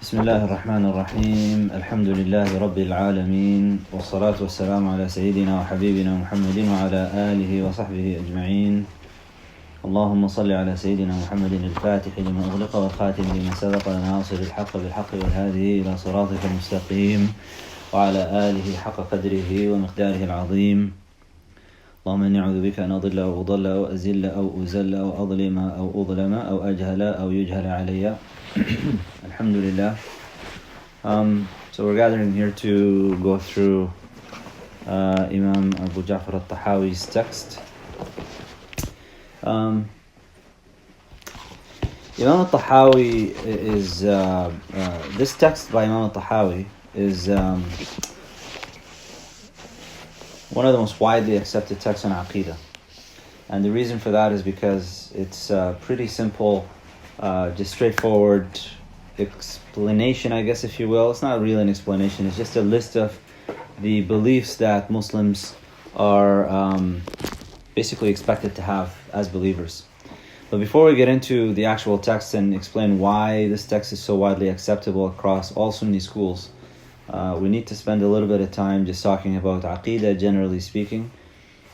بسم الله الرحمن الرحيم الحمد لله رب العالمين والصلاة والسلام على سيدنا وحبيبنا محمد وعلى آله وصحبه أجمعين. اللهم صل على سيدنا محمد الفاتح لما أغلق والخاتم لما سبق ناصر الحق بالحق والهادي إلى صراطك المستقيم وعلى آله حق قدره ومقداره العظيم. اللهم إني أعوذ بك أن أضل أو أضل أو أزل أو أزل أو أظلم أو أظلم أو أجهل أو يجهل علي. Alhamdulillah. So we're gathering here to go through Imam Abu Ja'far aṭ-Ṭaḥāwī's text. Imam aṭ-Ṭaḥāwī is this text by Imam aṭ-Ṭaḥāwī is one of the most widely accepted texts on Aqeedah, and the reason for that is because it's pretty simple. Just straightforward explanation, I guess, if you will. It's not really an explanation, it's just a list of the beliefs that Muslims are basically expected to have as believers. But before we get into the actual text and explain why this text is so widely acceptable across all Sunni schools, we need to spend a little bit of time just talking about Aqeedah, generally speaking.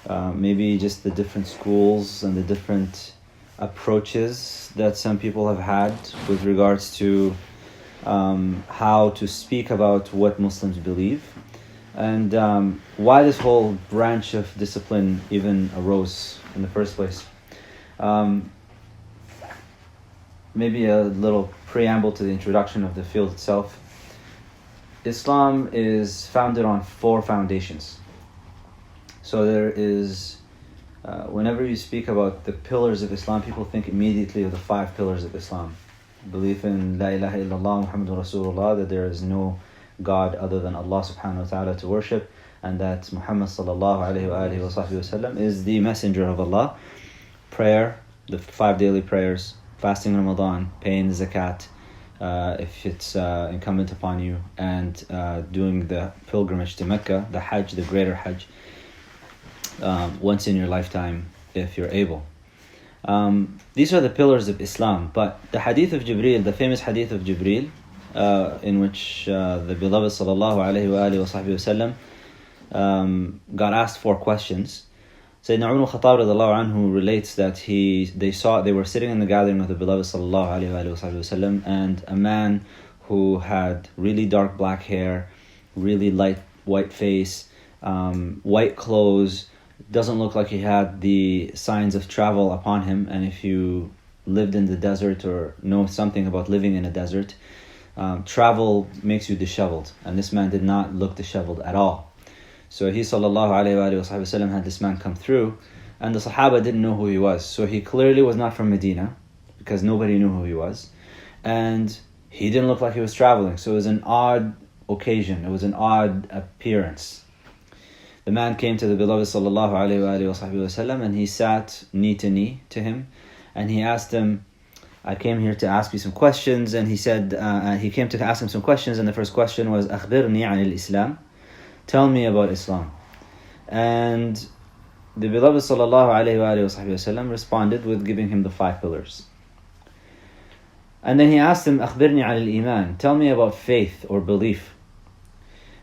Maybe just the different schools and the different approaches that some people have had with regards to how to speak about what Muslims believe, and why this whole branch of discipline even arose in the first place. Maybe a little preamble to the introduction of the field itself. Islam is founded on 4 foundations. So there is whenever you speak about the pillars of Islam, people think immediately of the 5 pillars of Islam. Belief in La ilaha illallah Muhammadur Rasulullah, that there is no God other than Allah subhanahu wa ta'ala to worship, and that Muhammad sallallahu alayhi wa alihi wa sahbihi wasallam is the messenger of Allah. Prayer, the 5 daily prayers, fasting Ramadan, paying the zakat if it's incumbent upon you, and doing the pilgrimage to Mecca, the Hajj, the greater Hajj, once in your lifetime if you're able. These are the pillars of Islam. But the hadith of Jibreel, the famous hadith of Jibreel, in which the beloved sallallahu alayhi wa alihi wa sahbihi wasallam got asked 4 questions. Sayyidina Umar al-Khattab radiallahu anhu relates that they were sitting in the gathering of the beloved sallallahu alayhi wa alihi wa sahbihi wasallam, and a man who had really dark black hair, really light white face, white clothes, doesn't look like he had the signs of travel upon him. And if you lived in the desert or know something about living in a desert, travel makes you disheveled, and this man did not look disheveled at all. So he sallallahu alayhi wa sallam had this man come through, and the Sahaba didn't know who he was. So he clearly was not from Medina, because nobody knew who he was, and he didn't look like he was traveling. So it was an odd occasion, it was an odd appearance. The man came to the beloved sallallahu alayhi wa sallam, and he sat knee to knee to him, and he asked him, I came here to ask you some questions. And he said, he came to ask him some questions, and the first question was, أخبرني عن الإسلام, tell me about Islam. And the beloved sallallahu alayhi wa sallam responded with giving him the 5 pillars. And then he asked him, أخبرني عن الإيمان, tell me about faith or belief.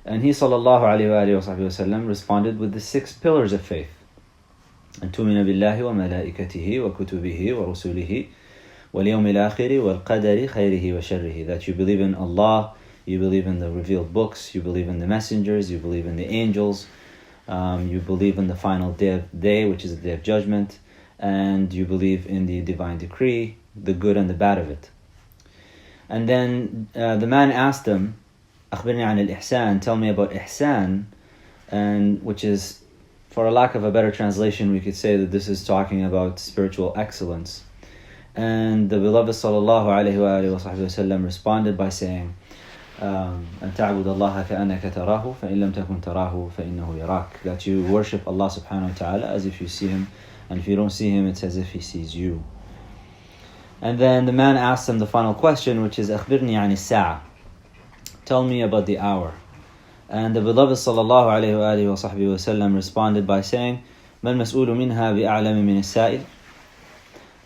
And he sallallahu alayhi wa sallam responded with the 6 pillars of faith. أن تؤمن بالله وملائكته وكتبه ورسله واليوم الآخر والقدر خيره وشره, that you believe in Allah, you believe in the revealed books, you believe in the messengers, you believe in the angels, you believe in the final day, which is the day of judgment, and you believe in the divine decree, the good and the bad of it. And then the man asked him, أخبرني عن الإحسان, tell me about ihsan, and which is, for a lack of a better translation, we could say that this is talking about spiritual excellence. And the beloved sallallahu alayhi wa sallam responded by saying, أن تعبد الله كأنك تراه فإن لم تكن تراه فإنه يراك, that you worship Allah subhanahu wa ta'ala as if you see him, and if you don't see him, it's as if he sees you. And then the man asked him the final question, which is أخبرني عن الساعة, tell me about the hour. And the beloved sallallahu alayhi wa sallam responded by saying, ما المسؤول منها بأعلم من السائل,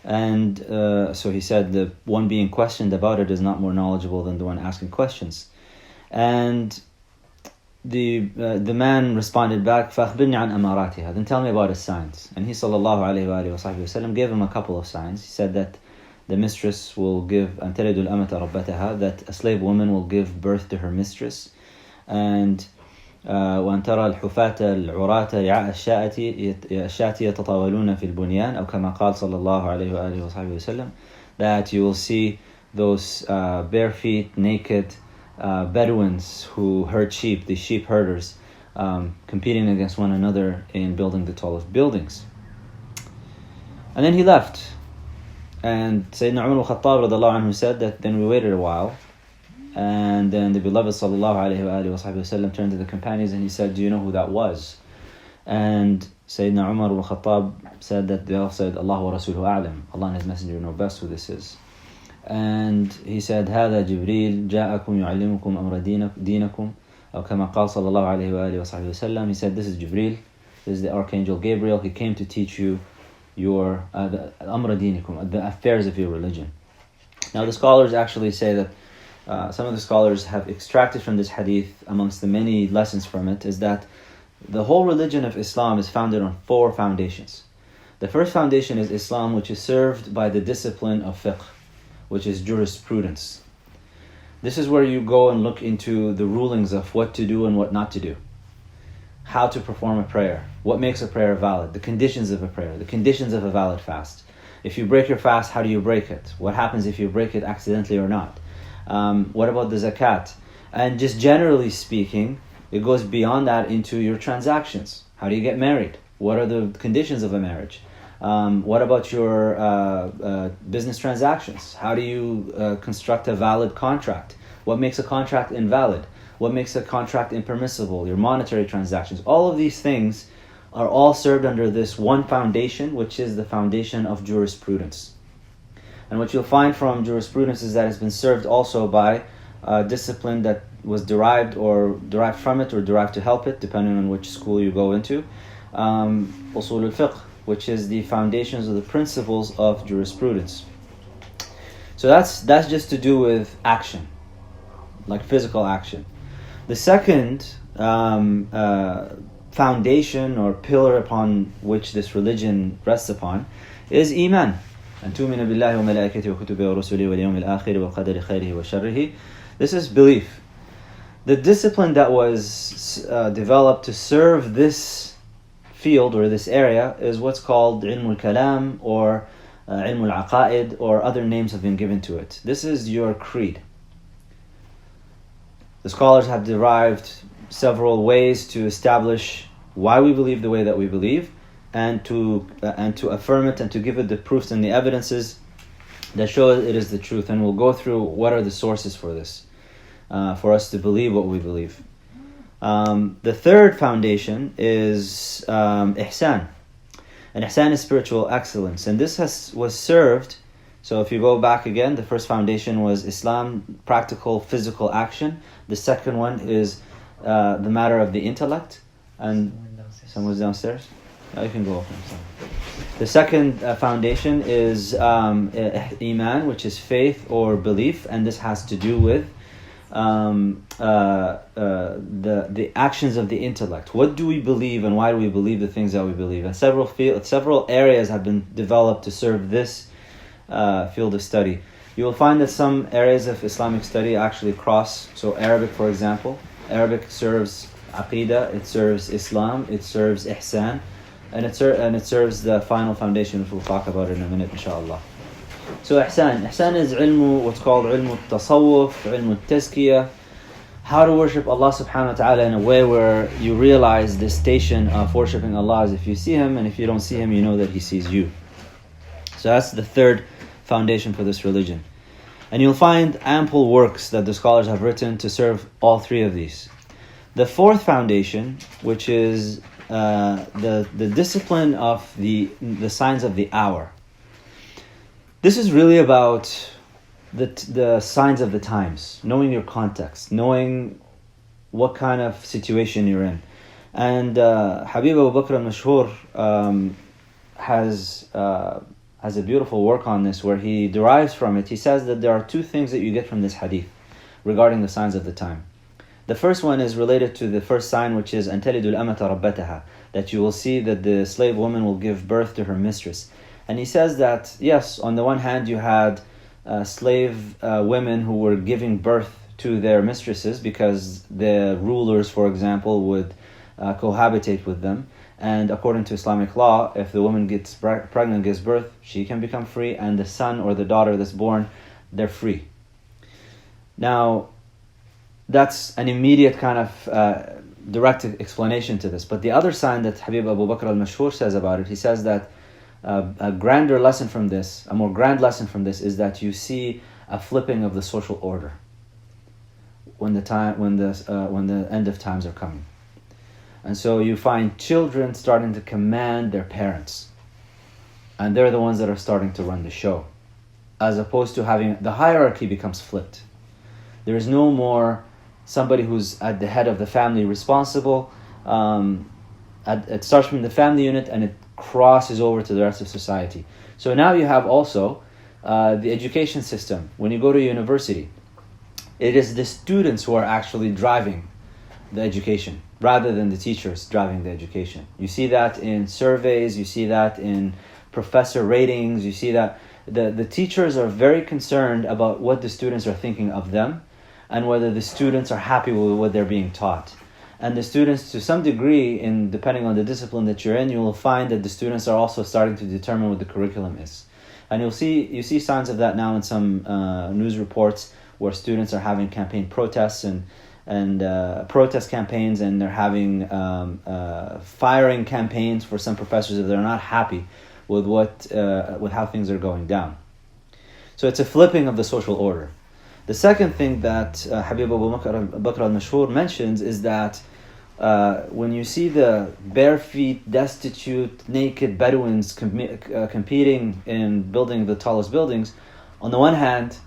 And so he said the one being questioned about it is not more knowledgeable than the one asking questions. And the man responded back, فَأَخْبِرْنِي عَنْ أَمَارَاتِهَا, then tell me about his signs. And he sallallahu gave him a couple of signs. He said that the mistress will give أَن تَلِدُ الْأَمَةَ رَبَّتَهَا, that a slave woman will give birth to her mistress. And وأن ترى الحفاة العراة رعاء الشاة يتطاولون في البنيان أو كما قال صلى الله عليه وآله وصحبه وسلم, that you will see those bare feet, naked Bedouins who herd sheep, the sheep herders, competing against one another in building the tallest buildings. And then he left. And Sayyidina Umar al-Khattab radallahu anhu said that then we waited a while. And then the beloved sallallahu alayhi wa sallam turned to the companions and he said, do you know who that was? And Sayyidina Umar al-Khattab said that they all said, Allah wa Rasuluhu a'lam, Allah and His Messenger know best who this is. And he said, هذا جبريل جاءكم يعلمكم أمر دينكم أو كما قال صلى الله عليه وآله وسلم. He said, this is Jibril, this is the Archangel Gabriel. He came to teach you your أمر دينكم, the affairs of your religion. Now the scholars actually say that some of the scholars have extracted from this hadith, amongst the many lessons from it, is that the whole religion of Islam is founded on 4 foundations. The first foundation is Islam, which is served by the discipline of fiqh, which is jurisprudence. This is where you go and look into the rulings of what to do and what not to do, how to perform a prayer, what makes a prayer valid, the conditions of a prayer, the conditions of a valid fast. If you break your fast, how do you break it? What happens if you break it accidentally or not? What about the zakat? And just generally speaking, it goes beyond that into your transactions. How do you get married? What are the conditions of a marriage? What about your business transactions? How do you construct a valid contract? What makes a contract invalid? What makes a contract impermissible? Your monetary transactions. All of these things are all served under this one foundation, which is the foundation of jurisprudence. And what you'll find from jurisprudence is that it's been served also by discipline that was derived from it or derived to help it, depending on which school you go into. Usul al-fiqh, which is the foundations of the principles of jurisprudence. So that's just to do with action, like physical action. The second foundation or pillar upon which this religion rests upon is Iman. أن تؤمن بالله وملائكته وكتبه ورسله واليوم الآخر والقدر خيره وشره. This is belief. The discipline that was developed to serve this field or this area is what's called ilm al-kalam or ilm al-aqaid, or other names have been given to it. This is your creed. The scholars have derived several ways to establish why we believe the way that we believe, and to affirm it and to give it the proofs and the evidences that show it is the truth. And we'll go through what are the sources for this, for us to believe what we believe. The third foundation is ihsan. And ihsan is spiritual excellence. And this was served, so if you go back again, the first foundation was Islam, practical, physical action. The second one is the matter of the intellect. And someone's downstairs? No, you can go up. The second foundation is iman, which is faith or belief, and this has to do with the actions of the intellect. What do we believe, and why do we believe the things that we believe? And several areas have been developed to serve this field of study. You will find that some areas of Islamic study actually cross. So Arabic, for example, Arabic serves Aqeedah, it serves Islam, it serves ihsan, and it serves the final foundation, which we'll talk about in a minute, inshallah. So ihsan is what's called ilmu tasawwuf, ilmu tazkiyah, how to worship Allah subhanahu wa ta'ala in a way where you realize the station of worshiping Allah as if you see Him, and if you don't see Him, you know that He sees you. So that's the third foundation for this religion. And you'll find ample works that the scholars have written to serve all three of these. The fourth foundation, which is the discipline of the signs of the hour. This is really about the signs of the times, knowing your context, knowing what kind of situation you're in. And Habib Abu Bakr al-Mashhur has a beautiful work on this where he derives from it. He says that there are two things that you get from this hadith regarding the signs of the time. The first one is related to the first sign, which is أَن تَلِدُ الْأَمَةَ رَبَّتَهَا, that you will see that the slave woman will give birth to her mistress. And he says that, yes, on the one hand you had slave women who were giving birth to their mistresses because the rulers, for example, would cohabitate with them. And according to Islamic law, if the woman gets pregnant, gives birth, she can become free, and the son or the daughter that's born, they're free. Now, that's an immediate kind of direct explanation to this. But the other sign that Habib Abu Bakr al-Mashhur says about it, he says that a grander lesson from this, a more grand lesson from this, is that you see a flipping of the social order when the end of times are coming. And so you find children starting to command their parents, and they're the ones that are starting to run the show, as opposed to having the hierarchy becomes flipped. There is no more somebody who's at the head of the family responsible. It starts from the family unit and it crosses over to the rest of society. So now you have also the education system. When you go to university, it is the students who are actually driving the education rather than the teachers driving the education. You see that in surveys, you see that in professor ratings, you see that the teachers are very concerned about what the students are thinking of them and whether the students are happy with what they're being taught. And the students, to some degree, depending on the discipline that you're in, you will find that the students are also starting to determine what the curriculum is. And you see signs of that now in some news reports where students are having campaign protests and protest campaigns, and they're having firing campaigns for some professors if they're not happy with with how things are going down. So it's a flipping of the social order. The second thing that Habib Abu Bakr al-Mashhur mentions is that when you see the bare feet, destitute, naked Bedouins competing in building the tallest buildings, on the one hand,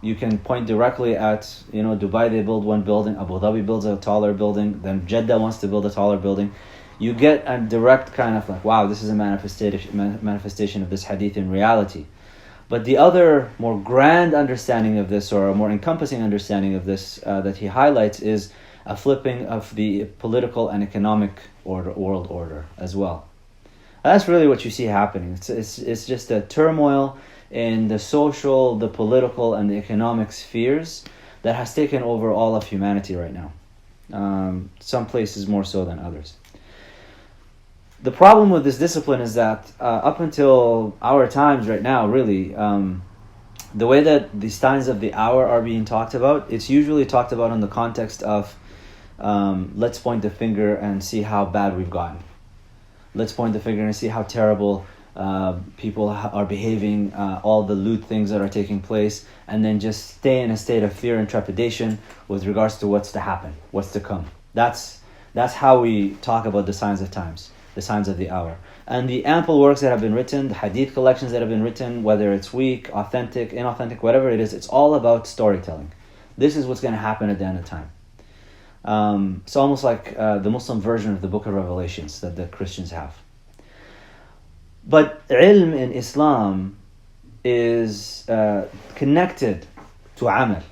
you can point directly at, Dubai, they build one building, Abu Dhabi builds a taller building, then Jeddah wants to build a taller building. You get a direct kind of like, wow, this is a manifestation of this hadith in reality. But the other more grand understanding of this, or a more encompassing understanding of this that he highlights, is a flipping of the political and economic world order as well. And that's really what you see happening. It's just a turmoil in the social, the political, and the economic spheres that has taken over all of humanity right now. Some places more so than others. The problem with this discipline is that up until our times right now, really, the way that the signs of the hour are being talked about, it's usually talked about in the context of let's point the finger and see how bad we've gotten. Let's point the finger and see how terrible people are behaving, all the lewd things that are taking place, and then just stay in a state of fear and trepidation with regards to what's to happen, what's to come. That's how we talk about the signs of times, the signs of the hour. And the ample works that have been written, the hadith collections that have been written, whether it's weak, authentic, inauthentic, whatever it is, it's all about storytelling. This is what's going to happen at the end of time. It's almost like the Muslim version of the Book of Revelations that the Christians have. But ilm in Islam is connected to amal.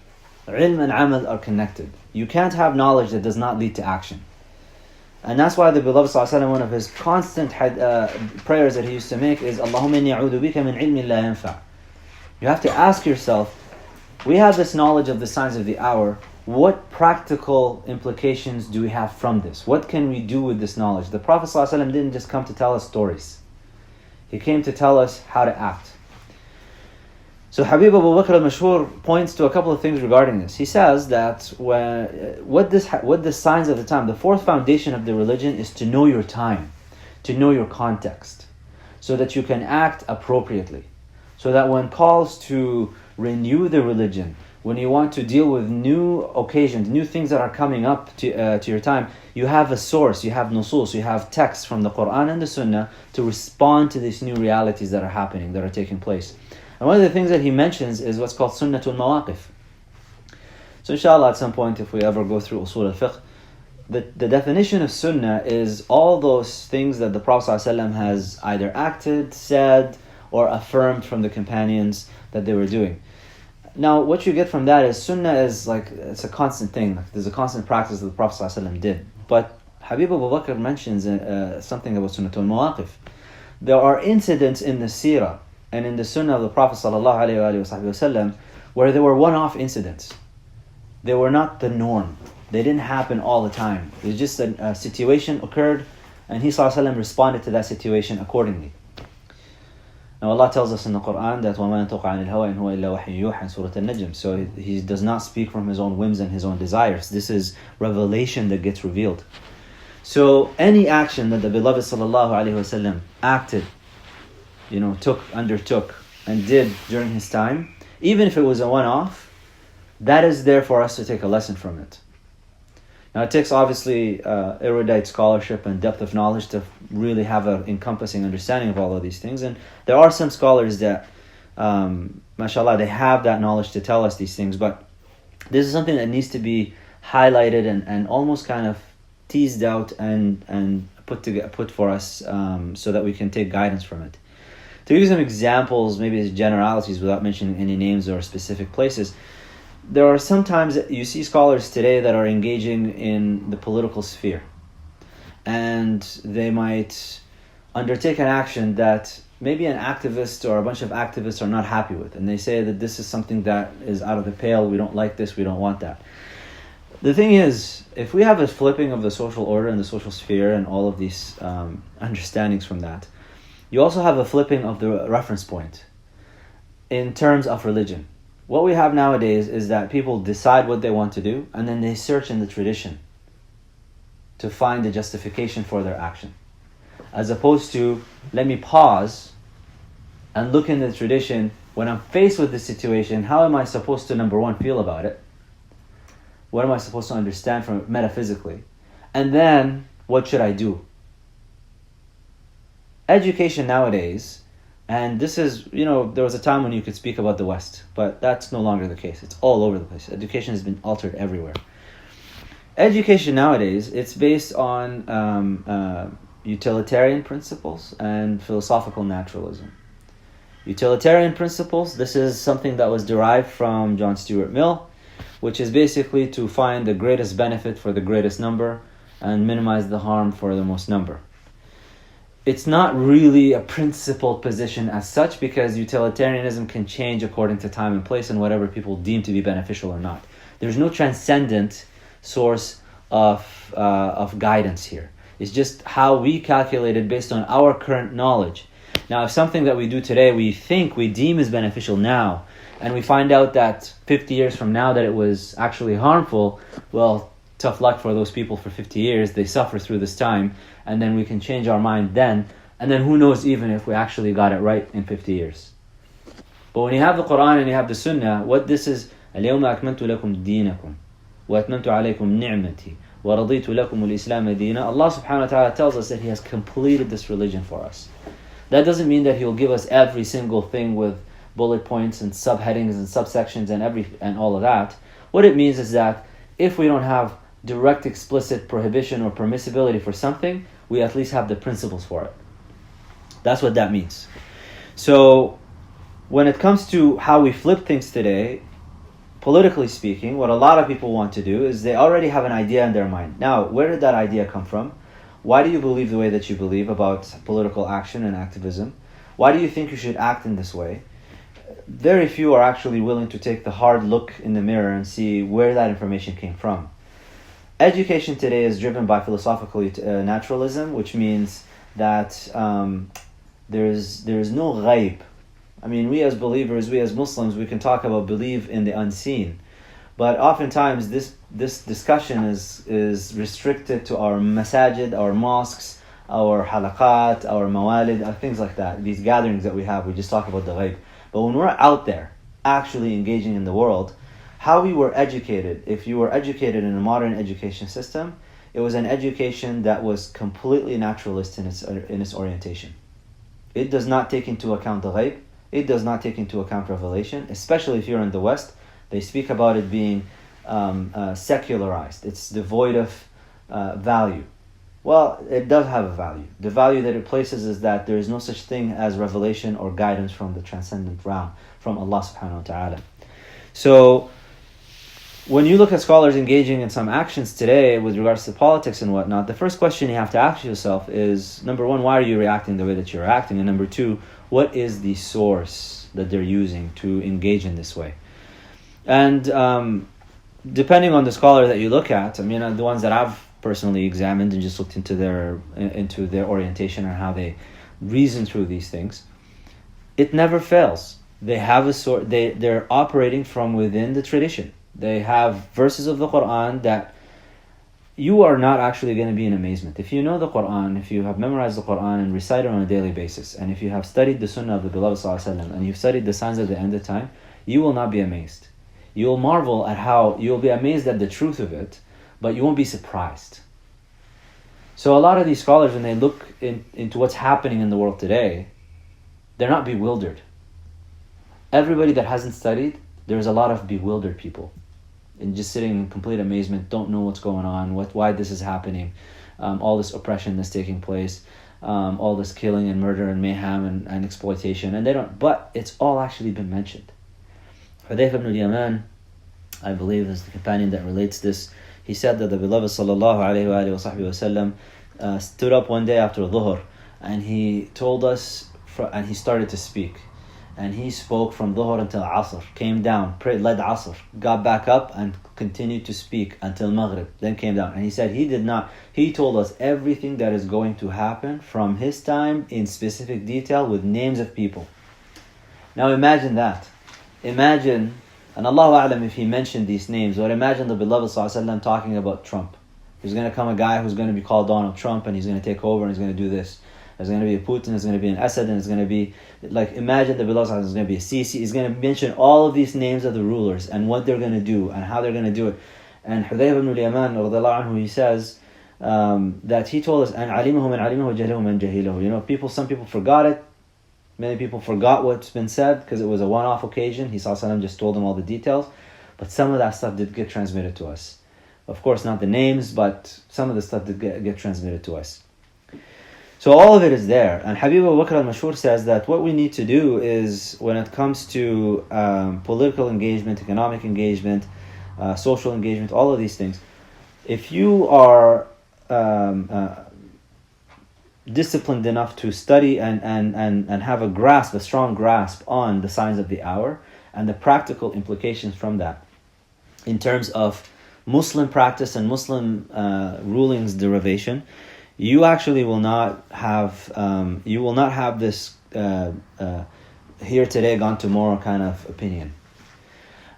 Ilm and amal are connected. You can't have knowledge that does not lead to action. And that's why the beloved ﷺ, one of his constant prayers that he used to make is, Allahumma inni a'udhu bika min ilmin la yanfa'. You have to ask yourself, we have this knowledge of the signs of the hour, what practical implications do we have from this? What can we do with this knowledge? The Prophet ﷺ didn't just come to tell us stories. He came to tell us how to act. So Habib Abu Bakr al-Mashhur points to a couple of things regarding this. He says that what the signs of the time, the fourth foundation of the religion is to know your time, to know your context, so that you can act appropriately. So that when calls to renew the religion, when you want to deal with new occasions, new things that are coming up to your time, you have a source, you have nusus, you have texts from the Quran and the Sunnah to respond to these new realities that are happening, that are taking place. And one of the things that he mentions is what's called sunnatul mawaqif. So inshallah at some point, if we ever go through usul al-fiqh, the definition of sunnah is all those things that the Prophet ﷺ has either acted, said, or affirmed from the companions that they were doing. Now, what you get from that is sunnah is like, it's a constant thing. Like, there's a constant practice that the Prophet ﷺ did. But Habib Abu Bakr mentions something about sunnatul mawaqif. There are incidents in the seerah and in the sunnah of the Prophet ﷺ where there were one-off incidents. They were not the norm. They didn't happen all the time. It was just a situation occurred, and he ﷺ responded to that situation accordingly. Now Allah tells us in the Quran that وَمَا يَنْطِقُ عَنِ الْهَوَىٰ إِنْ هُوَ إِلَّا وَحْيٌ يُوحَىٰ in Surah An-Najm. So he does not speak from his own whims and his own desires. This is revelation that gets revealed. So any action that the beloved sallallahu alaihi wasallam acted, undertook and did during his time, even if it was a one-off, that is there for us to take a lesson from it. Now it takes obviously erudite scholarship and depth of knowledge to really have an encompassing understanding of all of these things. And there are some scholars that, mashallah, they have that knowledge to tell us these things. But this is something that needs to be highlighted and almost kind of teased out and put for us so that we can take guidance from it. To give you some examples, maybe as generalities without mentioning any names or specific places, there are sometimes you see scholars today that are engaging in the political sphere, and they might undertake an action that maybe an activist or a bunch of activists are not happy with, and they say that this is something that is out of the pale, we don't like this, we don't want that. The thing is, if we have a flipping of the social order and the social sphere and all of these understandings from that, you also have a flipping of the reference point in terms of religion. What we have nowadays is that people decide what they want to do, and then they search in the tradition to find the justification for their action. As opposed to, let me pause and look in the tradition. When I'm faced with this situation, how am I supposed to, number one, feel about it? What am I supposed to understand from it metaphysically? And then, what should I do? Education nowadays, and this is, there was a time when you could speak about the West, but that's no longer the case. It's all over the place. Education has been altered everywhere. Education nowadays, it's based on utilitarian principles and philosophical naturalism. Utilitarian principles, this is something that was derived from John Stuart Mill, which is basically to find the greatest benefit for the greatest number and minimize the harm for the most number. It's not really a principled position as such, because utilitarianism can change according to time and place and whatever people deem to be beneficial or not. There's no transcendent source of guidance here. It's just how we calculate it based on our current knowledge. Now, if something that we do today we deem is beneficial now, and we find out that 50 years from now that it was actually harmful, well, tough luck for those people for 50 years. They suffer through this time, and then we can change our mind then, and then who knows even if we actually got it right in 50 years. But when you have the Quran and you have the Sunnah, what this is, اليوم أكملت لكم دينكم وأتممت عليكم نعمتي ورضيت لكم الإسلام دينا. Allah subhanahu wa ta'ala tells us that He has completed this religion for us. That doesn't mean that He'll give us every single thing with bullet points and subheadings and subsections and all of that. What it means is that if we don't have direct explicit prohibition or permissibility for something, we at least have the principles for it. That's what that means. So when it comes to how we flip things today, politically speaking, what a lot of people want to do is they already have an idea in their mind. Now, where did that idea come from? Why do you believe the way that you believe about political action and activism? Why do you think you should act in this way? Very few are actually willing to take the hard look in the mirror and see where that information came from. Education today is driven by philosophical naturalism, which means that there is no ghaib. I mean, we as believers, we as Muslims, we can talk about believe in the unseen, but oftentimes this discussion is restricted to our masajid, our mosques, our halaqat, our mawalid, things like that. These gatherings that we have, we just talk about the ghaib. But when we're out there, actually engaging in the world, how we were educated, if you were educated in a modern education system, it was an education that was completely naturalist in its orientation. It does not take into account the ghaib. It does not take into account revelation, especially if you're in the West. They speak about it being secularized. It's devoid of value. Well, it does have a value. The value that it places is that there is no such thing as revelation or guidance from the transcendent realm, from Allah subhanahu wa ta'ala. So, when you look at scholars engaging in some actions today with regards to politics and whatnot, the first question you have to ask yourself is, number one, why are you reacting the way that you're acting? And number two, what is the source that they're using to engage in this way? And depending on the scholar that you look at, I mean, the ones that I've personally examined and just looked into their orientation and how they reason through these things, it never fails. They have they're operating from within the tradition. They have verses of the Quran that you are not actually going to be in amazement. If you know the Quran, if you have memorized the Quran and recite it on a daily basis, and if you have studied the Sunnah of the Beloved ﷺ, and you've studied the signs of the end of time, you will not be amazed. You will marvel at you'll be amazed at the truth of it, but you won't be surprised. So a lot of these scholars, when they look into what's happening in the world today, they're not bewildered. Everybody that hasn't studied, there's a lot of bewildered people and just sitting in complete amazement, don't know what's going on, why this is happening, all this oppression that's taking place, all this killing and murder and mayhem and exploitation, and but it's all actually been mentioned. Hudayfa ibn al-Yaman, I believe, is the companion that relates this. He said that the Beloved sallallahu alayhi wa sallam stood up one day after Dhuhr, and he told us, and he started to speak. And he spoke from Dhuhr until Asr, came down, prayed, led Asr, got back up and continued to speak until Maghrib, then came down. And he said he told us everything that is going to happen from his time in specific detail with names of people. Now imagine that. Imagine, and Allahu A'lam if he mentioned these names, or imagine the Beloved ﷺ talking about Trump. There's going to come a guy who's going to be called Donald Trump, and he's going to take over and he's going to do this. There's going to be a Putin, there's going to be an Assad, and there's going to be, imagine the Beloved ﷺ, there's going to be a Sisi. He's going to mention all of these names of the rulers and what they're going to do and how they're going to do it. And Hudayfa ibn al-Yaman, radiallahu anhu, he says that he told us, and alimahu man alimahu, jahilahu man jahilahu. Some people forgot it. Many people forgot what's been said because it was a one-off occasion. He just told them all the details. But some of that stuff did get transmitted to us. Of course, not the names, but some of the stuff did get transmitted to us. So all of it is there. And Habib Abu Bakr al-Mashhur says that what we need to do is, when it comes to political engagement, economic engagement, social engagement, all of these things, if you are disciplined enough to study and have a strong grasp on the signs of the hour and the practical implications from that in terms of Muslim practice and Muslim rulings derivation, you actually will not have this here today, gone tomorrow kind of opinion.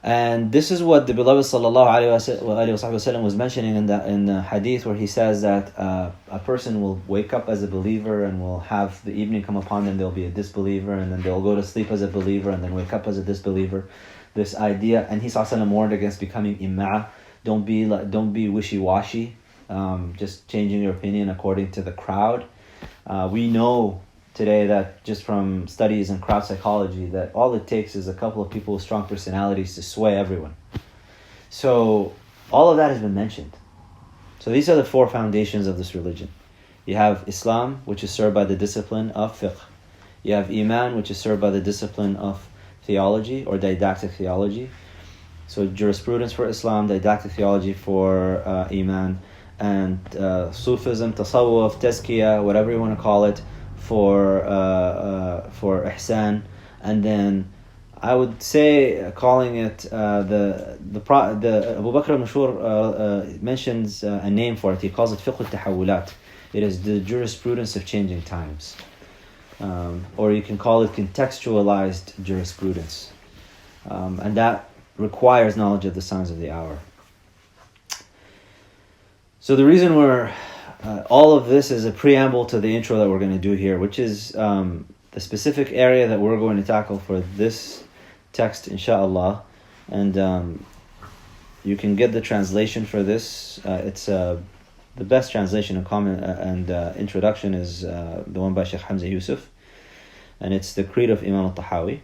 And this is what the Beloved sallallahu alaihi wasallam was mentioning in the hadith, where he says that a person will wake up as a believer and will have the evening come upon them, they'll be a disbeliever, and then they'll go to sleep as a believer and then wake up as a disbeliever. This idea, and he sallallahu warned against becoming imma'. Don't be wishy-washy, just changing your opinion according to the crowd. We know today that just from studies in crowd psychology that all it takes is a couple of people with strong personalities to sway everyone. So all of that has been mentioned. So these are the four foundations of this religion. You have Islam, which is served by the discipline of fiqh. You have Iman, which is served by the discipline of theology or didactic theology. So jurisprudence for Islam, didactic theology for Iman, and Sufism, Tasawwuf, Tazkiyah, whatever you want to call it, for ihsan. And then I would say, calling it the Abu Bakr al-Mashhur mentions a name for it. He calls it fiqh al-Taḥāwīlat. It is the jurisprudence of changing times, or you can call it contextualized jurisprudence, and that requires knowledge of the signs of the hour. So the reason all of this is a preamble to the intro that we're going to do here, which is the specific area that we're going to tackle for this text, inshallah. And you can get the translation for this. It's the best translation and comment and introduction is the one by Sheikh Hamza Yusuf, and it's the Creed of Imam Aṭ-Ṭaḥāwī.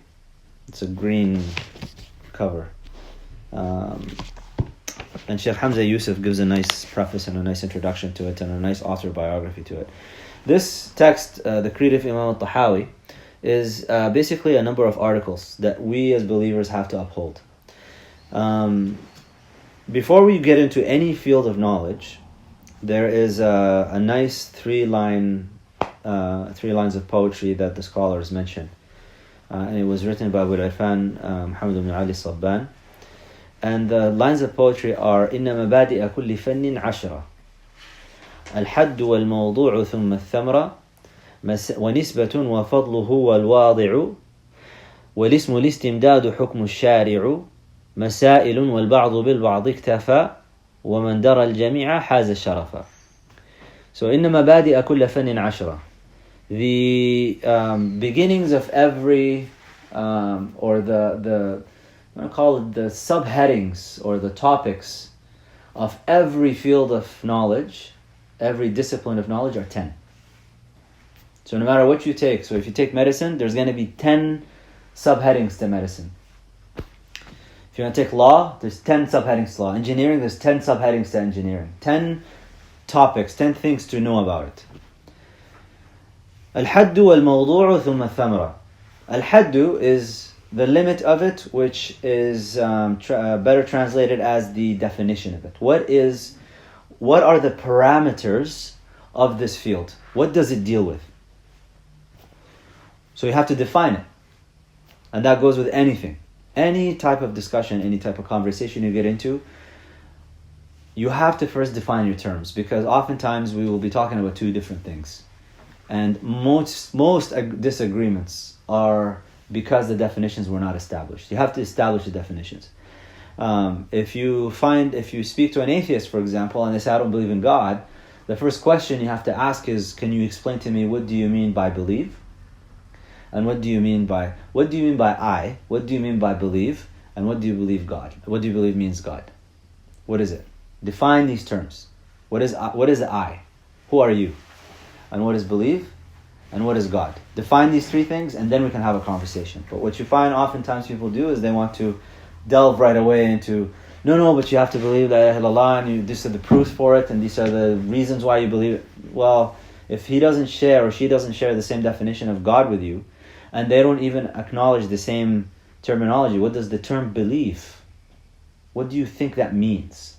It's a green cover. And Sheikh Hamza Yusuf gives a nice preface and a nice introduction to it and a nice author biography to it. This text, the Creed of Imam aṭ-Ṭaḥāwī, is basically a number of articles that we as believers have to uphold. Before we get into any field of knowledge, there is a nice three lines of poetry that the scholars mention. And it was written by Abu Irfan Muhammad ibn Ali Sabban. And the lines of poetry are إن مبادئ كل فن عشرة الحد والموضوع ثم الثمرة ونسبة وفضله والواضع والاسم الاستمداد حكم الشارع مسائل والبعض بالبعض اكتفى ومن درى الجميع حاز الشرفا. So إن مبادئ كل فن عشرة. The beginnings of every or the I'm going to call it the subheadings or the topics of every field of knowledge, every discipline of knowledge are 10. So no matter what you take, so if you take medicine, there's going to be 10 subheadings to medicine. If you want to take law, there's 10 subheadings to law. Engineering, there's 10 subheadings to engineering. 10 topics, 10 things to know about it. الحد والموضوع ثم الثمرة. الحد is the limit of it, which is better translated as the definition of it. What are the parameters of this field? What does it deal with? So you have to define it. And that goes with anything. Any type of discussion, any type of conversation you get into, you have to first define your terms, because oftentimes we will be talking about two different things. And most disagreements are because the definitions were not established. You have to establish the definitions. If you speak to an atheist, for example, and they say, I don't believe in God, the first question you have to ask is, can you explain to me what do you mean by believe? And what do you mean by I? What do you mean by believe? And what do you believe God? What do you believe means God? What is it? Define these terms. What is I? Who are you? And what is believe? And what is God? Define these three things, and then we can have a conversation. But what you find oftentimes people do is they want to delve right away into, no, but you have to believe La ilaha illallah, and these are the proofs for it, and these are the reasons why you believe it. Well, if he doesn't share or she doesn't share the same definition of God with you, and they don't even acknowledge the same terminology, what does the term belief, what do you think that means?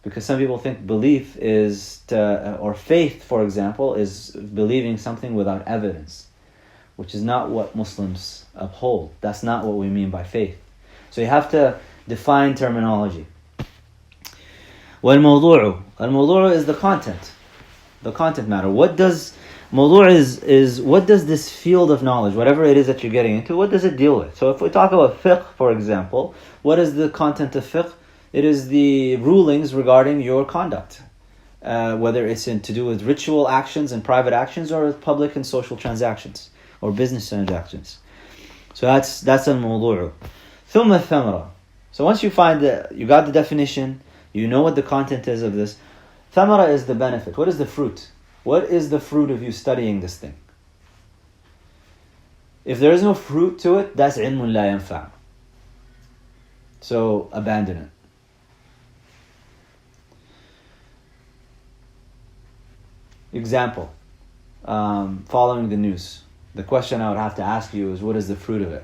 Because some people think belief is or faith, for example, is believing something without evidence, which is not what Muslims uphold. That's not what we mean by faith. So you have to define terminology. والموضوع. الموضوع is the content matter. What does موضوع is what does this field of knowledge, whatever it is that you're getting into, what does it deal with? So if we talk about fiqh, for example, what is the content of fiqh? It is the rulings regarding your conduct, whether it's to do with ritual actions and private actions, or with public and social transactions or business transactions. So that's al-mawdu'. ثم الثمرة. So once you find that you got the definition, you know what the content is of this. Thamara is the benefit. What is the fruit? What is the fruit of you studying this thing? If there is no fruit to it, that's ilmun la yanfa'. So abandon it. Example, following the news. The question I would have to ask you is, what is the fruit of it?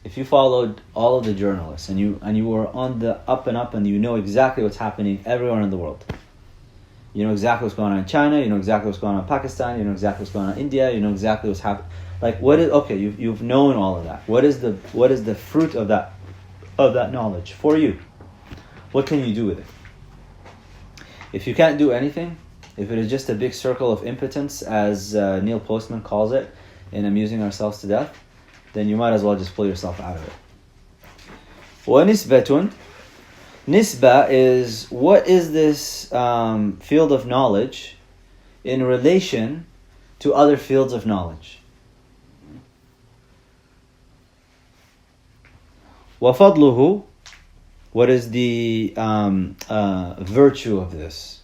If you followed all of the journalists and you were on the up and up and you know exactly what's happening everywhere in the world. You know exactly what's going on in China, you know exactly what's going on in Pakistan, you know exactly what's going on in India, you know exactly what's happening. Like you've known all of that. What is the fruit of that knowledge for you? What can you do with it? If you can't do anything, if it is just a big circle of impotence, as Neil Postman calls it, in amusing ourselves to death, then you might as well just pull yourself out of it. وَنِسْبَةٌ. Nisba is, what is this field of knowledge in relation to other fields of knowledge? وَفَضْلُهُ. What is the virtue of this?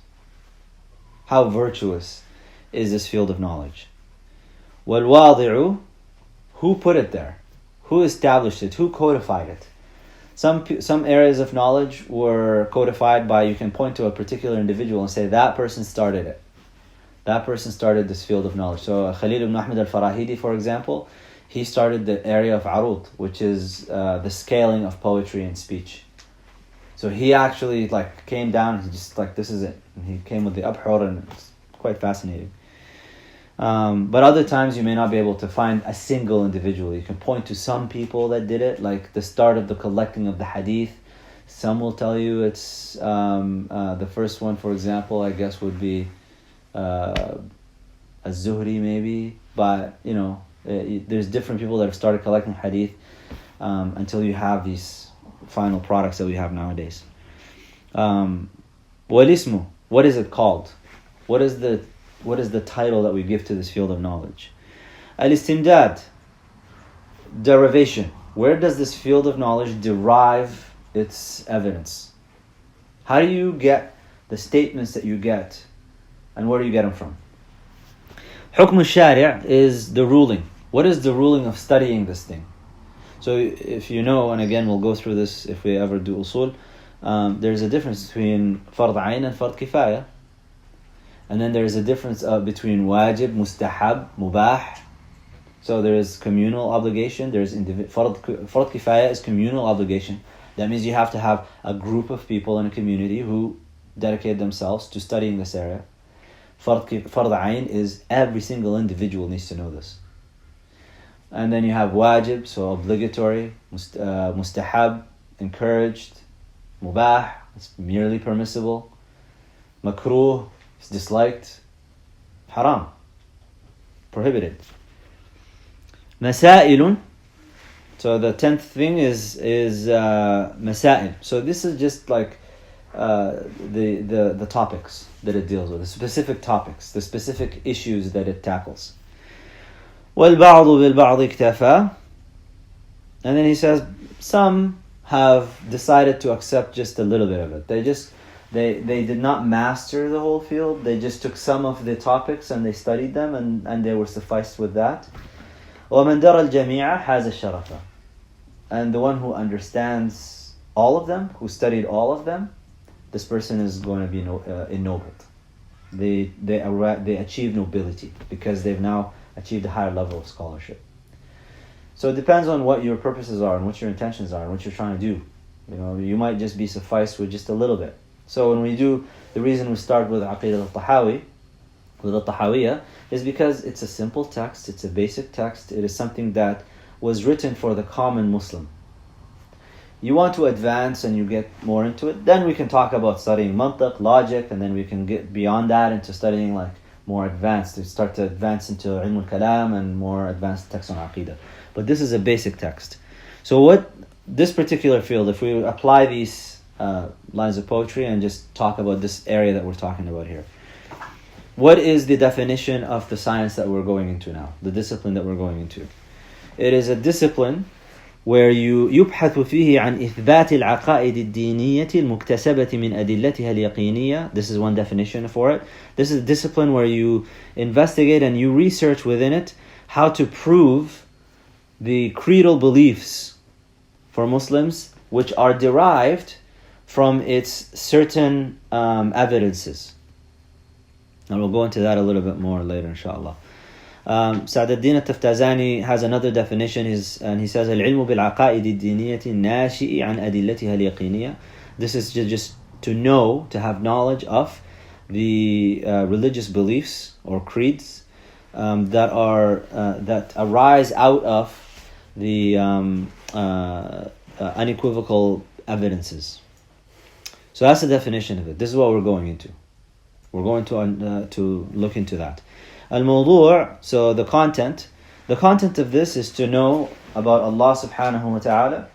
How virtuous is this field of knowledge? وَالْوَاضِعُ. Who put it there? Who established it? Who codified it? Some areas of knowledge were codified by, you can point to a particular individual and say that person started it. That person started this field of knowledge. So Khalil ibn Ahmed al-Farahidi, for example, he started the area of aṭ, which is the scaling of poetry and speech. So he actually came down, he just this is it. And he came with the abhur, and it's quite fascinating. But other times you may not be able to find a single individual. You can point to some people that did it, like the start of the collecting of the hadith. Some will tell you it's the first one, for example, I guess would be Az-Zuhri maybe. But there's different people that have started collecting hadith until you have these final products that we have nowadays. Walismu, what is it called? What is the title that we give to this field of knowledge? Al-Istimdad, derivation. Where does this field of knowledge derive its evidence? How do you get the statements that you get, and where do you get them from? Hukm al-Shari' is the ruling. What is the ruling of studying this thing? So if you know, and again we'll go through this if we ever do usul, there's a difference between fard ayn and fard kifaya. And then there is a difference between wajib, mustahab, mubah. So there is communal obligation. There's fard kifaya is communal obligation. That means you have to have a group of people in a community who dedicate themselves to studying this area. Fard ayn is every single individual needs to know this. And then you have wajib, so obligatory, mustahab, encouraged, mubah, it's merely permissible, makruh, it's disliked, haram, prohibited. Masailun, so the 10th thing is masail. So this is just the topics that it deals with, the specific topics, the specific issues that it tackles. وَالْبَعْضُ بِالْبَعْضِ اكْتَفَى. And then he says, some have decided to accept just a little bit of it. They did not master the whole field. They just took some of the topics and they studied them, and they were sufficed with that. وَمَنْ دَرَى الْجَمِيعَ حَازَ الشَّرَفَ. And the one who understands all of them, who studied all of them, this person is going to be ennobled. They achieve nobility because they've now achieved a higher level of scholarship. So it depends on what your purposes are and what your intentions are and what you're trying to do. You might just be sufficed with just a little bit. So when we do, the reason we start with Aqeedah aṭ-Ṭaḥāwī, with aṭ-Ṭaḥāwīyah, is because it's a simple text, it's a basic text, it is something that was written for the common Muslim. You want to advance and you get more into it, then we can talk about studying mantiq, logic, and then we can get beyond that into studying more advanced, to start to advance into ilm al-kalam and more advanced texts on Aqeedah. But this is a basic text. So what this particular field, if we apply these lines of poetry and just talk about this area that we're talking about here, what is the definition of the science that we're going into now, the discipline that we're going into? It is a discipline where يبحث فيه عن إثبات العقائد الدينية المكتسبة من أدلتها اليقينية. This is one definition for it. This is a discipline where you investigate and you research within it how to prove the creedal beliefs for Muslims which are derived from its certain evidences. And we'll go into that a little bit more later, inshallah. Sa'd al-Din al-Taftazani has another definition, and he says, العلم بالعقائد الدينية الناشئ عن أدلتها اليقينية. This is just to know, to have knowledge of the religious beliefs or creeds that arise out of the unequivocal evidences. So that's the definition of it. This is what we're going into. We're going to look into that. Al-Mawdu', so the content of this is to know about Allah subhanahu wa ta'ala,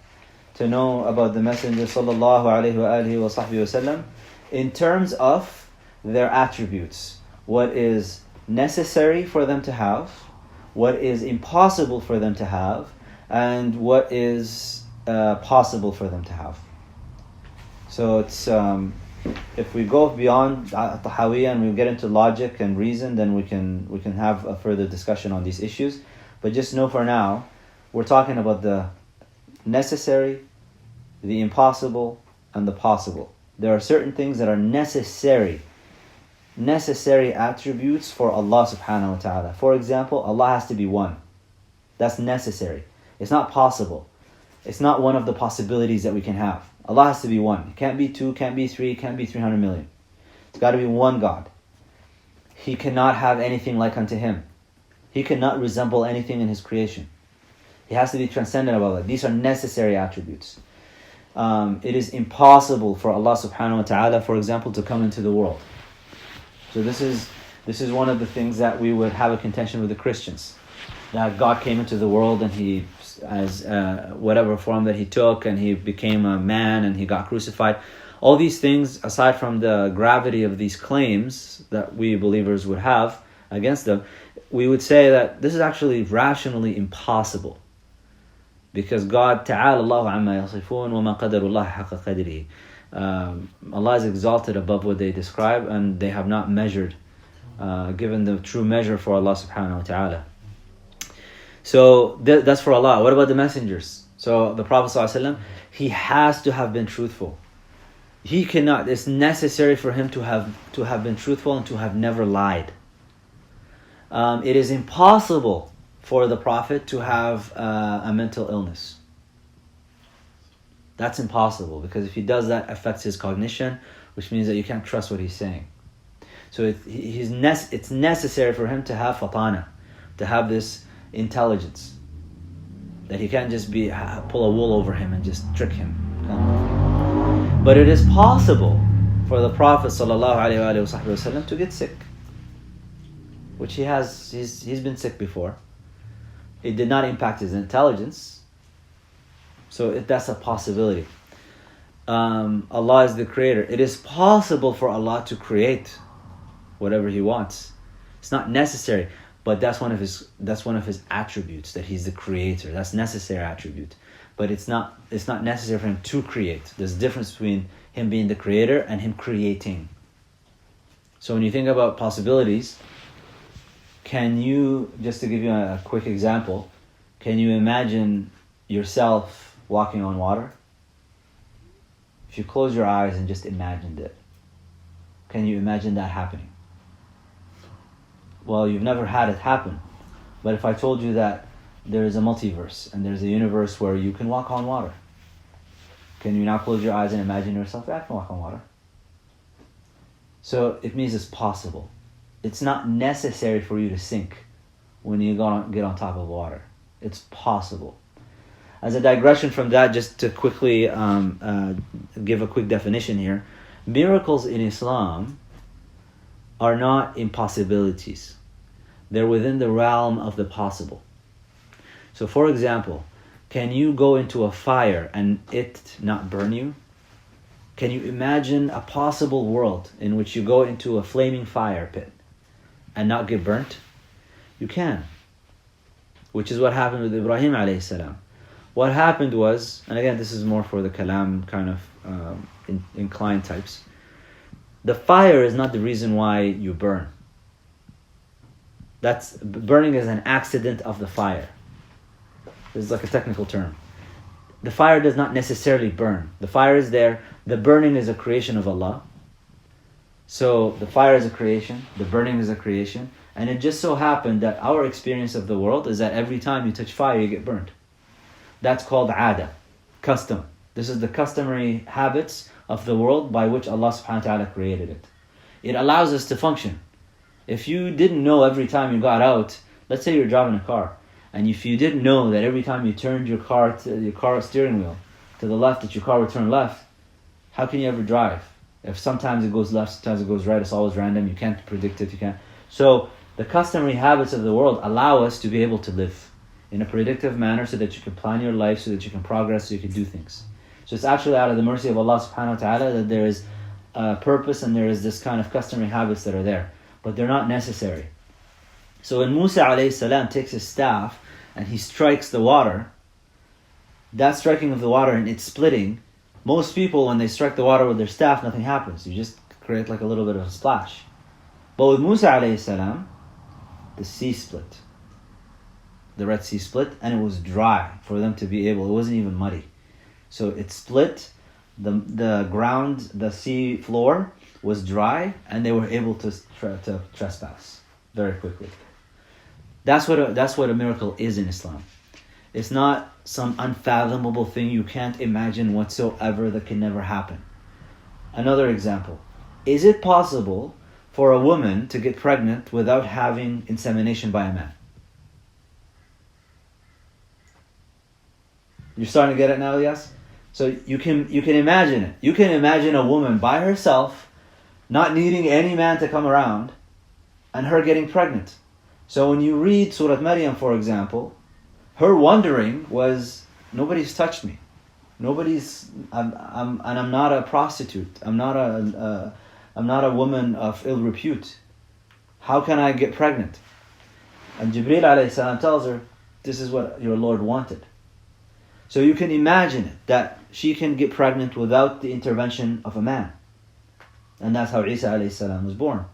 to know about the Messenger sallallahu alayhi wa alihi wa sahbihi wa sallam, in terms of their attributes. What is necessary for them to have, what is impossible for them to have, and what is possible for them to have. So it's if we go beyond Ṭaḥāwī and we get into logic and reason, then we can have a further discussion on these issues. But just know for now, we're talking about the necessary, the impossible, and the possible. There are certain things that are necessary attributes for Allah subhanahu wa ta'ala. For example, Allah has to be one. That's necessary. It's not possible. It's not one of the possibilities that we can have. Allah has to be one. It can't be two, can't be three, can't be 300 million. It's got to be one God. He cannot have anything like unto Him. He cannot resemble anything in His creation. He has to be transcendent above that. These are necessary attributes. It is impossible for Allah subhanahu wa ta'ala, for example, to come into the world. So this is one of the things that we would have a contention with the Christians. That God came into the world and He, as whatever form that He took, and He became a man and He got crucified. All these things, aside from the gravity of these claims that we believers would have against them, we would say that this is actually rationally impossible. Because God, Ta'ala Allahu amma yasifun wa ma qadarullah haqqa qadrihi. Allah is exalted above what they describe, and they have not measured, given the true measure for Allah subhanahu wa ta'ala. So that's for Allah. What about the messengers? So the Prophet ﷺ, he has to have been truthful. He cannot, it's necessary for him to have been truthful and to have never lied. It is impossible for the Prophet to have a mental illness. That's impossible, because if he does that, it affects his cognition, which means that you can't trust what he's saying. So it's necessary for him to have fatana, to have this intelligence, that he can't just pull a wool over him and just trick him. But it is possible for the Prophet ﷺ to get sick, which he has. He's been sick before. It did not impact his intelligence, so that's a possibility. Allah is the creator. It is possible for Allah to create whatever He wants. It's not necessary, but that's one of His attributes, that He's the creator. That's necessary attribute. But it's not necessary for Him to create. There's a difference between Him being the creator and Him creating. So when you think about possibilities, can you, just to give you a quick example, can you imagine yourself walking on water? If you close your eyes and just imagined it, can you imagine that happening? Well, you've never had it happen. But if I told you that there is a multiverse and there's a universe where you can walk on water, can you now close your eyes and imagine yourself, I can walk on water? So it means it's possible. It's not necessary for you to sink when you get on top of water. It's possible. As a digression from that, just to quickly give a quick definition here, miracles in Islam are not impossibilities. They're within the realm of the possible. So for example, can you go into a fire and it not burn you? Can you imagine a possible world in which you go into a flaming fire pit and not get burnt? You can. Which is what happened with Ibrahim alayhi salam. What happened was, and again this is more for the kalam kind of inclined types, the fire is not the reason why you burn. Burning is an accident of the fire. This is like a technical term. The fire does not necessarily burn. The fire is there. The burning is a creation of Allah. So the fire is a creation, the burning is a creation, and it just so happened that our experience of the world is that every time you touch fire, you get burned. That's called aṭ-Ṭaḥāwī, custom. This is the customary habits of the world by which Allah subhanahu wa ta'ala created it. It allows us to function. If you didn't know every time you got out, let's say you're driving a car, and if you didn't know that every time you turned your car steering wheel to the left, that your car would turn left, how can you ever drive? If sometimes it goes left, sometimes it goes right, it's always random, you can't predict it, you can't. So the customary habits of the world allow us to be able to live in a predictive manner so that you can plan your life, so that you can progress, so you can do things. So it's actually out of the mercy of Allah subhanahu wa ta'ala that there is a purpose and there is this kind of customary habits that are there. But they're not necessary. So when Musa alayhi salam takes his staff and he strikes the water, that striking of the water and it's splitting, most people when they strike the water with their staff, nothing happens. You just create like a little bit of a splash. But with Musa alayhi salam, the sea split. The Red Sea split and it was dry for them to be able, it wasn't even muddy. So it split, the ground, the sea floor was dry, and they were able to trespass very quickly. That's what a miracle is in Islam. It's not some unfathomable thing you can't imagine whatsoever that can never happen. Another example. Is it possible for a woman to get pregnant without having insemination by a man? You're starting to get it now, yes? So you can imagine it. You can imagine a woman by herself, not needing any man to come around, and her getting pregnant. So when you read Surah Maryam, for example, her wondering was, nobody's touched me. I'm not a prostitute. I'm not a woman of ill repute. How can I get pregnant? And Jibreel alayhi salam tells her, this is what your Lord wanted. So you can imagine it, that she can get pregnant without the intervention of a man. And that's how Isa alayhi salam was born.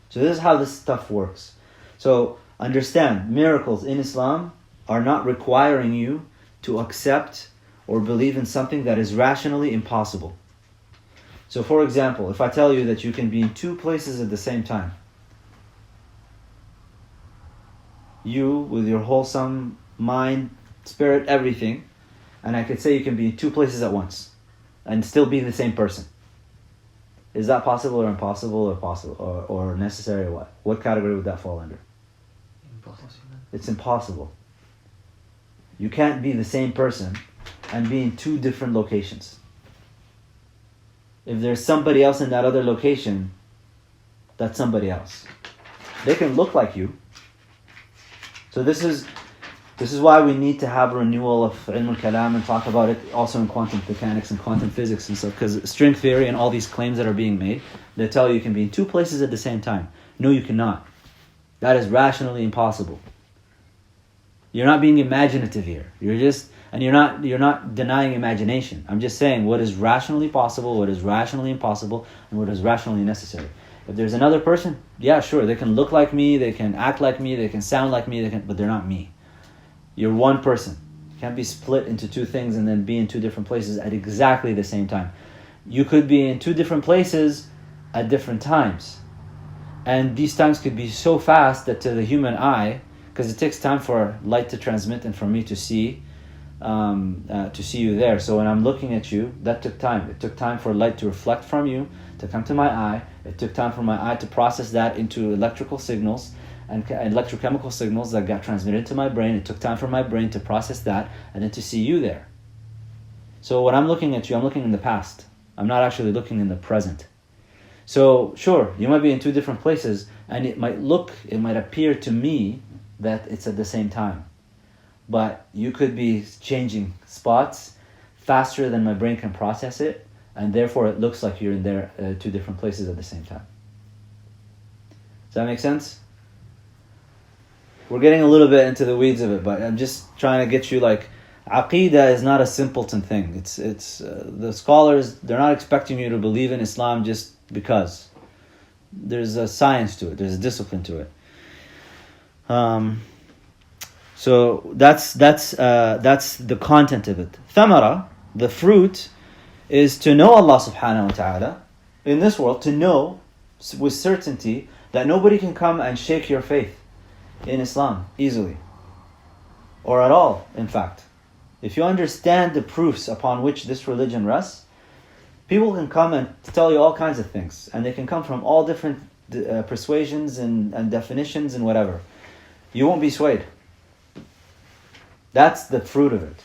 So this is how this stuff works. So understand, miracles in Islam are not requiring you to accept or believe in something that is rationally impossible. So for example, if I tell you that you can be in two places at the same time, you with your wholesome mind, spirit, everything, and I could say you can be in two places at once and still be the same person. Is that possible or impossible or possible or necessary or what? What category would that fall under? Impossible. It's impossible. You can't be the same person and be in two different locations. If there's somebody else in that other location, that's somebody else. They can look like you. So this is why we need to have a renewal of ilm al-kalam and talk about it also in quantum mechanics and quantum physics and stuff, because string theory and all these claims that are being made, they tell you can be in two places at the same time. No, you cannot. That is rationally impossible. You're not being imaginative here. You're not denying imagination. I'm just saying what is rationally possible, what is rationally impossible, and what is rationally necessary. If there's another person, yeah, sure, they can look like me, they can act like me, they can sound like me, but they're not me. You're one person. You can't be split into two things and then be in two different places at exactly the same time. You could be in two different places at different times. And these times could be so fast that to the human eye, because it takes time for light to transmit and for me to see you there. So when I'm looking at you, that took time. It took time for light to reflect from you, to come to my eye. It took time for my eye to process that into electrical signals and electrochemical signals that got transmitted to my brain. It took time for my brain to process that and then to see you there. So when I'm looking at you, I'm looking in the past. I'm not actually looking in the present. So sure, you might be in two different places and it might appear to me that it's at the same time. But you could be changing spots faster than my brain can process it, and therefore it looks like you're in there two different places at the same time. Does that make sense? We're getting a little bit into the weeds of it, but I'm just trying to get you like, Aqeedah is not a simpleton thing. It's the scholars, they're not expecting you to believe in Islam just because. There's a science to it. There's a discipline to it. So that's the content of it. Thamara, the fruit, is to know Allah subhanahu wa ta'ala in this world, to know with certainty that nobody can come and shake your faith in Islam easily. Or at all, in fact. If you understand the proofs upon which this religion rests, people can come and tell you all kinds of things. And they can come from all different persuasions and definitions and whatever. You won't be swayed. That's the fruit of it.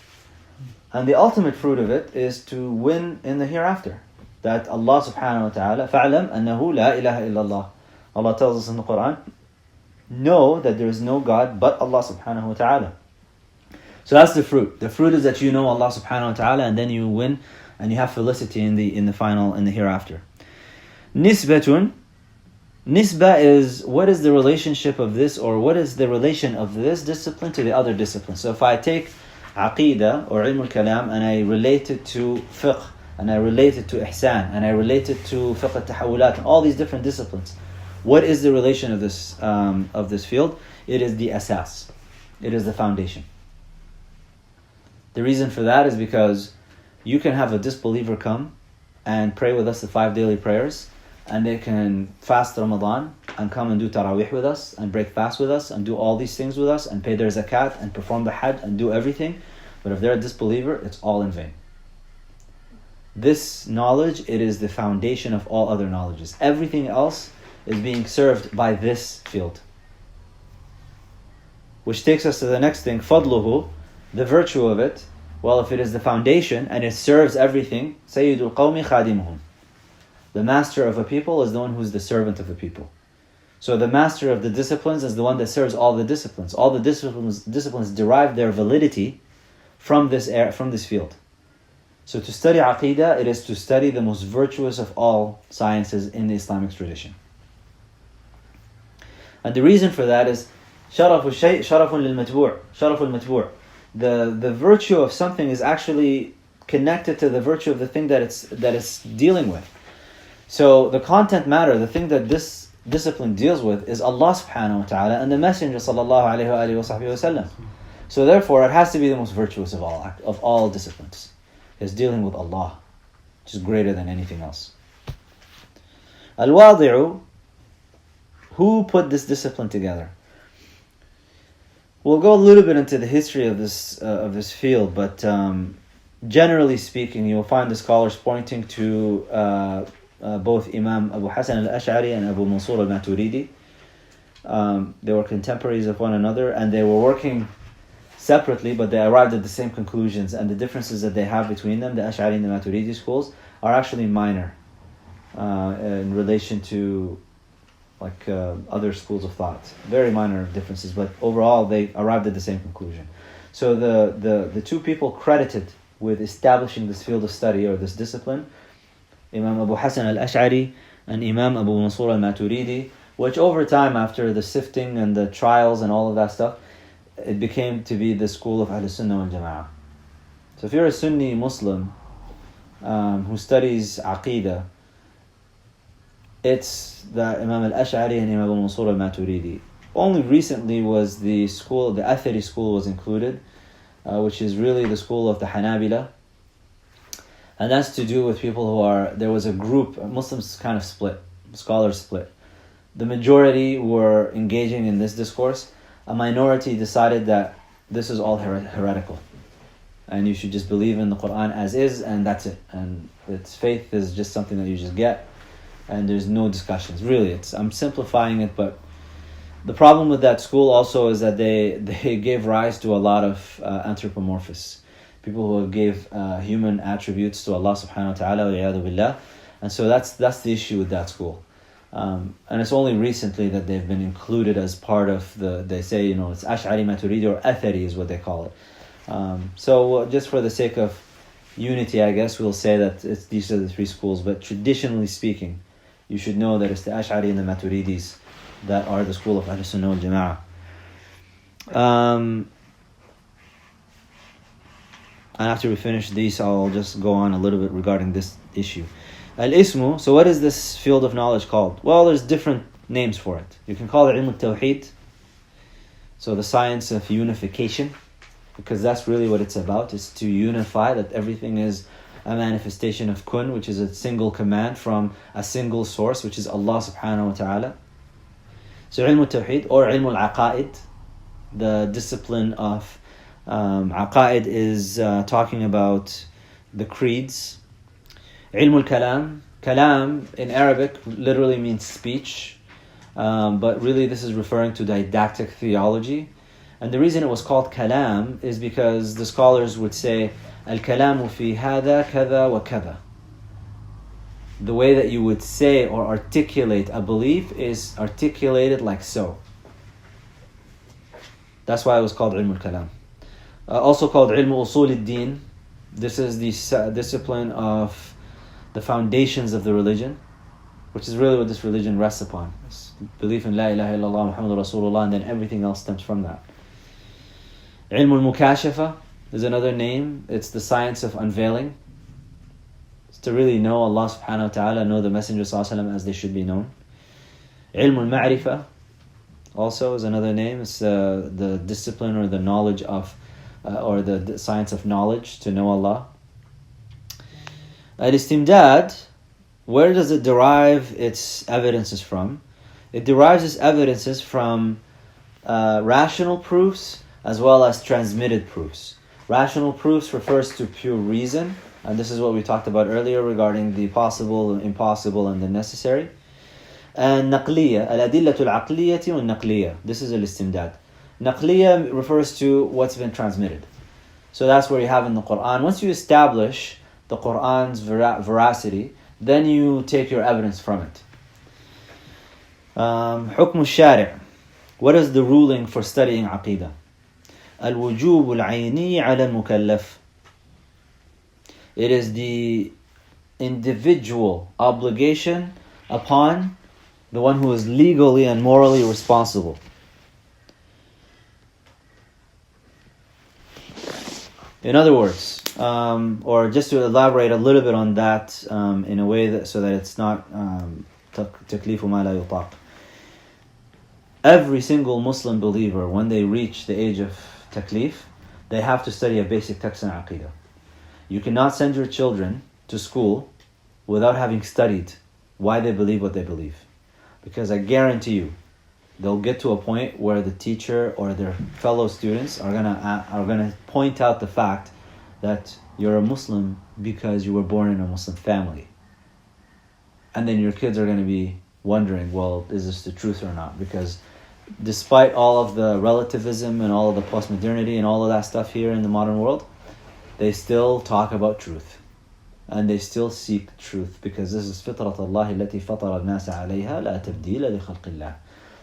And the ultimate fruit of it is to win in the hereafter. That Allah subhanahu wa ta'ala, فَعْلَمْ أَنَّهُ لَا إِلَهَ إِلَّا اللَّهِ. Allah tells us in the Quran, know that there is no God but Allah subhanahu wa ta'ala. So that's the fruit. The fruit is that you know Allah subhanahu wa ta'ala and then you win and you have felicity in the final, in the hereafter. Nisbatun. Nisba is what is the relationship of this, or what is the relation of this discipline to the other discipline. So if I take Aqeedah or Ilm al-Kalam and I relate it to fiqh, and I relate it to ihsan, and I relate it to fiqh aṭ-Ṭaḥāwī, and all these different disciplines, what is the relation of this field? It is the asas. It is the foundation. The reason for that is because you can have a disbeliever come and pray with us the 5 daily prayers, and they can fast Ramadan and come and do Taraweeh with us and break fast with us and do all these things with us and pay their zakat and perform the Hajj and do everything. But if they're a disbeliever, it's all in vain. This knowledge, it is the foundation of all other knowledges. Everything else is being served by this field. Which takes us to the next thing, fadluhu, the virtue of it. Well, if it is the foundation and it serves everything, sayyidul qawmi khadimuhum. The master of a people is the one who's the servant of a people. So the master of the disciplines is the one that serves all the disciplines. All the disciplines derive their validity from this field. So to study Aqeedah, it is to study the most virtuous of all sciences in the Islamic tradition. And the reason for that is شرف الشيء شرف للمتبوع شرف المتبوع. The virtue of something is actually connected to the virtue of the thing that it's dealing with. So the content matter, the thing that this discipline deals with, is Allah subhanahu wa ta'ala and the Messenger sallallahu alayhi wa sallam. So therefore it has to be the most virtuous of all disciplines. It's dealing with Allah, which is greater than anything else. Al-Wadi'u, who put this discipline together? We'll go a little bit into the history of this field, but generally speaking, you'll find the scholars pointing to both Imam Abu Hasan al-Ash'ari and Abu Mansur al-Maturidi. They were contemporaries of one another, and they were working separately, but they arrived at the same conclusions, and the differences that they have between them, the Ash'ari and the Maturidi schools, are actually minor in relation to other schools of thought. Very minor differences, but overall they arrived at the same conclusion. So the two people credited with establishing this field of study or this discipline, Imam Abu Hasan al-Ash'ari and Imam Abu Mansur al-Maturidi, which over time, after the sifting and the trials and all of that stuff, it became to be the school of Ahl Sunnah wal Jama'ah. So if you're a Sunni Muslim who studies Aqeedah, it's the Imam al-Ash'ari and Imam Abu Mansur al-Maturidi. Only recently was the Athari school was included, which is really the school of the Hanabila. And that's to do with people there was a group, Muslims kind of split, scholars split. The majority were engaging in this discourse. A minority decided that this is all heretical. And you should just believe in the Quran as is, and that's it. And its faith is just something that you just get. And there's no discussions. Really, I'm simplifying it, but the problem with that school also is that they gave rise to a lot of anthropomorphists. People who gave human attributes to Allah subhanahu wa ta'ala, wal-'iyadhu billah. And so that's the issue with that school. And it's only recently that they've been included as part of they say, it's Ash'ari, Maturidi, or Athari is what they call it. So just for the sake of unity, I guess we'll say that these are the three schools, but traditionally speaking, you should know that it's the Ash'ari and the Maturidis that are the school of Ahl Sunnah wal Jama'ah. And after we finish these, I'll just go on a little bit regarding this issue. Al-Ismu, so what is this field of knowledge called? Well, there's different names for it. You can call it Ilm al-Tawheed, so the science of unification, because that's really what it's about, is to unify, that everything is a manifestation of kun, which is a single command from a single source, which is Allah subhanahu wa ta'ala. So Ilm al-Tawheed, or Ilm al-Aqaid, the discipline of Aqaid is talking about the creeds. Ilm al-Kalam, Kalam in Arabic literally means speech, but really this is referring to didactic theology. And the reason it was called Kalam is because the scholars would say, Al-Kalamu fi hada kada wa kada. The way that you would say or articulate a belief is articulated like so. That's why it was called Ilm al-Kalam. Also called Ilm Usul al-Din. This is the discipline of the foundations of the religion, which is really what this religion rests upon. It's belief in La ilaha illallah Muhammadur Rasulullah, and then everything else stems from that. Ilm al-Mukashafa is another name. It's the science of unveiling. It's to really know Allah subhanahu wa ta'ala, know the Messenger sallallahu alaihi wasallam as they should be known. Ilm al-Ma'rifah also is another name. It's the discipline or the knowledge of, or the science of knowledge, to know Allah. Al-istimdad, where does it derive its evidences from? It derives its evidences from rational proofs as well as transmitted proofs. Rational proofs refers to pure reason, and this is what we talked about earlier regarding the possible, impossible, and the necessary. And naqliya, al-adillatu al-aqliyati wal-naqliya. This is al-istimdad. Naqliya refers to what's been transmitted. So that's where you have in the Quran. Once you establish the Quran's veracity, then you take your evidence from it. Hukm al-shari'. What is the ruling for studying Aqeedah? Al-wujub al-ayni ala al-mukallaf. It is the individual obligation upon the one who is legally and morally responsible. In other words, or just to elaborate a little bit on that in a way that so that it's not taklifu ma la yutaq. Every single Muslim believer, when they reach the age of taklif, they have to study a basic text in Aqeedah. You cannot send your children to school without having studied why they believe what they believe. Because I guarantee you, they'll get to a point where the teacher or their fellow students are gonna point out the fact that you're a Muslim because you were born in a Muslim family. And then your kids are gonna be wondering, well, is this the truth or not? Because despite all of the relativism and all of the postmodernity and all of that stuff here in the modern world, they still talk about truth. And they still seek truth, because this is فطرة الله التي فطر الناس عليها لا تبديل لخلق الله.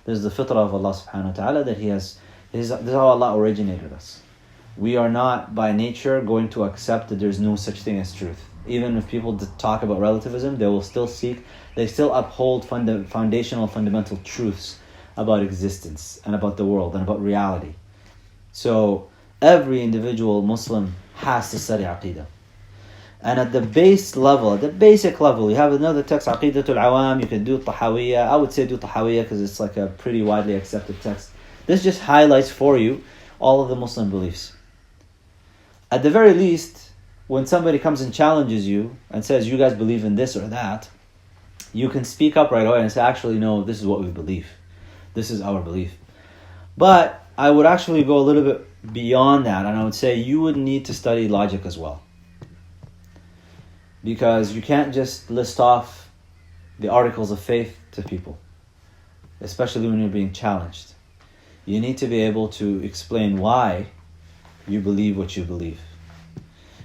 This is the fitrah of Allah subhanahu wa ta'ala that this is how Allah originated us. We are not by nature going to accept that there's no such thing as truth. Even if people talk about relativism, they still uphold fundamental truths about existence and about the world and about reality. So every individual Muslim has to study Aqeedah. And at the base level, at the basic level, you have another text, Aqidatul Awam, you can do Ṭaḥāwī. I would say do Ṭaḥāwī because it's like a pretty widely accepted text. This just highlights for you all of the Muslim beliefs. At the very least, when somebody comes and challenges you and says, you guys believe in this or that, you can speak up right away and say, actually, no, this is what we believe. This is our belief. But I would actually go a little bit beyond that, and I would say you would need to study logic as well. Because you can't just list off the articles of faith to people, especially when you're being challenged. You need to be able to explain why you believe what you believe.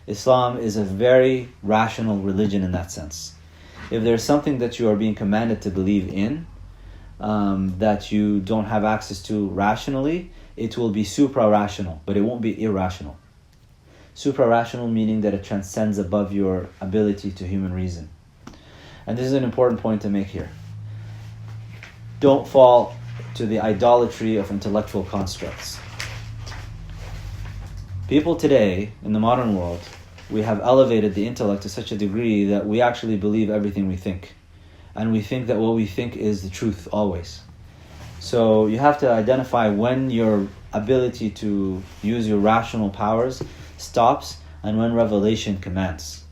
Islam is a very rational religion in that sense. If there's something that you are being commanded to believe in, that you don't have access to rationally, it will be supra-rational, but it won't be irrational. Supra-rational meaning that it transcends above your ability to human reason. And this is an important point to make here. Don't fall to the idolatry of intellectual constructs. People today, in the modern world, we have elevated the intellect to such a degree that we actually believe everything we think. And we think that what we think is the truth always. So you have to identify when your ability to use your rational powers stops and when revelation commands.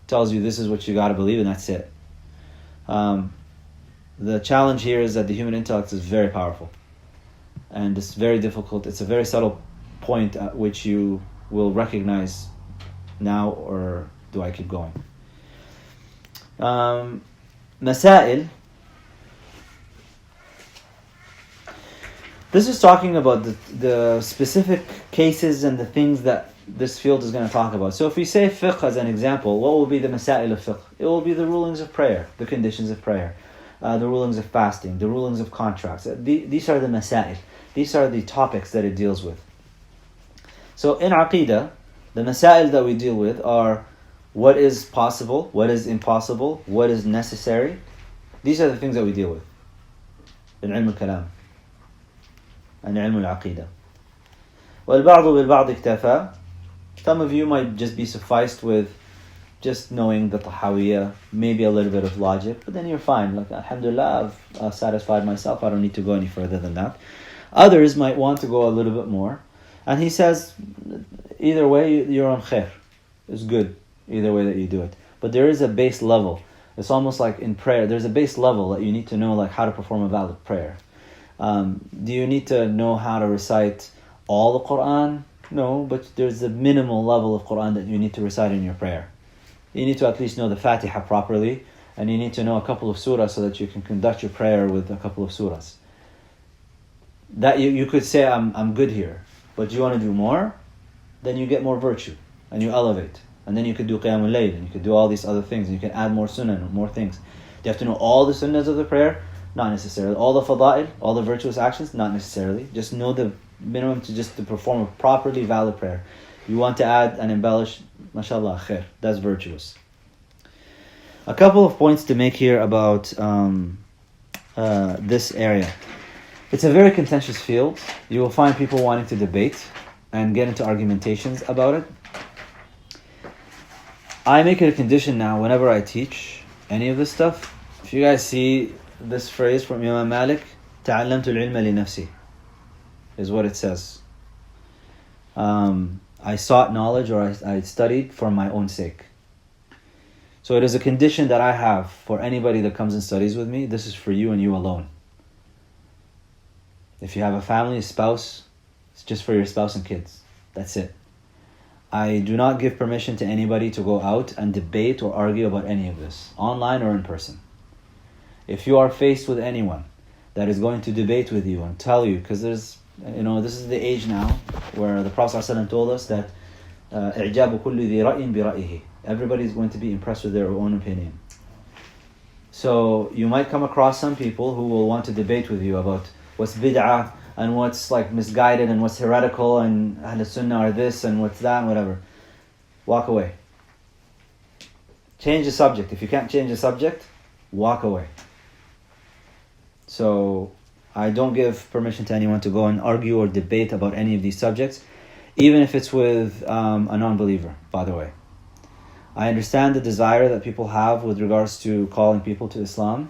Tells you this is what you got to believe and that's it. The challenge here is that the human intellect is very powerful. And it's very difficult. It's a very subtle point at which you will recognize now, or do I keep going? Masail. This is talking about the specific cases and the things that this field is going to talk about. So if we say fiqh as an example, what will be the masail of fiqh? It will be the rulings of prayer, the conditions of prayer, the rulings of fasting, the rulings of contracts. These are the masail. These are the topics that it deals with. So in Aqeedah, the masail that we deal with are what is possible, what is impossible, what is necessary. These are the things that we deal with in ilm al-kalam and ilm al-aqeedah. وَالْبَعْضُ بِالْبَعْضِ اكْتَفَى. Some of you might just be sufficed with just knowing the Ṭaḥāwī, maybe a little bit of logic, but then you're fine. Like, alhamdulillah, I've satisfied myself. I don't need to go any further than that. Others might want to go a little bit more. And he says, either way, you're on khair. It's good, either way that you do it. but there is a base level. It's almost like in prayer, there's a base level that you need to know, like how to perform a valid prayer. Do you need to know how to recite all the Quran? No, but there's a minimal level of Quran that you need to recite in your prayer. You need to at least know the Fatiha properly, and you need to know a couple of surahs so that you can conduct your prayer with a couple of surahs. That you could say, I'm good here, but you want to do more, then you get more virtue, and you elevate. And then you could do Qiyamul Layl, and you could do all these other things, and you can add more sunnah and more things. Do you have to know all the sunnahs of the prayer? Not necessarily. All the fada'il, all the virtuous actions? Not necessarily. Just know the minimum to perform a properly valid prayer. You want to add and embellish, mashallah, khair. That's virtuous. A couple of points to make here about this area. It's a very contentious field. You will find people wanting to debate and get into argumentations about it. I make it a condition now whenever I teach any of this stuff. If you guys see this phrase from Imam Malik, تَعَلَّمْتُ الْعِلْمَ لِنَفْسِي, is what it says. I sought knowledge, or I studied for my own sake. So it is a condition that I have for anybody that comes and studies with me. This is for you and you alone. If you have a family, a spouse, it's just for your spouse and kids. That's it. I do not give permission to anybody to go out and debate or argue about any of this, online or in person. If you are faced with anyone that is going to debate with you and tell you, because there's, this is the age now where the Prophet ﷺ told us that إِعْجَابُ كُلِّ ذِي رَأْيٍ بِرَأْيِهِ. Everybody is going to be impressed with their own opinion. So you might come across some people who will want to debate with you about what's bid'ah, and what's like misguided, and what's heretical, and Ahl Sunnah are this, and what's that, and whatever. Walk away. Change the subject. If you can't change the subject, walk away. So I don't give permission to anyone to go and argue or debate about any of these subjects, even if it's with a non-believer, by the way. I understand the desire that people have with regards to calling people to Islam.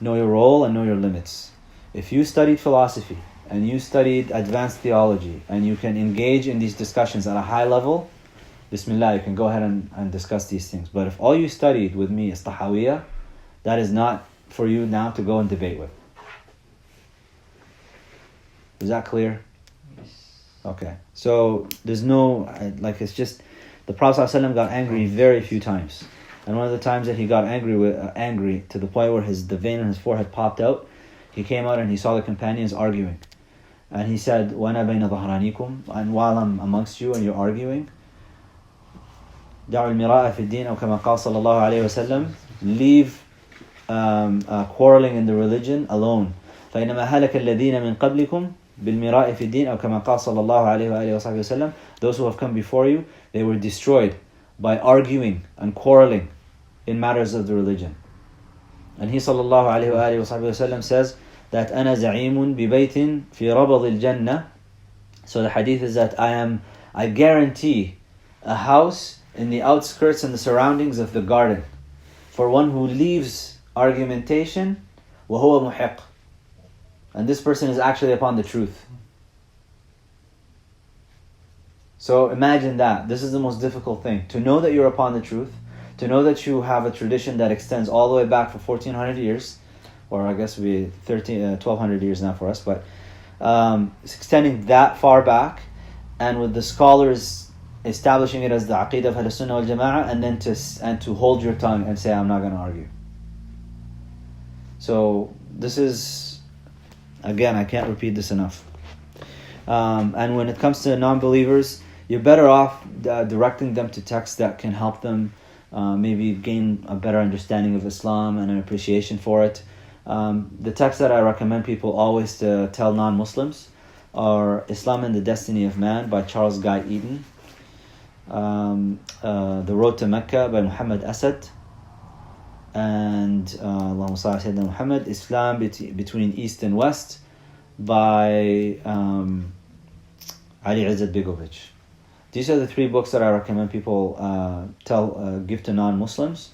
Know your role and know your limits. If you studied philosophy and you studied advanced theology and you can engage in these discussions at a high level, Bismillah, you can go ahead and discuss these things. But if all you studied with me is ṭaḥāwī, that is not for you now to go and debate with. Is that clear? Yes. Okay. So there's no, it's just, the Prophet ﷺ got angry very few times. And one of the times that he got angry to the point where the vein on his forehead popped out, he came out and he saw the companions arguing. And he said, وَأَنَا بَيْنَ ظَهْرَانِكُمْ, and while I'm amongst you and you're arguing, دَعُوا الْمِرَاءَ فِي الدِّينِ أو كما قال صلى الله عليه وسلم, leave quarreling in the religion alone. فَإِنَّمَا هَلَكَ الَّذِينَ مِنْ قَبْلِكُمْ بِالْمِرَاءِ فِي الدِّينِ أو كما قال صلى الله عليه وآله وصحبه وسلم, those who have come before you, they were destroyed by arguing and quarreling in matters of the religion. And he sallallahu alayhi wa alihi wa sahbihi wasallam says that أَنَا زَعِيمٌ بِبَيْتٍ فِي رَبَضِ الْجَنَّةِ. So the hadith is that I guarantee a house in the outskirts and the surroundings of the garden for one who leaves argumentation, وَهُوَ مُحِقٌّ, and this person is actually upon the truth. So imagine that. This is the most difficult thing. To know that you're upon the truth, to know that you have a tradition that extends all the way back for 1400 years, or I guess it would be 1200 years now for us, but it's extending that far back, and with the scholars establishing it as the Aqeedah of Ahl Sunnah wal Jama'ah, and then to hold your tongue and say, I'm not going to argue. So this is, again, I can't repeat this enough. And when it comes to non-believers, you're better off directing them to texts that can help them maybe gain a better understanding of Islam and an appreciation for it. The texts that I recommend people always to tell non-Muslims are Islam and the Destiny of Man by Charles Guy Eaton, The Road to Mecca by Muhammad Asad, and Allahumma salli ala Sayyidina Muhammad, Islam Between East and West by Ali Izzat Begovich. These are the three books that I recommend people give to non-Muslims.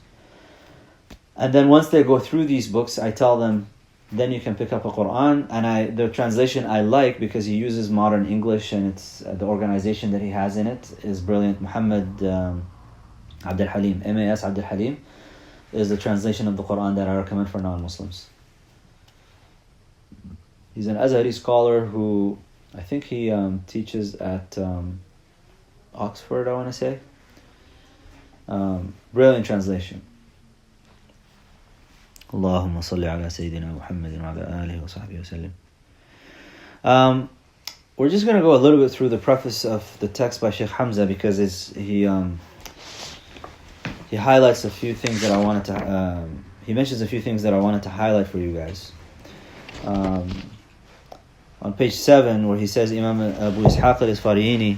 And then once they go through these books, I tell them, then you can pick up a Quran. And the translation I like because he uses modern English, and it's the organization that he has in it is brilliant. Muhammad Abdul Halim, M.A.S. Abdul Halim, is the translation of the Quran that I recommend for non-Muslims. He's an Azhari scholar who, I think he teaches at Oxford, I want to say. Brilliant translation. Allahumma salli ala Sayyidina Muhammadin wa ala alihi wa sahbihi wa sallim. We're just going to go a little bit through the preface of the text by Sheikh Hamza because he highlights a few things that I wanted to. He mentions a few things that I wanted to highlight for you guys. On page 7, where he says Imam Abu Ishaq al-Isfaraini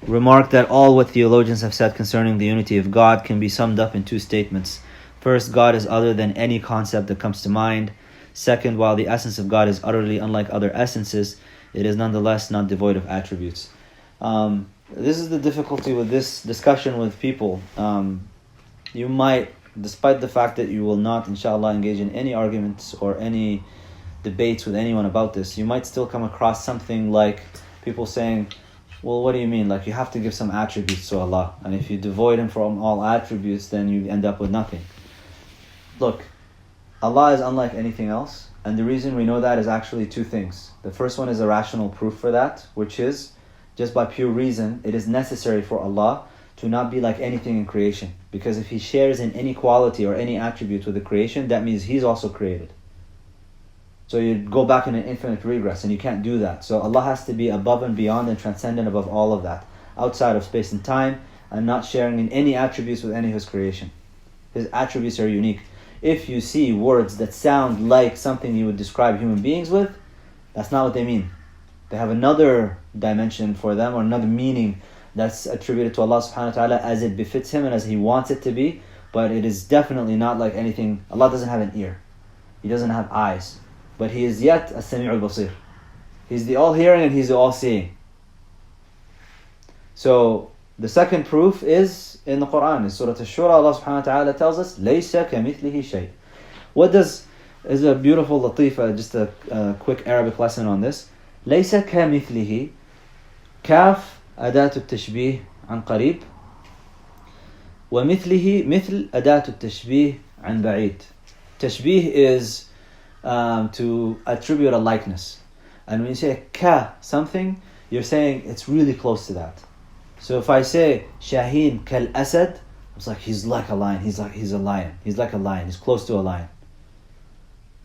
remarked that all what theologians have said concerning the unity of God can be summed up in two statements. First, God is other than any concept that comes to mind. Second, while the essence of God is utterly unlike other essences, it is nonetheless not devoid of attributes. This is the difficulty with this discussion with people. You might, despite the fact that you will not, inshallah, engage in any arguments or any debates with anyone about this, you might still come across something like people saying, well, what do you mean? Like, you have to give some attributes to Allah, and if you devoid Him from all attributes, then you end up with nothing. Look, Allah is unlike anything else, and the reason we know that is actually two things. The first one is a rational proof for that, which is, just by pure reason, it is necessary for Allah to not be like anything in creation. Because if He shares in any quality or any attribute with the creation, that means He's also created. So you go back in an infinite regress, and you can't do that. So Allah has to be above and beyond and transcendent above all of that, outside of space and time, and not sharing in any attributes with any of His creation. His attributes are unique. If you see words that sound like something you would describe human beings with, that's not what they mean. They have another dimension for them, or another meaning that's attributed to Allah subhanahu wa ta'ala as it befits Him and as He wants it to be, but it is definitely not like anything. Allah doesn't have an ear. He doesn't have eyes. But He is yet as-Sami'ul Basir. He's the all-hearing and He's the all-seeing. So, the second proof is in the Quran. In Surah Ash-Shura, Allah subhanahu wa ta'ala tells us, لَيْسَ كَمِثْلِهِ شَيْءٍ. Is a beautiful latifa, just a quick Arabic lesson on this. لَيْسَ كَمِثْلِهِ كاف أداة التشبيه عن قريب ومثله مثل أداة التشبيه عن بعيد. Tashbih is to attribute a likeness. And when you say ka something, you're saying it's really close to that. So if I say Shaheen kal Asad, it's like he's like a lion. He's a lion. He's like a lion. He's close to a lion.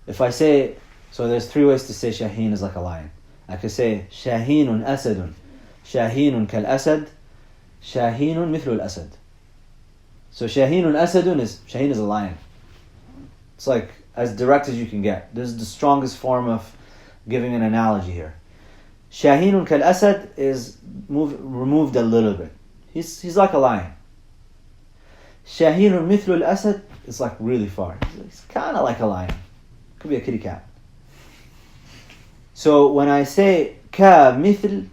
If I say, so there's three ways to say Shaheen is like a lion. I could say Shaheenun Asadun, Shaheenun kal Asad, Shaheenun mithlu al Asad. So Shaheenun Asadun Shaheen is a lion. It's like as direct as you can get. This is the strongest form of giving an analogy here. Shaheenun kal Asad is removed a little bit. He's like a lion. Shaheenun mithlu al Asad is like really far. He's kind of like a lion. Could be a kitty cat. So when I say ka mithl,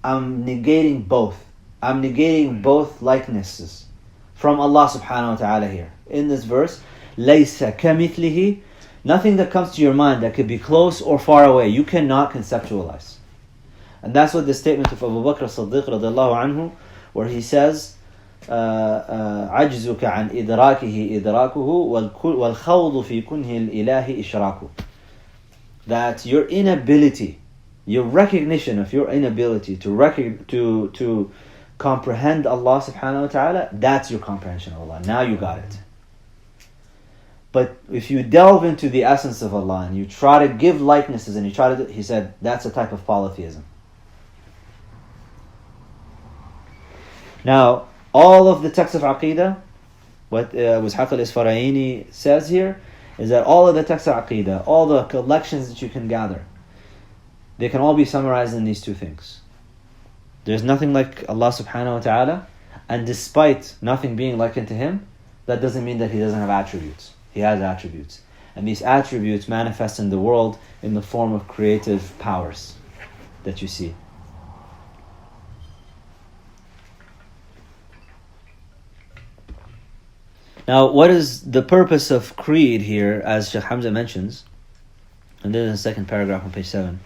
I'm negating both. I'm negating both likenesses from Allah subhanahu wa ta'ala here. In this verse, laysa kamithlihi, nothing that comes to your mind that could be close or far away, you cannot conceptualize. And that's what the statement of Abu Bakr as-Siddiq radiallahu anhu, where he says, عجزك عن إدراكه إدراكه والخوض في كنه الإله إشراكه. That your inability, your recognition of your inability to comprehend Allah subhanahu wa ta'ala, that's your comprehension of Allah. Now you got it. But if you delve into the essence of Allah and you try to give likenesses and he said, that's a type of polytheism. Now, all of the texts of Aqeedah, what Ishaq al-Isfaraini says here, is that all of the texts of Aqeedah, all the collections that you can gather, they can all be summarized in these two things. There's nothing like Allah subhanahu wa ta'ala, and despite nothing being likened to Him, that doesn't mean that He doesn't have attributes. He has attributes. And these attributes manifest in the world in the form of creative powers that you see. Now, what is the purpose of creed here, as Sheikh Hamza mentions, and this is the second paragraph on page 7.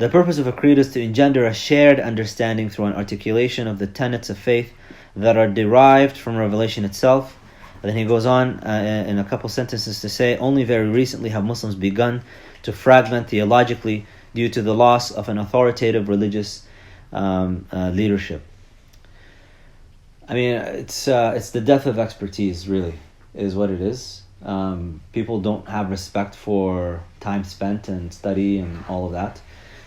The purpose of a creed is to engender a shared understanding through an articulation of the tenets of faith that are derived from revelation itself. And then he goes on in a couple sentences to say, only very recently have Muslims begun to fragment theologically due to the loss of an authoritative religious leadership. I mean, it's the death of expertise, really, is what it is. People don't have respect for time spent and study and all of that.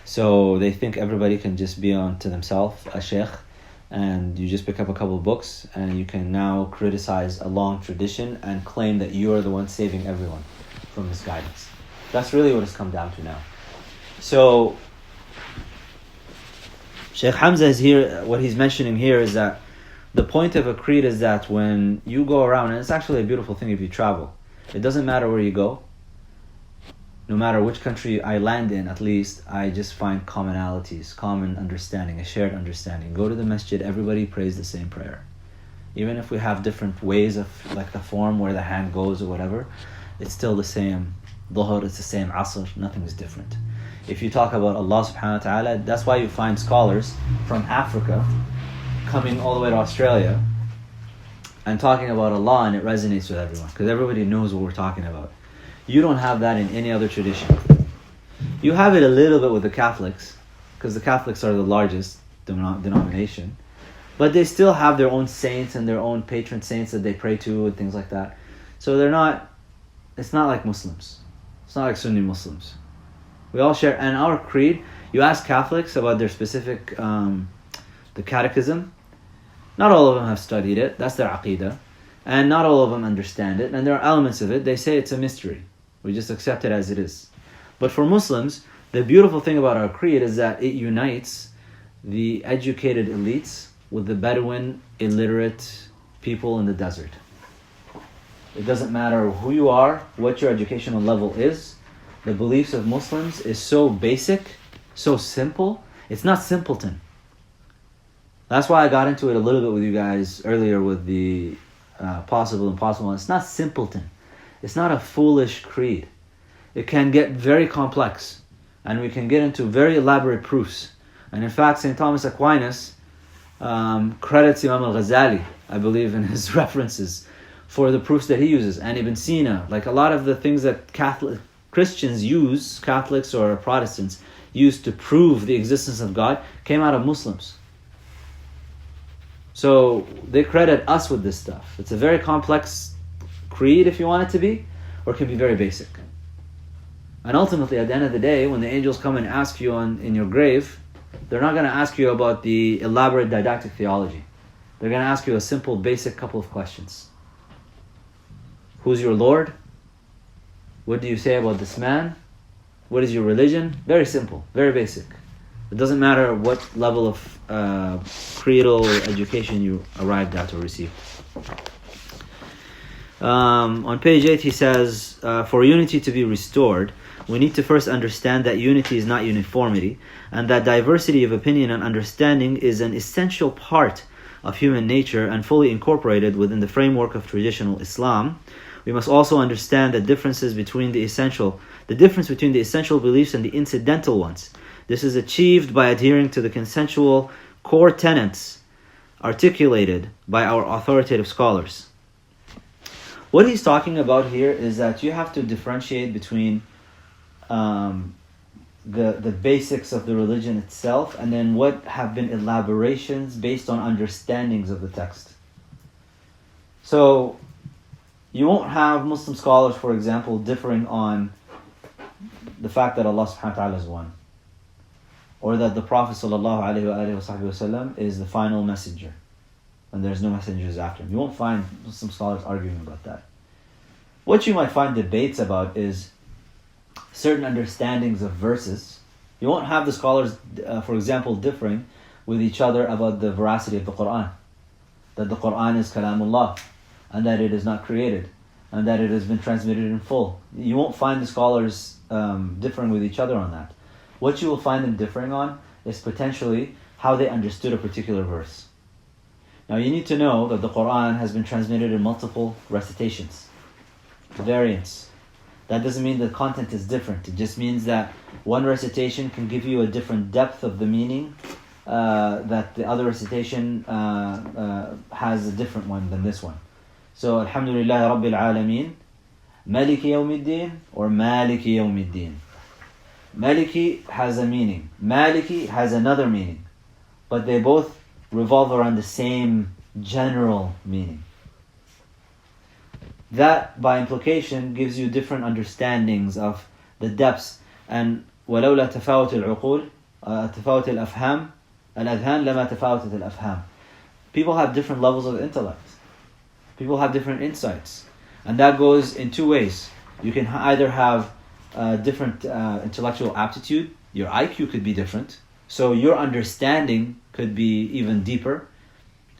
So they think everybody can just be on to themselves, a sheikh, and you just pick up a couple of books and you can now criticize a long tradition and claim that you are the one saving everyone from misguidance. That's really what it's come down to now. So Sheikh Hamza is here, what he's mentioning here is that the point of a creed is that when you go around, and it's actually a beautiful thing if you travel, it doesn't matter where you go, no matter which country I land in, at least, I just find commonalities, common understanding, a shared understanding. Go to the masjid, everybody prays the same prayer. Even if we have different ways of, like the form where the hand goes or whatever, it's still the same. Dhuhr, it's the same. Asr, nothing is different. If you talk about Allah subhanahu wa ta'ala, that's why you find scholars from Africa coming all the way to Australia and talking about Allah, and it resonates with everyone, because everybody knows what we're talking about. You don't have that in any other tradition. You have it a little bit with the Catholics, because the Catholics are the largest denomination, but they still have their own saints and their own patron saints that they pray to and things like that. So it's not like Muslims. It's not like Sunni Muslims. We all share, and our creed, you ask Catholics about their specific, the catechism, not all of them have studied it, that's their Aqeedah, and not all of them understand it, and there are elements of it, they say it's a mystery. We just accept it as it is. But for Muslims, the beautiful thing about our creed is that it unites the educated elites with the Bedouin, illiterate people in the desert. It doesn't matter who you are, what your educational level is, the beliefs of Muslims is so basic, so simple, it's not simpleton. That's why I got into it a little bit with you guys earlier with the possible, impossible. It's not simpleton. It's not a foolish creed. It can get very complex, and we can get into very elaborate proofs. And in fact, St. Thomas Aquinas credits Imam al-Ghazali, I believe, in his references for the proofs that he uses, and Ibn Sina. Like a lot of the things that Christians use, Catholics or Protestants, use to prove the existence of God, came out of Muslims. So they credit us with this stuff. It's a very complex creed if you want it to be, or it can be very basic. And ultimately, at the end of the day, when the angels come and ask you in your grave, they're not going to ask you about the elaborate didactic theology. They're going to ask you a simple, basic couple of questions. Who's your Lord? What do you say about this man? What is your religion? Very simple, very basic. It doesn't matter what level of creedal education you arrived at or received. On page 8 he says, for unity to be restored, we need to first understand that unity is not uniformity, and that diversity of opinion and understanding is an essential part of human nature and fully incorporated within the framework of traditional Islam. We must also understand the difference between the essential beliefs and the incidental ones. This is achieved by adhering to the consensual core tenets articulated by our authoritative scholars. What he's talking about here is that you have to differentiate between the basics of the religion itself and then what have been elaborations based on understandings of the text. So you won't have Muslim scholars, for example, differing on the fact that Allah subhanahu wa ta'ala is one, or that the Prophet ﷺ is the final messenger and there's no messengers after him. You won't find Muslim scholars arguing about that. What you might find debates about is certain understandings of verses. You won't have the scholars, for example, differing with each other about the veracity of the Quran, that the Quran is kalamullah, and that it is not created, and that it has been transmitted in full. You won't find the scholars differing with each other on that. What you will find them differing on is potentially how they understood a particular verse. Now you need to know that the Quran has been transmitted in multiple recitations, variants. That doesn't mean the content is different. It just means that one recitation can give you a different depth of the meaning, that the other recitation has a different one than this one. So, Alhamdulillah Rabbil Alameen, Maliki Yawmiddin or Maliki Yawmiddin. Maliki has a meaning. Maliki has another meaning. But they both revolve around the same general meaning. That, by implication, gives you different understandings of the depths. And وَلَوْلَا تَفَاوُتِ الْعُقُولِ تَفَاوُتِ الْأَفْهَامِ الْأَذْهَانِ لَمَا تَفَاوُتَتِ الْأَفْهَامِ. People have different levels of intellect. People have different insights. And that goes in two ways. You can either have different intellectual aptitude. Your IQ could be different. So your understanding could be even deeper.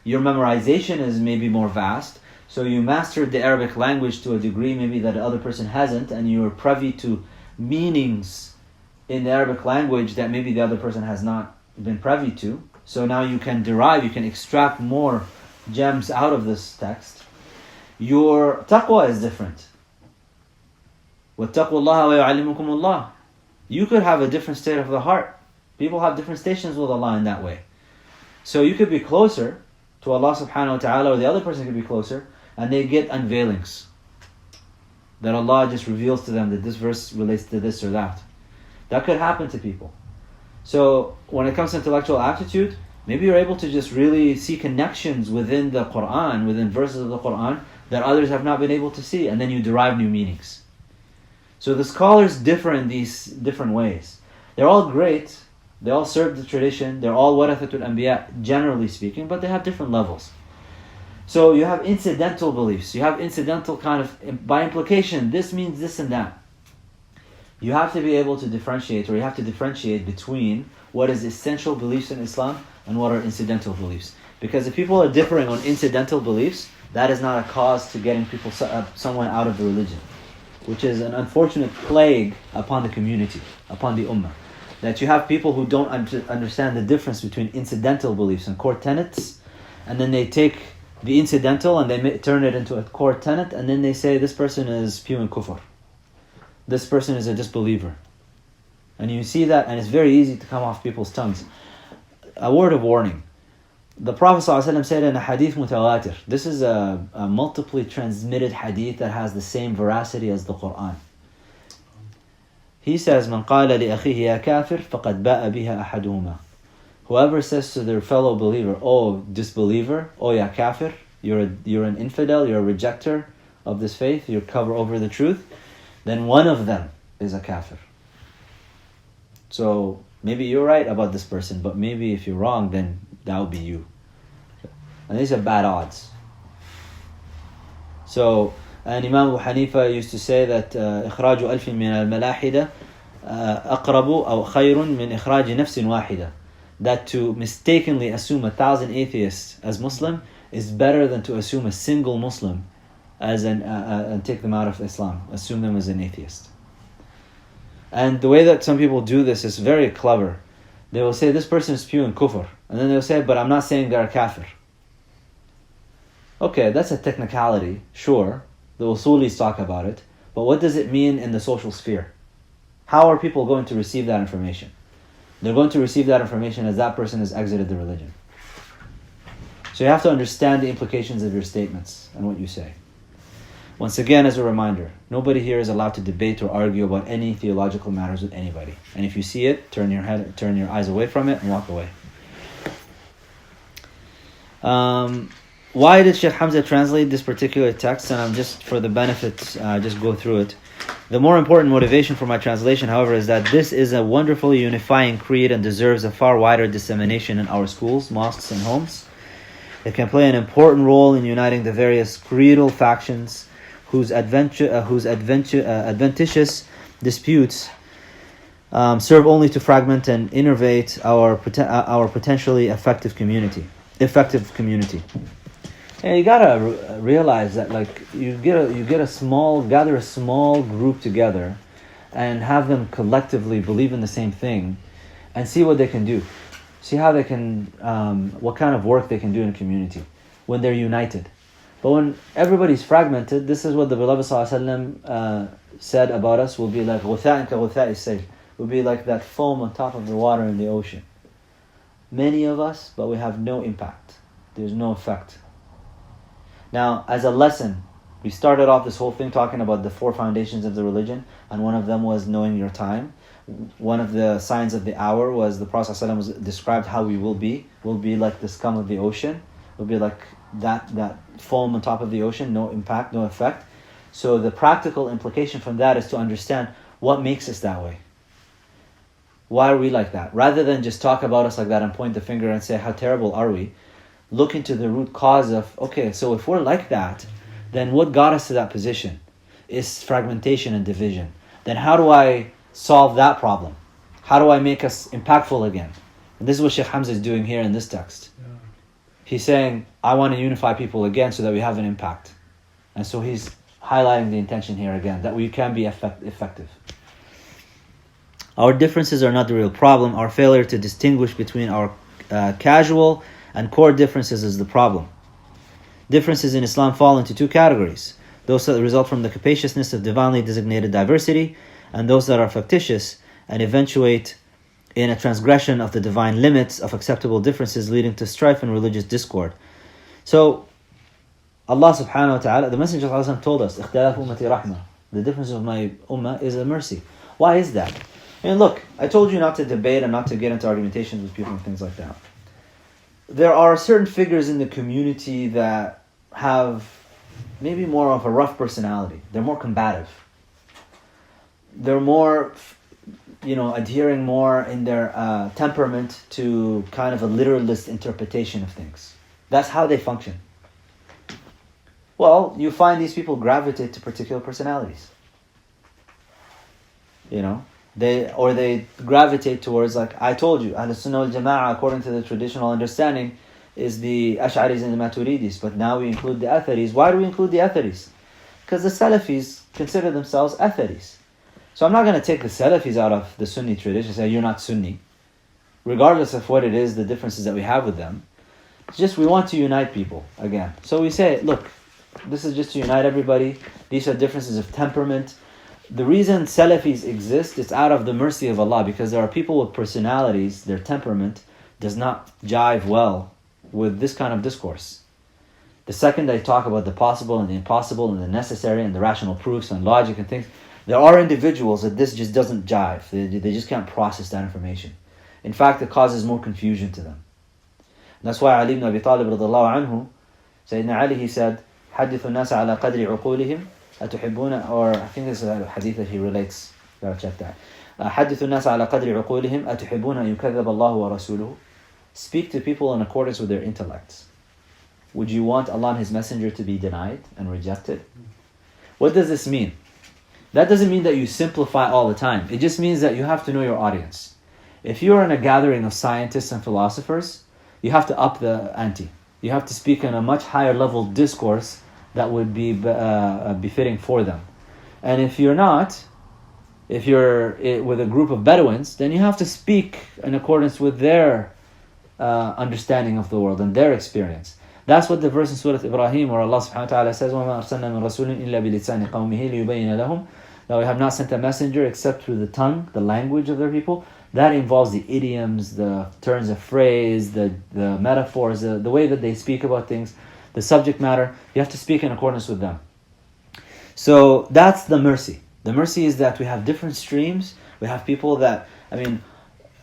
Your memorization is maybe more vast. So you mastered the Arabic language to a degree maybe that the other person hasn't, and you're privy to meanings in the Arabic language that maybe the other person has not been privy to. So now you can derive, you can extract more gems out of this text. Your taqwa is different. وَاتَّقُوا اللَّهَ وَيُعَلِّمُكُمُ اللَّهِ. You could have a different state of the heart. People have different stations with Allah in that way. So you could be closer to Allah subhanahu wa ta'ala, or the other person could be closer, and they get unveilings. That Allah just reveals to them that this verse relates to this or that. That could happen to people. So when it comes to intellectual aptitude, maybe you're able to just really see connections within the Quran, within verses of the Quran, that others have not been able to see, and then you derive new meanings. So the scholars differ in these different ways. They're all great, they all serve the tradition, they're all warathatul anbiya, generally speaking, but they have different levels. So you have incidental beliefs, you have incidental kind of, by implication, this means this and that. You have to be able to differentiate, or you have to differentiate between what is essential beliefs in Islam and what are incidental beliefs. Because if people are differing on incidental beliefs, that is not a cause to getting people someone out of the religion, which is an unfortunate plague upon the community, upon the ummah. That you have people who don't understand the difference between incidental beliefs and core tenets, and then they take the incidental and they turn it into a core tenet, and then they say this person is spewing kufr. This person is a disbeliever. And you see that, and it's very easy to come off people's tongues. A word of warning. The Prophet ﷺ said in a hadith mutawatir, this is a multiply transmitted hadith that has the same veracity as the Quran. He says, "Man qala li akhihi ya kafir, faqad ba'a biha ahaduhuma." Whoever says to their fellow believer, "Oh disbeliever, oh ya kafir, you're an infidel, you're a rejecter of this faith, you cover over the truth," then one of them is a kafir. So maybe you're right about this person, but maybe if you're wrong, then that would be you. And these are bad odds. So, and Imam Abu Hanifa used to say that إخراج ألف من الملاحدة أقرب أو خير من إخراج نفس واحدة. That to mistakenly assume 1,000 atheists as Muslim is better than to assume a single Muslim as and take them out of Islam, assume them as an atheist. And the way that some people do this is very clever. They will say this person is spewing kufr, and then they'll say, but I'm not saying they're a kafir. Okay, that's a technicality, sure. The usulis talk about it, but what does it mean in the social sphere? How are people going to receive that information? They're going to receive that information as that person has exited the religion. So you have to understand the implications of your statements and what you say. Once again, as a reminder, nobody here is allowed to debate or argue about any theological matters with anybody. And if you see it, turn your eyes away from it and walk away. Why did Sheikh Hamza translate this particular text? And I'm just, for the benefit, just go through it. The more important motivation for my translation, however, is that this is a wonderfully unifying creed and deserves a far wider dissemination in our schools, mosques, and homes. It can play an important role in uniting the various creedal factions whose adventitious disputes serve only to fragment and innervate our potentially effective community. And you gotta realize that, like, you gather a small group together, and have them collectively believe in the same thing, and see what they can do, see how they can, what kind of work they can do in a community when they're united. But when everybody's fragmented, this is what the Beloved ﷺ said about us, will be like غُثَاءٍ كَغُثَاءِ السَّيْلِ, will be like that foam on top of the water in the ocean. Many of us, but we have no impact. There's no effect. Now, as a lesson, we started off this whole thing talking about the 4 foundations of the religion, and one of them was knowing your time. One of the signs of the hour was the Prophet ﷺ was described how we will be. We'll be like the scum of the ocean. We'll be like that foam on top of the ocean, no impact, no effect. So the practical implication from that is to understand what makes us that way. Why are we like that? Rather than just talk about us like that and point the finger and say, how terrible are we? Look into the root cause of, okay, so if we're like that, then what got us to that position is fragmentation and division. Then how do I solve that problem? How do I make us impactful again? And this is what Sheikh Hamza is doing here in this text. He's saying, I want to unify people again so that we have an impact. And so he's highlighting the intention here again, that we can be effective. Our differences are not the real problem. Our failure to distinguish between our casual and core differences is the problem. Differences in Islam fall into 2 categories. Those that result from the capaciousness of divinely designated diversity, and those that are factitious and eventuate in a transgression of the divine limits of acceptable differences, leading to strife and religious discord. So, Allah subhanahu wa ta'ala, the Messenger of Allah told us, اختلاف أمتي رحمة. The difference of my ummah is a mercy. Why is that? And look, I told you not to debate and not to get into argumentations with people and things like that. There are certain figures in the community that have maybe more of a rough personality. They're more combative. They're more, adhering more in their temperament to kind of a literalist interpretation of things. That's how they function. Well, you find these people gravitate to particular personalities. They gravitate towards, like I told you, Ahl Sunnah wal Jama'ah, according to the traditional understanding, is the Ash'aris and the Maturidis. But now we include the Atharis. Why do we include the Atharis? Because the Salafis consider themselves Atharis. So I'm not going to take the Salafis out of the Sunni tradition and say, you're not Sunni. Regardless of what it is, the differences that we have with them. It's just we want to unite people again. So we say, look, this is just to unite everybody. These are differences of temperament. The reason Salafis exist is out of the mercy of Allah, because there are people with personalities, their temperament does not jive well with this kind of discourse. The second they talk about the possible and the impossible and the necessary and the rational proofs and logic and things, there are individuals that this just doesn't jive. They just can't process that information. In fact, it causes more confusion to them. And that's why Ali ibn Abi Talib radhiallahu anhu, Sayyidina Ali, he said, حَدِّثُ النَّاسَ عَلَى قَدْرِ عُقُولِهِمْ أَتُحِبُّونَ, or I think this is a hadith that he relates. Gotta check that. حَدِّثُ النَّاسَ عَلَى قَدْرِ عُقُولِهِمْ أَتُحِبُّونَ أَن يُكَذَّبَ اللَّهُ وَرَسُولُهُ. Speak to people in accordance with their intellects. Would you want Allah and His Messenger to be denied and rejected? What does this mean? That doesn't mean that you simplify all the time. It just means that you have to know your audience. If you're in a gathering of scientists and philosophers, you have to up the ante. You have to speak in a much higher level discourse that would be befitting for them. And if you're not, if you're with a group of Bedouins, then you have to speak in accordance with their understanding of the world and their experience. That's what the verse in Surah Ibrahim, where Allah subhanahu wa ta'ala says, وَمَا أَرْسَلْنَا مِن رَسُولٍ إِلَّا بِلِسَانِ قَوْمِهِ لِيُبَيِّنَ لَهُمْ, that we have not sent a messenger except through the tongue, the language of their people. That involves the idioms, the turns of phrase, the metaphors, the way that they speak about things, the subject matter. You have to speak in accordance with them. So that's the mercy. The mercy is that we have different streams. We have people that,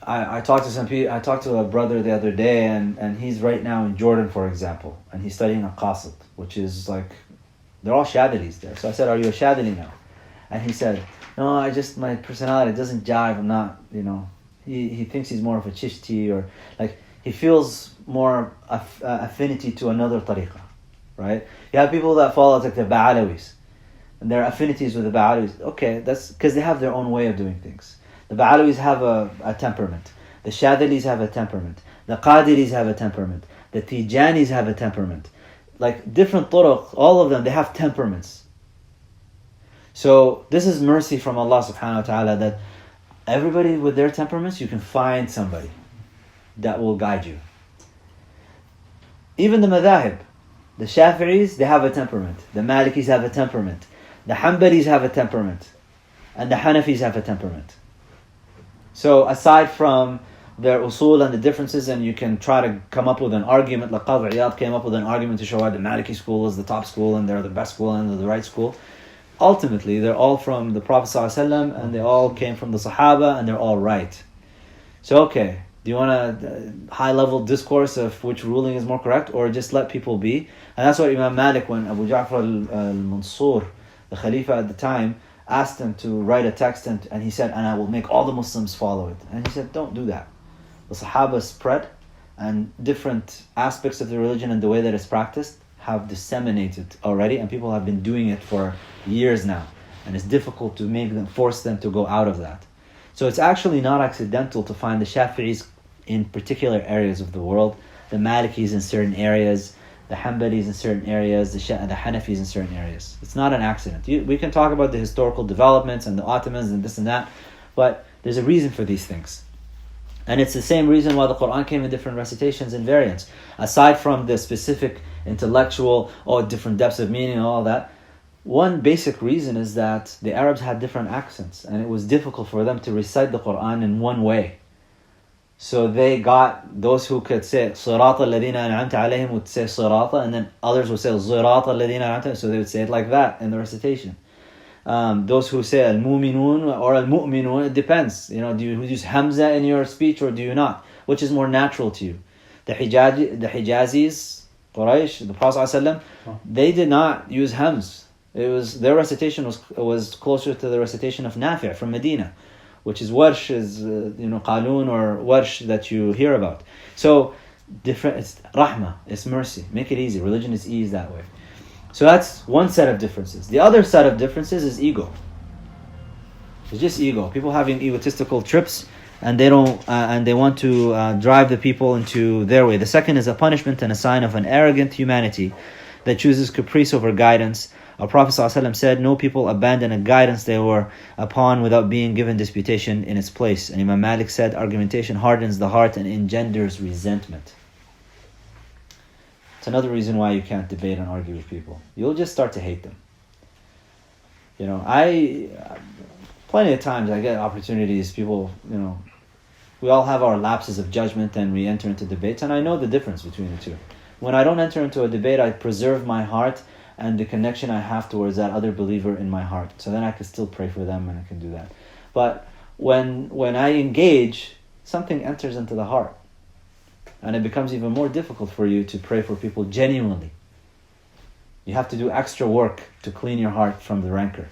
I talked to some people. I talked to a brother the other day, and he's right now in Jordan, for example, and he's studying Aqeedah, which is like, they're all Shadhilis there. So I said, are you a Shadhili now? And he said, no, my personality doesn't jive. I'm not, he thinks he's more of a Chishti, or like, he feels more affinity to another tariqah, right? You have people that follow like the Ba'alawis, and their affinities with the Ba'alawis. Okay, that's because they have their own way of doing things. The Ba'alawis have a temperament. The Shadhilis have a temperament. The Qadiris have a temperament. The Tijanis have a temperament. Like different turuq, all of them, they have temperaments. So this is mercy from Allah subhanahu wa ta'ala, that everybody with their temperaments, you can find somebody that will guide you. Even the madhahib. The Shafi'is, they have a temperament. The Malikis have a temperament. The Hanbalis have a temperament. And the Hanafis have a temperament. So aside from their usul and the differences, and you can try to come up with an argument, like Qadhi Iyad came up with an argument to show why the Maliki school is the top school and they're the best school and they're the right school. Ultimately, they're all from the Prophet ﷺ and they all came from the Sahaba and they're all right. So okay, do you want a high-level discourse of which ruling is more correct, or just let people be? And that's what Imam Malik, when Abu Ja'far al-Mansur, the Khalifa at the time, asked him to write a text, and he said, and I will make all the Muslims follow it. And he said, don't do that. The Sahaba spread, and different aspects of the religion and the way that it's practiced have disseminated already, and people have been doing it for years now. And it's difficult to force them to go out of that. So it's actually not accidental to find the Shafi'is in particular areas of the world, the Malikis in certain areas, the Hanbalis in certain areas, the Hanafis in certain areas. It's not an accident. We can talk about the historical developments and the Ottomans and this and that, but there's a reason for these things. And it's the same reason why the Quran came in different recitations and variants. Aside from the specific intellectual, different depths of meaning and all that, one basic reason is that the Arabs had different accents, and it was difficult for them to recite the Quran in one way. So they got those who could say صِرَاطَ الَّذِينَ أَنْعَمْتَ عَلَيْهِمْ would say صِرَاطَ, and then others would say زِرَاطَ الَّذِينَ أَنْعَمْتَ, so they would say it like that in the recitation. Those who say al-mu'minun or al-mu'minun, it depends. Do you use Hamza in your speech or do you not? Which is more natural to you? The Hijazis, Quraysh, the Prophet ﷺ, they did not use Hamz. Their recitation was closer to the recitation of Nafi' from Medina, which is Warsh, Qalun or Warsh that you hear about. So different. It's rahmah, it's mercy. Make it easy. Religion is ease that way. So that's one set of differences. The other set of differences is ego. It's just ego. People having egotistical trips, and they don't, and they want to drive the people into their way. The second is a punishment and a sign of an arrogant humanity that chooses caprice over guidance. Our Prophet ﷺ said, no people abandon a guidance they were upon without being given disputation in its place. And Imam Malik said, argumentation hardens the heart and engenders resentment. It's another reason why you can't debate and argue with people. You'll just start to hate them. Plenty of times I get opportunities, people, we all have our lapses of judgment and we enter into debates, and I know the difference between the two. When I don't enter into a debate, I preserve my heart and the connection I have towards that other believer in my heart. So then I can still pray for them and I can do that. But when I engage, something enters into the heart. And it becomes even more difficult for you to pray for people genuinely. You have to do extra work to clean your heart from the rancor,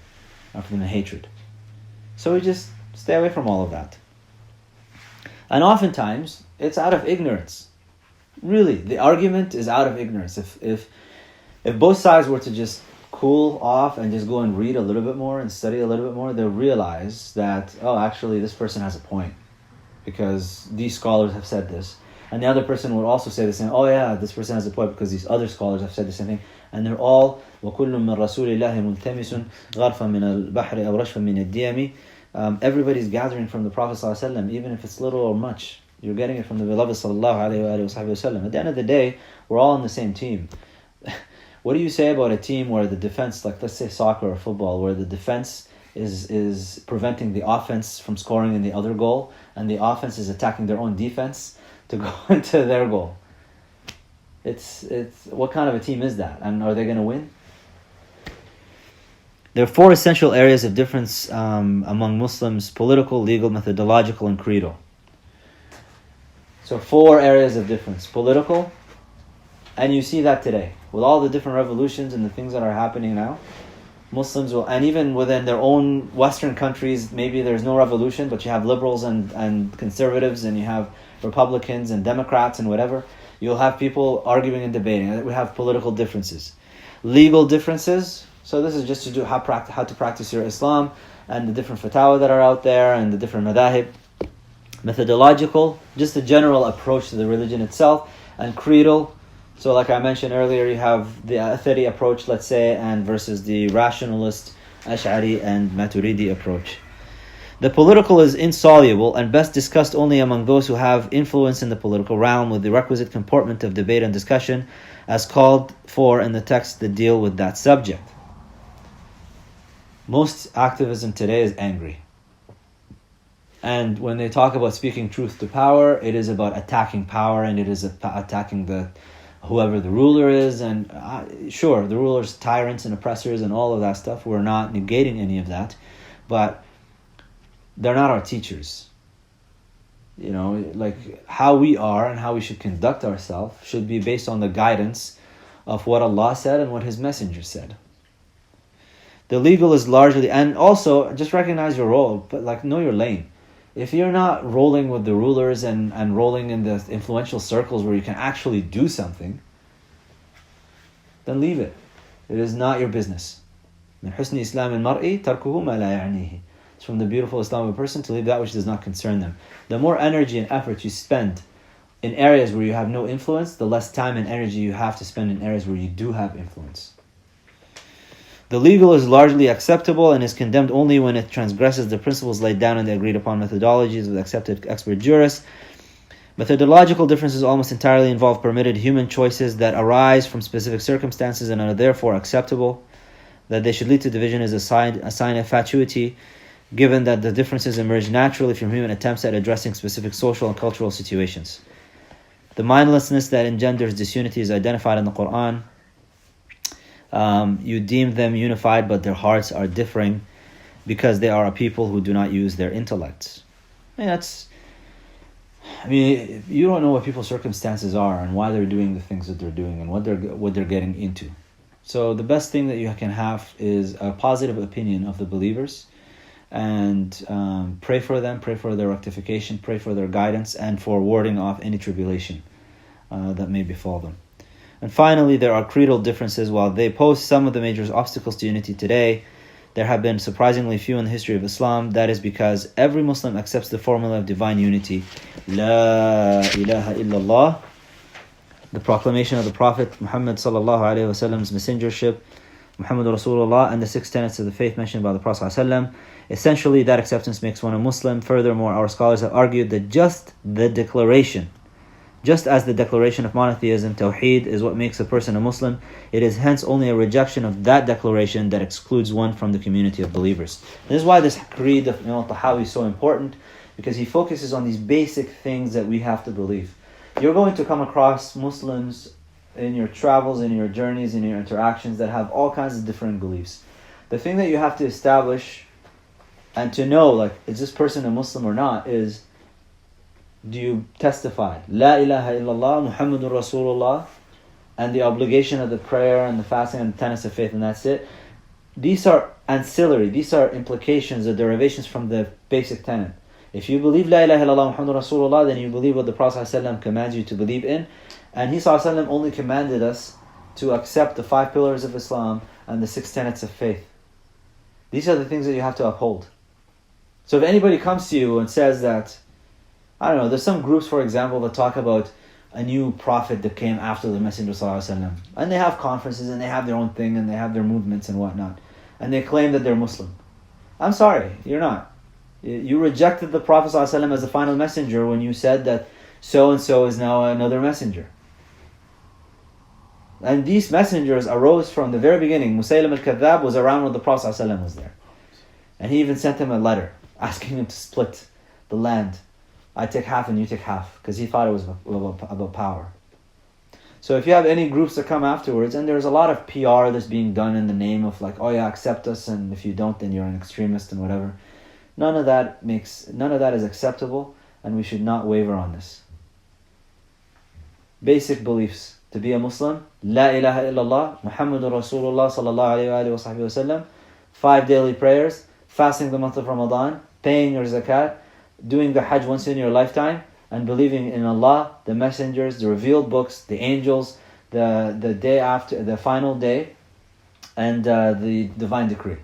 from the hatred. So we just stay away from all of that. And oftentimes, it's out of ignorance. Really, the argument is out of ignorance. If both sides were to just cool off and just go and read a little bit more and study a little bit more, they'll realize that, actually this person has a point, because these scholars have said this. And the other person would also say the same, this person has a point because these other scholars have said the same thing. And they're all, وَكُلٌّ مِّن رَسُولِ اللَّهِ مُلْتَمِسٌ غَرْفًا مِّنَ الْبَحْرِ أَوْ رَشْفًا مِّنَ الدِّيَمِ. Everybody's gathering from the Prophet ﷺ, even if it's little or much. You're getting it from the beloved sallallahu alayhi wa sallam. At the end of the day, we're all on the same team. What do you say about a team where the defense, like let's say soccer or football, where the defense is preventing the offense from scoring in the other goal, and the offense is attacking their own defense to go into their goal? It's what kind of a team is that? And are they going to win? There are 4 essential areas of difference among Muslims: political, legal, methodological, and creedal. So 4 areas of difference. Political, and you see that today. With all the different revolutions and the things that are happening now, Muslims will, and even within their own Western countries, maybe there's no revolution, but you have liberals and conservatives, and you have Republicans and Democrats and whatever. You'll have people arguing and debating. We have political differences. Legal differences, so this is just to do how to practice your Islam and the different fatwa that are out there and the different madahib. Methodological, just a general approach to the religion itself. And creedal, so like I mentioned earlier, you have the Athari approach, let's say, and versus the rationalist, Ash'ari and Maturidi approach. The political is insoluble and best discussed only among those who have influence in the political realm with the requisite comportment of debate and discussion as called for in the texts that deal with that subject. Most activism today is angry. And when they talk about speaking truth to power, it is about attacking power, and it is attacking whoever the ruler is. And sure, the rulers, tyrants and oppressors and all of that stuff. We're not negating any of that. But they're not our teachers. You know, like how we are and how we should conduct ourselves should be based on the guidance of what Allah said and what His Messenger said. The legal is largely, and also just recognize your role, but like know your lane. If you're not rolling with the rulers and rolling in the influential circles where you can actually do something, then leave it. It is not your business. من حسن إسلام المرء تركه ما لا يعنيه. It's from the beautiful Islam of a person to leave that which does not concern them. The more energy and effort you spend in areas where you have no influence, the less time and energy you have to spend in areas where you do have influence. The legal is largely acceptable and is condemned only when it transgresses the principles laid down in the agreed upon methodologies with accepted expert jurists. Methodological differences almost entirely involve permitted human choices that arise from specific circumstances and are therefore acceptable. That they should lead to division is a sign of fatuity, given that the differences emerge naturally from human attempts at addressing specific social and cultural situations. The mindlessness that engenders disunity is identified in the Quran. You deem them unified, but their hearts are differing because they are a people who do not use their intellects. You don't know what people's circumstances are and why they're doing the things that they're doing and what they're getting into. So the best thing that you can have is a positive opinion of the believers, and pray for them, pray for their rectification, pray for their guidance, and for warding off any tribulation that may befall them. And finally, there are creedal differences. While they pose some of the major obstacles to unity today, there have been surprisingly few in the history of Islam. That is because every Muslim accepts the formula of divine unity, La ilaha illallah, the proclamation of the Prophet Muhammad sallallahu alaihi wasallam's messengership, Muhammad Rasulullah, and the 6 tenets of the faith mentioned by the Prophet sallallahu alaihi wasallam. Essentially, that acceptance makes one a Muslim. Furthermore, our scholars have argued that just as the declaration of monotheism, Tawheed, is what makes a person a Muslim, it is hence only a rejection of that declaration that excludes one from the community of believers. This is why this creed of Imam aṭ-Ṭaḥāwī is so important, because he focuses on these basic things that we have to believe. You're going to come across Muslims in your travels, in your journeys, in your interactions that have all kinds of different beliefs. The thing that you have to establish and to know, like, is this person a Muslim or not, is, do you testify La ilaha illallah Muhammadur Rasulullah and the obligation of the prayer and the fasting and the tenets of faith, and that's it? These are ancillary, these are implications or derivations from the basic tenet. If you believe La ilaha illallah Muhammadur Rasulullah, then you believe what the Prophet ﷺ commands you to believe in, and he ﷺ only commanded us to accept the 5 pillars of Islam and the 6 tenets of faith. These are the things that you have to uphold. So if anybody comes to you and says that, I don't know, there's some groups, for example, that talk about a new prophet that came after the Messenger ﷺ, and they have conferences and they have their own thing and they have their movements and whatnot, and they claim that they're Muslim. I'm sorry, you're not. You rejected the Prophet ﷺ as the final messenger when you said that so-and-so is now another messenger. And these messengers arose from the very beginning. Musaylim al-Kadhab was around when the Prophet ﷺ was there. And he even sent him a letter asking him to split the land. I take half and you take half, because he thought it was about power. So if you have any groups that come afterwards, and there's a lot of PR that's being done in the name of like, oh yeah, accept us, and if you don't, then you're an extremist and whatever. None of that is acceptable, and we should not waver on this. Basic beliefs. To be a Muslim, La ilaha illallah Muhammadur Rasulullah sallallahu alayhi wa sallam, 5 daily prayers, fasting the month of Ramadan, paying your zakat, doing the Hajj once in your lifetime, and believing in Allah, the messengers, the revealed books, the angels, the day after, the final day, and the divine decree.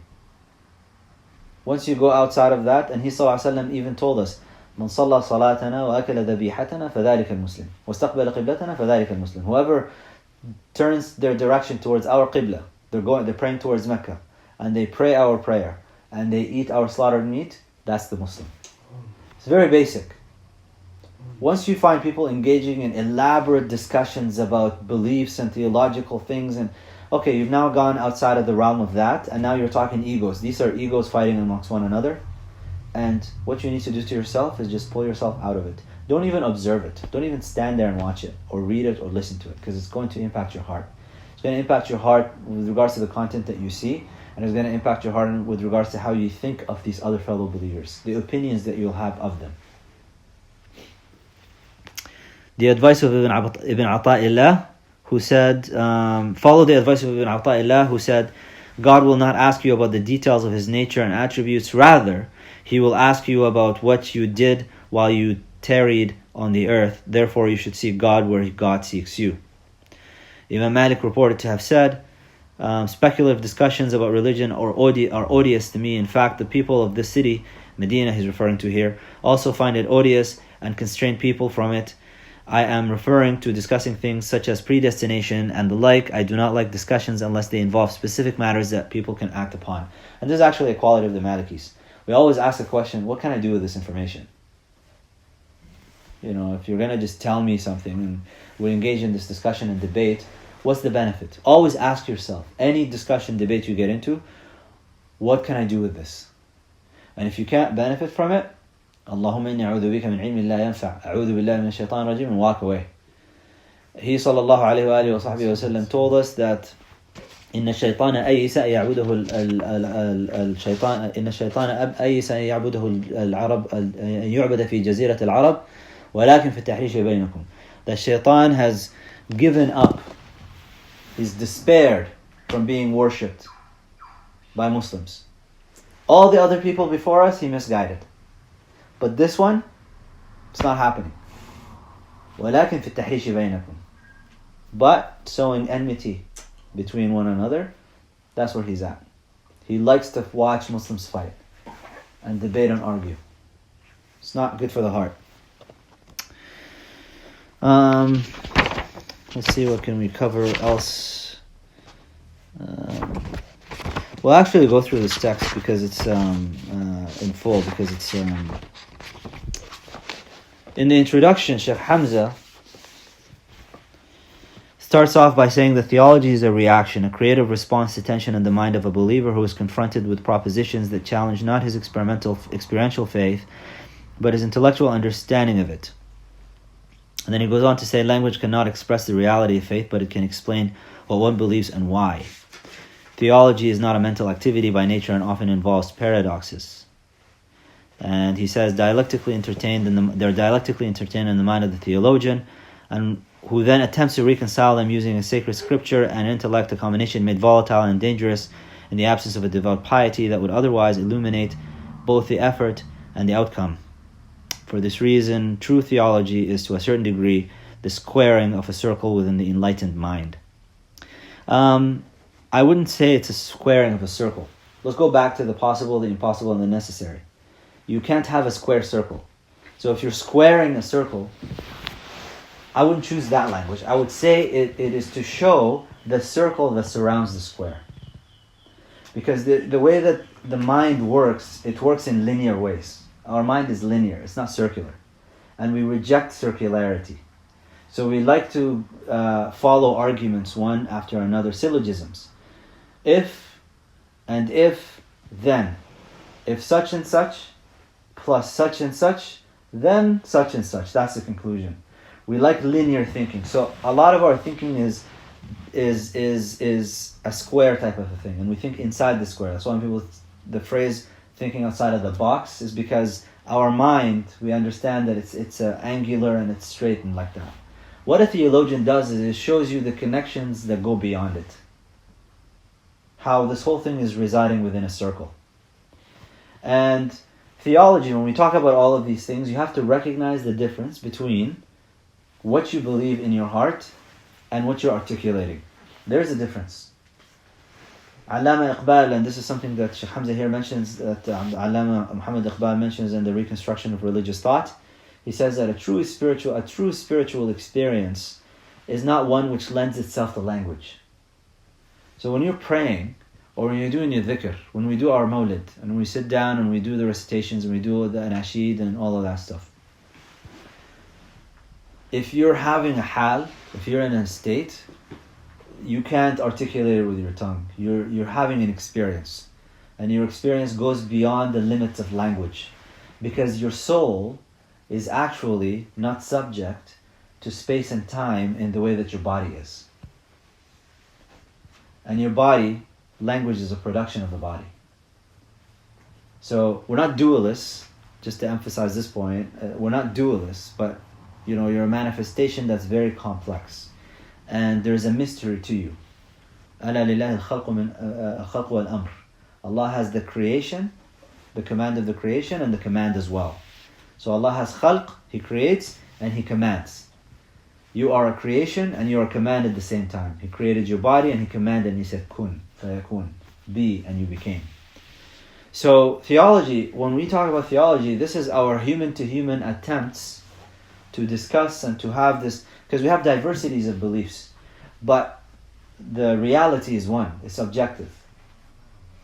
Once you go outside of that, and he sallallahu alaihi wasallam even told us, من صلى صلاتنا وأكل ذبيحتنا فذلك المسلم واستقبل قبلتنا فذلك المسلم. Whoever turns their direction towards our qibla, they're praying towards Mecca, and they pray our prayer, and they eat our slaughtered meat, That's the Muslim. It's very basic. Once you find people engaging in elaborate discussions about beliefs and theological things, and okay, you've now gone outside of the realm of that, and now you're talking egos. These are egos fighting amongst one another. And what you need to do to yourself is just pull yourself out of it. Don't even observe it. Don't even stand there and watch it, or read it, or listen to it, because it's going to impact your heart. It's going to impact your heart with regards to the content that you see, and it's going to impact your heart with regards to how you think of these other fellow believers, the opinions that you'll have of them. The advice of Ibn aṭ-Ṭaḥāwī, who said, follow the advice of Ibn aṭ-Ṭaḥāwī, who said, God will not ask you about the details of His nature and attributes, rather, He will ask you about what you did while you tarried on the earth. Therefore, you should seek God where God seeks you. Imam Malik reported to have said, speculative discussions about religion are odious to me. In fact, the people of this city, Medina he's referring to here, also find it odious and constrain people from it. I am referring to discussing things such as predestination and the like. I do not like discussions unless they involve specific matters that people can act upon. And this is actually a quality of the Malikis. We always ask the question, what can I do with this information? If you're going to just tell me something and we engage in this discussion and debate, what's the benefit? Always ask yourself, any discussion, debate you get into, what can I do with this? And if you can't benefit from it, Allahumma inni a'udhu bika min ilmin la yanfa', a'udhu billahi min shaitan rajim, and walk away. He sallallahu alayhi wa alihi wa sahbihi wa sallam told us that إن الشيطان أيس أن يعبده الشيطان إن الشيطان أيس أن يعبده العرب أن يعبد في جزيرة العرب ولكن في التحريش بينكم. The shaitan has given up, he's despaired from being worshipped by Muslims. All the other people before us, he misguided. But this one, it's not happening. ولكن في التحريش بينكم. But sowing enmity between one another, that's where he's at. He likes to watch Muslims fight and debate and argue. It's not good for the heart. Let's see, what can we cover else? We'll actually go through this text because it's in full, because it's in the introduction. Sheikh Hamza starts off by saying that theology is a reaction, a creative response to tension in the mind of a believer who is confronted with propositions that challenge not his experiential faith, but his intellectual understanding of it. And then he goes on to say, language cannot express the reality of faith, but it can explain what one believes and why. Theology is not a mental activity by nature and often involves paradoxes. And he says, they're dialectically entertained in the mind of the theologian, and who then attempts to reconcile them using a sacred scripture and intellect, a combination made volatile and dangerous in the absence of a devout piety that would otherwise illuminate both the effort and the outcome. For this reason, true theology is to a certain degree the squaring of a circle within the enlightened mind. I wouldn't say it's a squaring of a circle. Let's go back to the possible, the impossible, and the necessary. You can't have a square circle. So if you're squaring a circle, I wouldn't choose that language. I would say it is to show the circle that surrounds the square. Because the way that the mind works, it works in linear ways. Our mind is linear, it's not circular. And we reject circularity. So we like to follow arguments one after another, syllogisms. If, and if, then. If such and such, plus such and such, then such and such. That's the conclusion. We like linear thinking. So a lot of our thinking is a square type of a thing. And we think inside the square. That's why the phrase thinking outside of the box is because our mind, we understand that it's angular and it's straight and like that. What a theologian does is it shows you the connections that go beyond it. How this whole thing is residing within a circle. And theology, when we talk about all of these things, you have to recognize the difference between what you believe in your heart and what you're articulating. There's a difference. Allama Iqbal, and this is something that Sheikh Hamza here mentions, that Allama Muhammad Iqbal mentions in the Reconstruction of Religious Thought. He says that a true spiritual experience is not one which lends itself to language. So when you're praying, or when you're doing your dhikr, when we do our mawlid, and we sit down and we do the recitations and we do the anashid and all of that stuff. If you're having a hal, if you're in a state, you can't articulate it with your tongue. You're having an experience. And your experience goes beyond the limits of language. Because your soul is actually not subject to space and time in the way that your body is. And your body, language is a production of the body. So we're not dualists, just to emphasize this point. We're not dualists, but you're a manifestation that's very complex. And there's a mystery to you. أَلَا لِلَّهِ الْخَلْقُ وَالْأَمْرُ. Allah has the creation, the command of the creation, and the command as well. So Allah has khalq, He creates, and He commands. You are a creation and you are commanded at the same time. He created your body and He commanded and He said, kun, fayakun, be, and you became. So theology, when we talk about theology, this is our human-to-human attempts to discuss and to have this, because we have diversities of beliefs, but the reality is one. It's objective.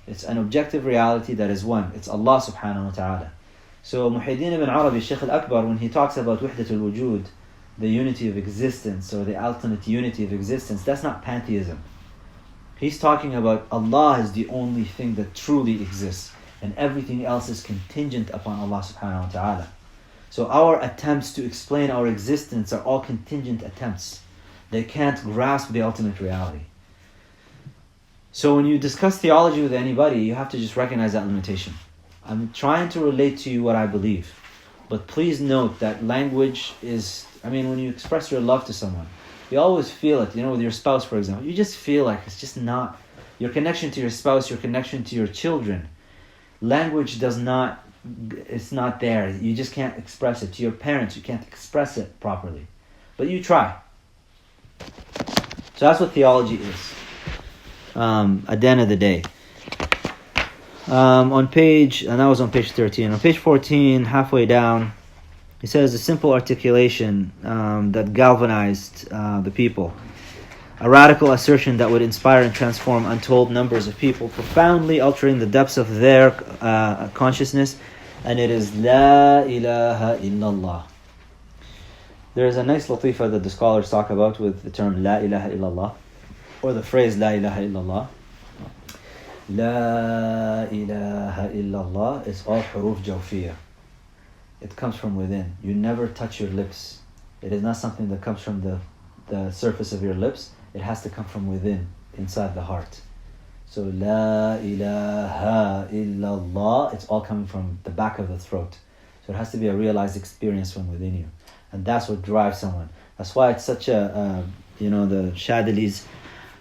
It's an objective reality that is one. It's Allah subhanahu wa ta'ala. So Muhyiddin ibn Arabi, Shaykh al-Akbar, when he talks about wahdatul wujud, the unity of existence or the ultimate unity of existence, that's not pantheism. He's talking about Allah is the only thing that truly exists, and everything else is contingent upon Allah subhanahu wa ta'ala. So our attempts to explain our existence are all contingent attempts. They can't grasp the ultimate reality. So when you discuss theology with anybody, you have to just recognize that limitation. I'm trying to relate to you what I believe. But please note that language is, when you express your love to someone, you always feel it, with your spouse, for example. You just feel like it's just not, your connection to your spouse, your connection to your children. Language it's not there. You just can't express it. To your parents, you can't express it properly. But you try. So that's what theology is. At the end of the day. On page 13. On page 14, halfway down, he says a simple articulation that galvanized the people. A radical assertion that would inspire and transform untold numbers of people, profoundly altering the depths of their consciousness, and it is La ilaha illallah. There is a nice latifa that the scholars talk about with the term La ilaha illallah, or the phrase La ilaha illallah. La ilaha illallah is all huruf jawfiyah. It comes from within. You never touch your lips. It is not something that comes from the surface of your lips. It has to come from within, inside the heart. So La ilaha illallah, it's all coming from the back of the throat. So it has to be a realized experience from within you. And that's what drives someone. That's why it's such the Shadilis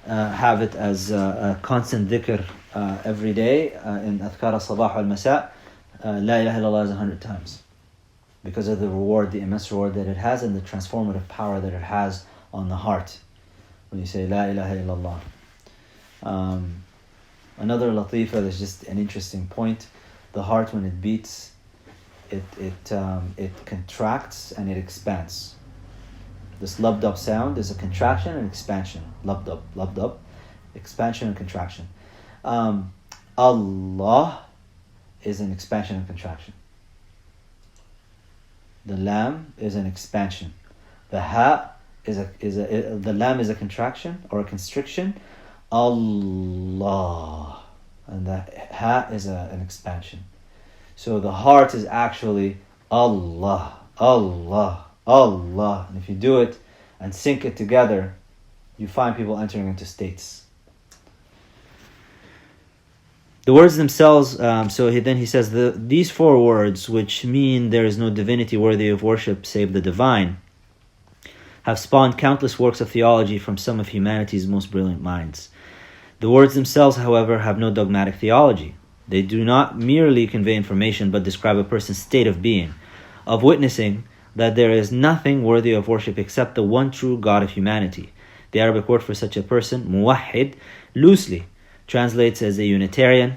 have it as a constant dhikr every day in Adhkar al-Sabah wal-Masa. La ilaha illallah is 100 times. Because of the reward, the immense reward that it has, and the transformative power that it has on the heart when you say La ilaha illallah. Another latifa that's just an interesting point. The heart, when it beats, it contracts and it expands. This labdab sound is a contraction and expansion. Labdab, expansion and contraction. Allah is an expansion and contraction. The lam is an expansion. The ha the lam is a contraction or a constriction. Allah, and the ha is an expansion. So the heart is actually Allah, Allah, Allah. And if you do it and sync it together, you find people entering into states. The words themselves, then he says, these four words, which mean there is no divinity worthy of worship save the divine, have spawned countless works of theology from some of humanity's most brilliant minds. The words themselves, however, have no dogmatic theology. They do not merely convey information, but describe a person's state of being, of witnessing that there is nothing worthy of worship except the one true God of humanity. The Arabic word for such a person, muwahhid, loosely translates as a Unitarian,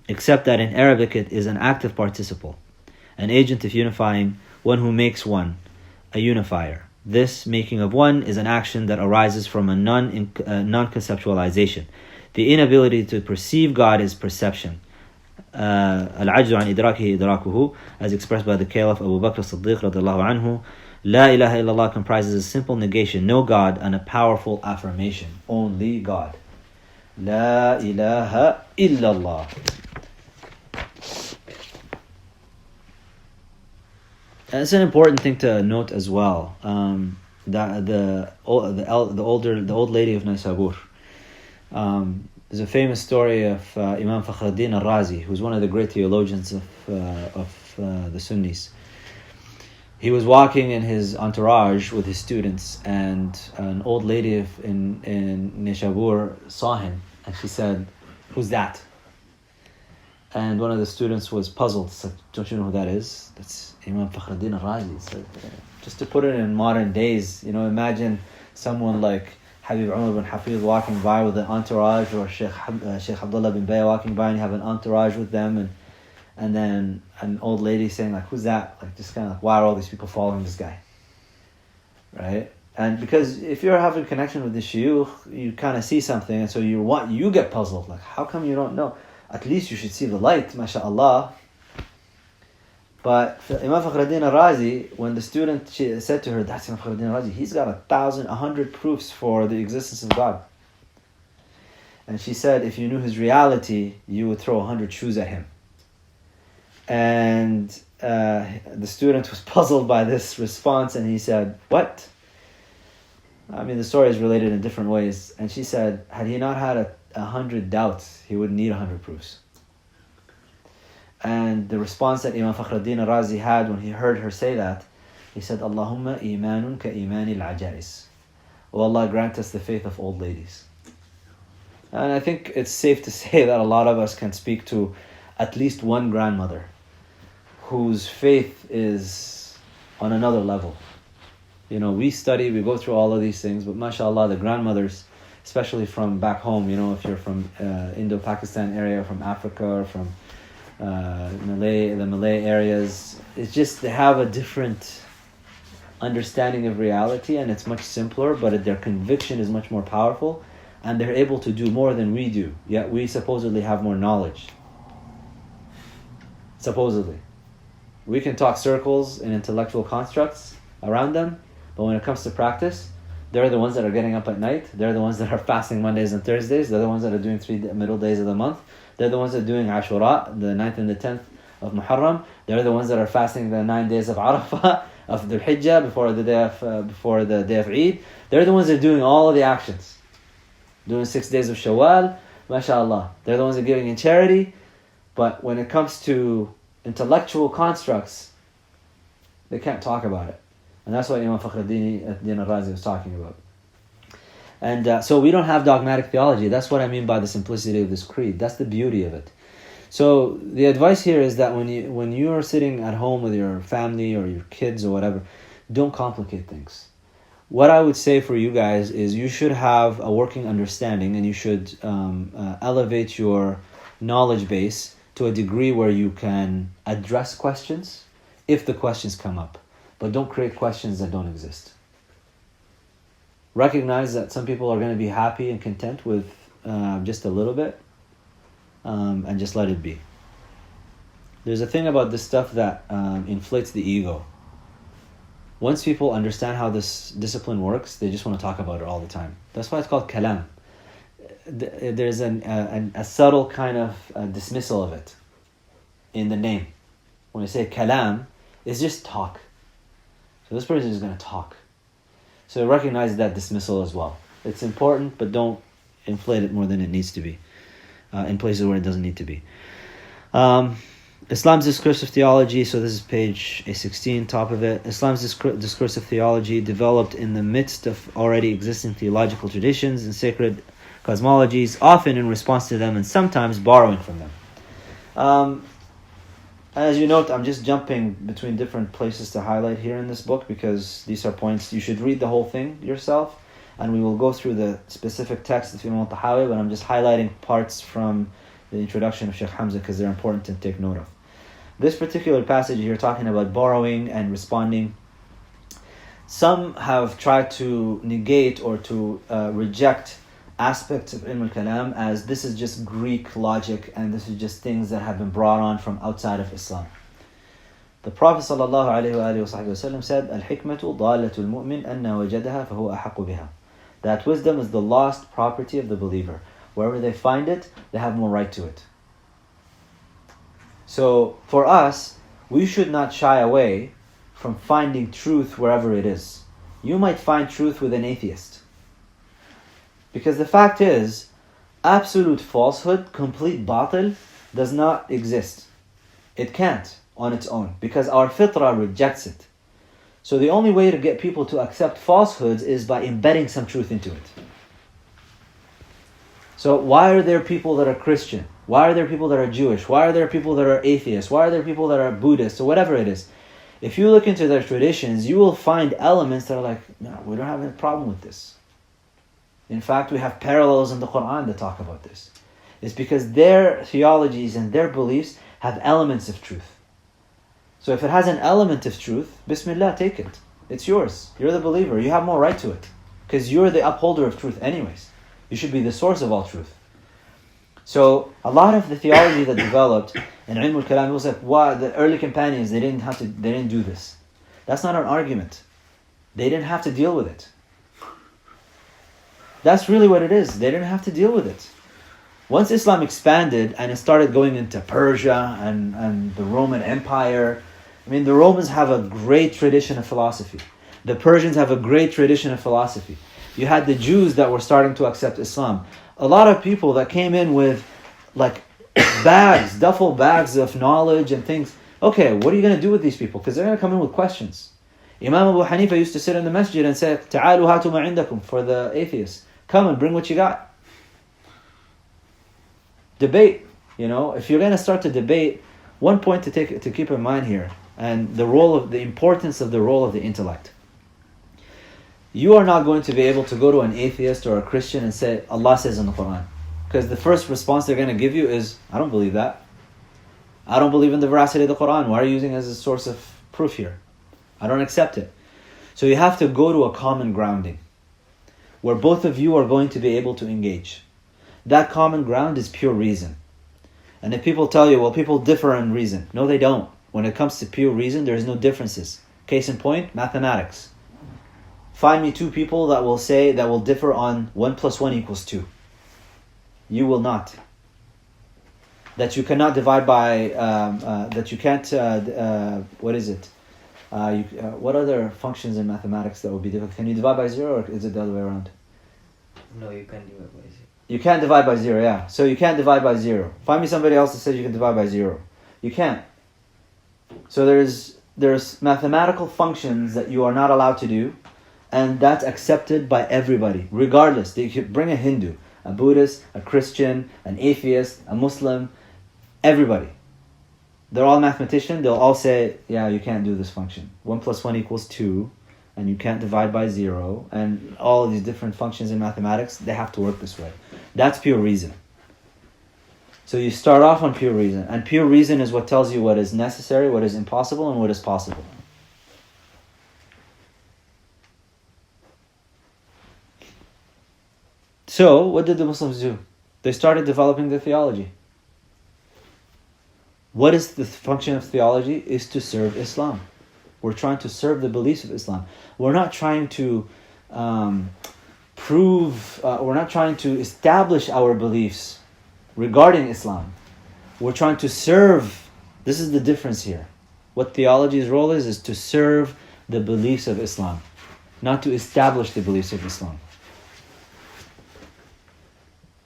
except that in Arabic it is an active participle, an agent of unifying, one who makes one, a unifier. This making of one is an action that arises from a non-conceptualization. The inability to perceive God is perception. العجز عن إدراكه إدراكه, as expressed by the Caliph Abu Bakr as-Siddiq radiallahu anhu. La ilaha illallah comprises a simple negation, no God, and a powerful affirmation, only God. La ilaha illallah. And it's an important thing to note as well. That the old lady of Naysabur. There's a famous story of Imam Fakhruddin al-Razi, who's one of the great theologians of the Sunnis. He was walking in his entourage with his students, and an old lady in Nishabur saw him, and she said, "Who's that?" And one of the students was puzzled. Said, "Don't you know who that is? That's Imam Fakhruddin al-Razi." Said, just to put it in modern days, imagine someone like Habib Umar bin Hafiz walking by with an entourage, or Sheikh Abdullah bin Bayy walking by and you have an entourage with them, and then an old lady saying like, "Who's that?" Like, just kind of like, why are all these people following this guy? Right? And because if you're having a connection with the shuyukh, you kind of see something, and so you get puzzled. Like, how come you don't know? At least you should see the light, mashaAllah. But Imam Fakhruddin al-Razi, when the student said to her, "That's Imam Fakhruddin al-Razi, he's got 100 proofs for the existence of God." And she said, if you knew his reality, you would throw 100 shoes at him. And the student was puzzled by this response, and he said, "What?" I mean, the story is related in different ways. And she said, had he not had 100 doubts, he wouldn't need 100 proofs. And the response that Imam Fakhruddin al-Razi had when he heard her say that, he said, "Allahumma imanun ka imani al-ajais." Oh Allah, grant us the faith of old ladies. And I think it's safe to say that a lot of us can speak to at least one grandmother whose faith is on another level. We study, we go through all of these things, but mashallah, the grandmothers, especially from back home, if you're from Indo-Pakistan area, from Africa, or from the Malay areas, it's just they have a different understanding of reality, and it's much simpler, but their conviction is much more powerful, and they're able to do more than we do, yet we supposedly have more knowledge. Supposedly. We can talk circles and intellectual constructs around them, but when it comes to practice, they're the ones that are getting up at night, they're the ones that are fasting Mondays and Thursdays, they're the ones that are doing 3 middle days of the month, they're the ones that are doing Ashura, the 9th and the 10th of Muharram, they're the ones that are fasting the 9 days of Arafah, of the Hijjah, before the day of Eid. They're the ones that are doing all of the actions. Doing 6 days of Shawwal, mashallah. They're the ones that are giving in charity, but when it comes to intellectual constructs, they can't talk about it. And that's what Imam Fakhruddin al-Razi was talking about. And so we don't have dogmatic theology. That's what I mean by the simplicity of this creed. That's the beauty of it. So the advice here is that when you're sitting at home with your family or your kids or whatever, don't complicate things. What I would say for you guys is you should have a working understanding, and you should elevate your knowledge base to a degree where you can address questions if the questions come up. But don't create questions that don't exist. Recognize that some people are going to be happy and content with just a little bit, and just let it be. There's a thing about this stuff that inflates the ego. Once people understand how this discipline works, they just want to talk about it all the time. That's why it's called kalam. There's a subtle kind of dismissal of it in the name. When I say kalam, it's just talk. So this person is going to talk. So recognize that dismissal as well. It's important, but don't inflate it more than it needs to be in places where it doesn't need to be. Islam's discourse of theology, so this is page A16, top of it. Islam's discourse of theology developed in the midst of already existing theological traditions and sacred cosmologies, often in response to them and sometimes borrowing from them. As you note, I'm just jumping between different places to highlight here in this book because these are points. You should read the whole thing yourself, and we will go through the specific text of Imam aṭ-Ṭaḥāwī, but I'm just highlighting parts from the introduction of Sheikh Hamza because they're important to take note of. This particular passage here talking about borrowing and responding, some have tried to negate or to reject aspects of Ilm al-Kalam as this is just Greek logic and this is just things that have been brought on from outside of Islam. The Prophet ﷺ said, "Al-hikmatu dalatul mu'min anna wajadaha fahuwa ahaqqu biha." That wisdom is the lost property of the believer. Wherever they find it, they have more right to it. So for us, we should not shy away from finding truth wherever it is. You might find truth with an atheist. Because the fact is, absolute falsehood, complete batil, does not exist. It can't on its own, because our fitrah rejects it. So the only way to get people to accept falsehoods is by embedding some truth into it. So why are there people that are Christian? Why are there people that are Jewish? Why are there people that are atheists? Why are there people that are Buddhists? Or whatever it is. If you look into their traditions, you will find elements that are like, no, we don't have any problem with this. In fact, we have parallels in the Quran that talk about this. It's because their theologies and their beliefs have elements of truth. So if it has an element of truth, Bismillah, take it. It's yours. You're the believer. You have more right to it. Because you're the upholder of truth anyways. You should be the source of all truth. So a lot of the theology that developed in Ilm al-Kalam was like, wow, the early companions, they didn't do this. That's not an argument. They didn't have to deal with it. That's really what it is. They didn't have to deal with it. Once Islam expanded and it started going into Persia and the Roman Empire, I mean, the Romans have a great tradition of philosophy. The Persians have a great tradition of philosophy. You had the Jews that were starting to accept Islam. A lot of people that came in with like bags, duffel bags of knowledge and things. Okay, what are you going to do with these people? Because they're going to come in with questions. Imam Abu Hanifa used to sit in the masjid and say, "Ta'alu hatu ma indakum," for the atheists. Come and bring what you got. Debate. If you're going to start to debate, one point to keep in mind here, and the importance of the role of the intellect. You are not going to be able to go to an atheist or a Christian and say, Allah says in the Quran. Because the first response they're going to give you is, I don't believe that. I don't believe in the veracity of the Quran. Why are you using it as a source of proof here? I don't accept it. So you have to go to a common grounding where both of you are going to be able to engage. That common ground is pure reason. And if people tell you, well, people differ in reason. No, they don't. When it comes to pure reason, there's no differences. Case in point, mathematics. Find me two people that will differ on 1 + 1 = 2. You will not. That you cannot divide by, that you can't, what is it? What other functions in mathematics that would be difficult? Can you divide by 0 or is it the other way around? No, you can't divide by 0. You can't divide by 0, yeah. So you can't divide by 0. Find me somebody else that says you can divide by 0. You can't. So there's mathematical functions that you are not allowed to do, and that's accepted by everybody, regardless. You could bring a Hindu, a Buddhist, a Christian, an atheist, a Muslim, everybody. They're all mathematicians. They'll all say, yeah, you can't do this function. 1 + 1 = 2, and you can't divide by 0, and all of these different functions in mathematics, they have to work this way. That's pure reason. So you start off on pure reason, and pure reason is what tells you what is necessary, what is impossible, and what is possible. So, what did the Muslims do? They started developing the theology. What is the function of theology? Is to serve Islam. We're trying to serve the beliefs of Islam. We're not trying to we're not trying to establish our beliefs regarding Islam. We're trying to serve. This is the difference here. What theology's role is to serve the beliefs of Islam, not to establish the beliefs of Islam.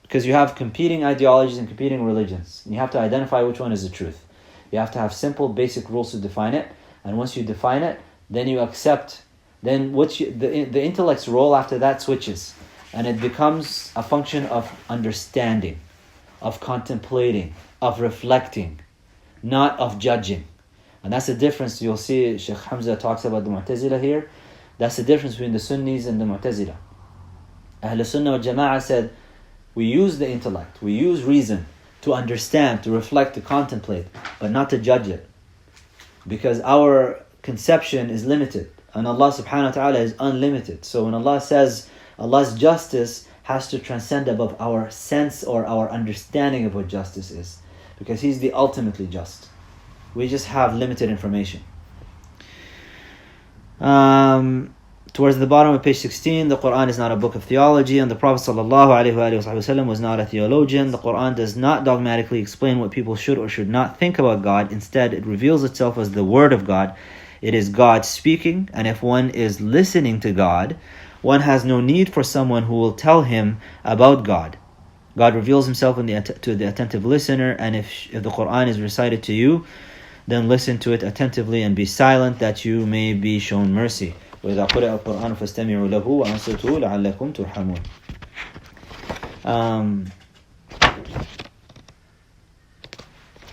Because you have competing ideologies and competing religions. And you have to identify which one is the truth. You have to have simple, basic rules to define it. And once you define it, then you accept. Then the intellect's role after that switches. And it becomes a function of understanding, of contemplating, of reflecting, not of judging. And that's the difference. You'll see Sheikh Hamza talks about the Mu'tazila here. That's the difference between the Sunnis and the Mu'tazila. Ahl Sunnah wal Jama'ah said, we use the intellect, we use reason to understand, to reflect, to contemplate, but not to judge it. Because our conception is limited, and Allah subhanahu wa ta'ala is unlimited. So when Allah says Allah's justice has to transcend above our sense or our understanding of what justice is, because He's the ultimately just. We just have limited information. Towards the bottom of page 16, the Quran is not a book of theology, and the Prophet ﷺ was not a theologian. The Quran does not dogmatically explain what people should or should not think about God. Instead, it reveals itself as the Word of God. It is God speaking, and if one is listening to God, one has no need for someone who will tell him about God. God reveals Himself to the attentive listener, and if the Quran is recited to you, then listen to it attentively and be silent that you may be shown mercy. وَإِذَا قُرِئَ الْقُرْآنُ فَاسْتَمِعُوا لَهُ وَأَنصِتُوا لَعَلَّكُمْ تُرْحَمُونَ.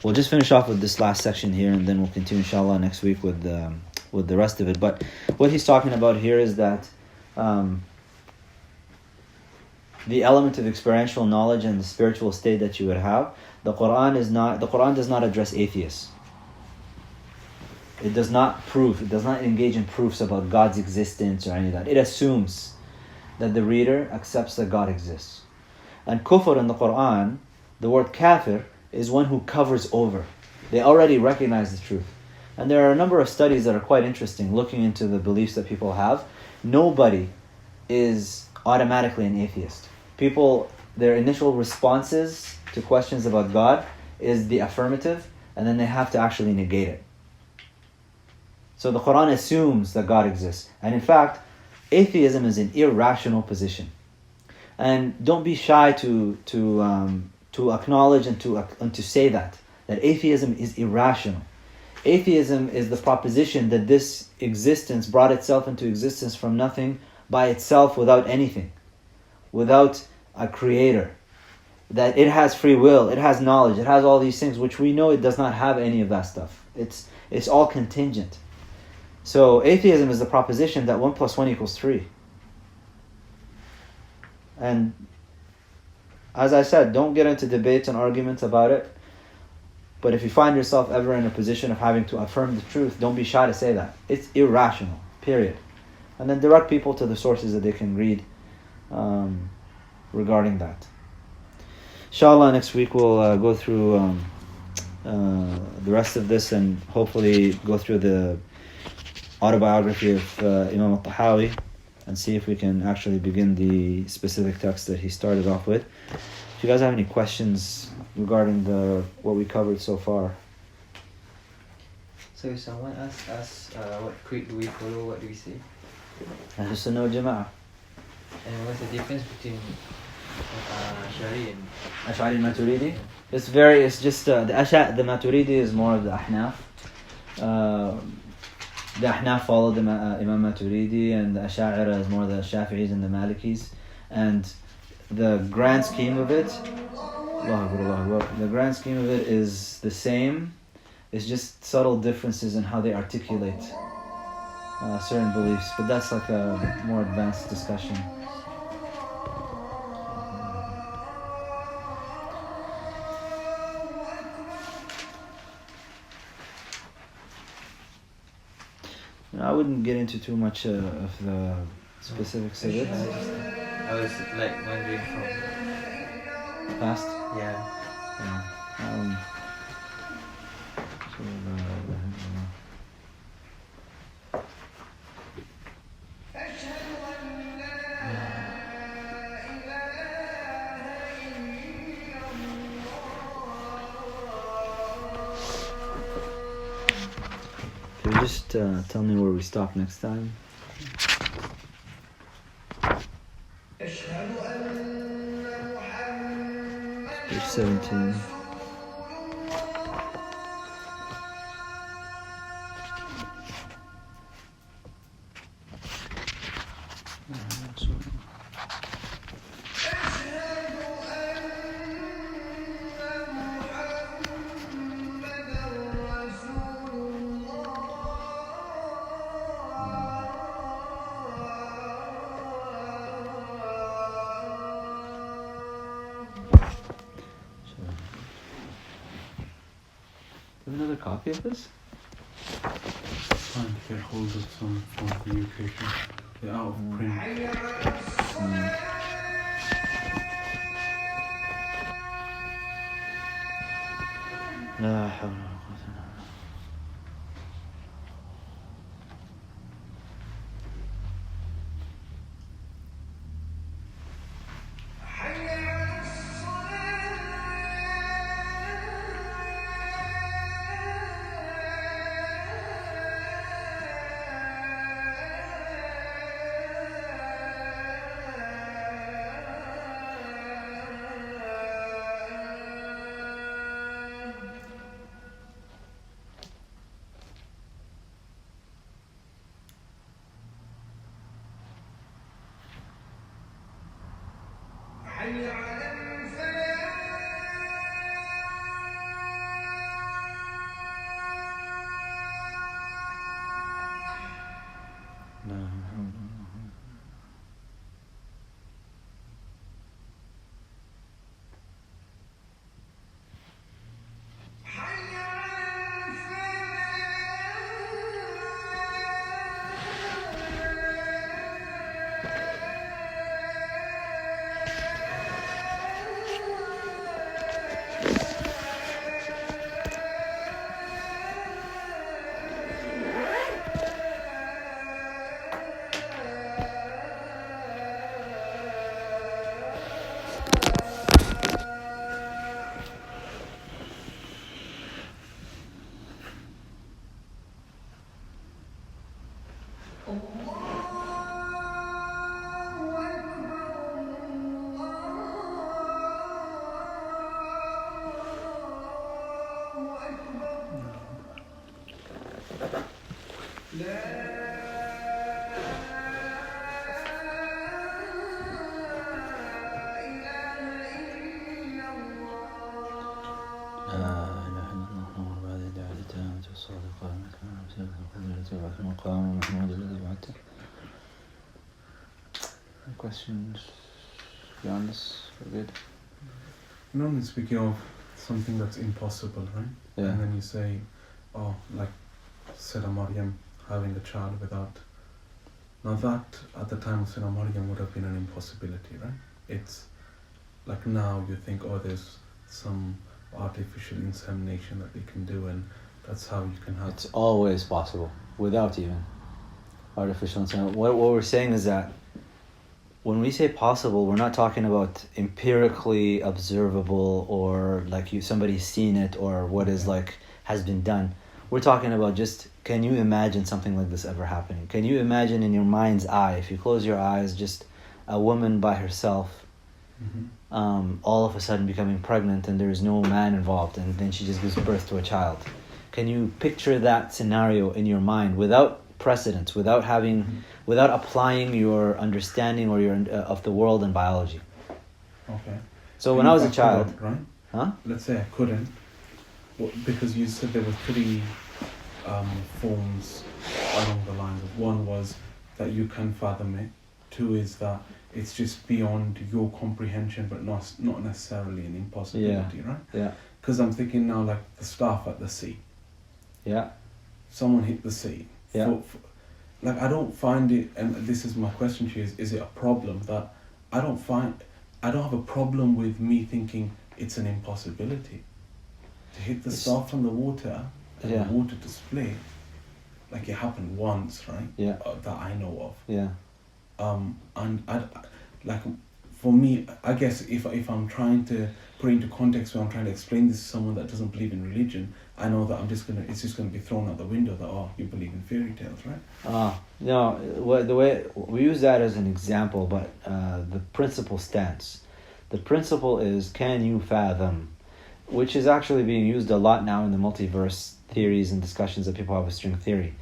We'll just finish off with this last section here, and then we'll continue inshallah next week with the rest of it. But what he's talking about here is that the element of experiential knowledge and the spiritual state that you would have, the Quran does not address atheists. It does not engage in proofs about God's existence or any of that. It assumes that the reader accepts that God exists. And kufr in the Quran, the word kafir, is one who covers over. They already recognize the truth. And there are a number of studies that are quite interesting looking into the beliefs that people have. Nobody is automatically an atheist. People, their initial responses to questions about God is the affirmative, and then they have to actually negate it. So the Quran assumes that God exists. And in fact, atheism is an irrational position. And don't be shy to acknowledge and to say that atheism is irrational. Atheism is the proposition that this existence brought itself into existence from nothing by itself, without anything, without a creator. That it has free will, it has knowledge, it has all these things, which we know it does not have any of that stuff. It's all contingent. So atheism is the proposition that 1 + 1 = 3. And as I said, don't get into debates and arguments about it. But if you find yourself ever in a position of having to affirm the truth, don't be shy to say that. It's irrational, period. And then direct people to the sources that they can read regarding that. Inshallah, next week we'll go through the rest of this and hopefully go through the autobiography of Imam aṭ-Ṭaḥāwī and see if we can actually begin the specific text that he started off with. If you guys have any questions regarding what we covered so far. So if someone asks us what creed do we follow, what do we say? Ahlus Sunnah wal Jama'ah. And what's the difference between Ash'ari and Ash'ari and Maturidi? It's just the Maturidi is more of the Ahnaf. The Ahnaf follow the Imam Maturidi, and the Ash'ari is more the Shafi'is and the Malikis. And the grand scheme of it, the grand scheme of it is the same. It's just subtle differences in how they articulate certain beliefs, but that's like a more advanced discussion. I wouldn't get into too much of the specifics of it. I was like wondering from Past? yeah. Can you just tell me where we stop next time? Page 17. Another copy of this? Trying to get hold of some communication. They're out of print. لا حول ولا قوة إلا بالله. Any questions beyond this? We're good. No, speaking of something that's impossible, right? Yeah. And then you say, oh, like Sarah Maryam having a child without. Now that at the time of Sarah Maryam would have been an impossibility, right? It's like now you think, oh, there's some artificial insemination that they can do, and that's how you can have. It's always possible without even artificial insemination. What we're saying is that when we say possible, we're not talking about empirically observable or like somebody's seen it or what is like has been done. We're talking about just, can you imagine something like this ever happening? Can you imagine in your mind's eye, if you close your eyes, just a woman by herself, all of a sudden becoming pregnant and there's no man involved, and then she just gives birth to a child? Can you picture that scenario in your mind without precedence, without having, without applying your understanding or your of the world and biology? Okay. So when I was a child, right? huh? Let's say I couldn't, because you said there were three forms along the lines of, one was that you can fathom it, two is that it's just beyond your comprehension but not necessarily an impossibility, right? Yeah. Because I'm thinking now like the staff at the sea. Yeah. Someone hit the sea. Yeah. Like I don't find it, and this is my question to you, is it a problem that I don't have a problem with me thinking it's an impossibility to hit the staff from the water and the water to split, like it happened once, right? Yeah. That I know of. Yeah. And like for me, I guess if I'm trying to put into context where I'm trying to explain this to someone that doesn't believe in religion, I know that it's just gonna be thrown out the window that, oh, you believe in fairy tales, right? No, the way we use that as an example, but the principle stands. The principle is, can you fathom, which is actually being used a lot now in the multiverse theories and discussions that people have with string theory.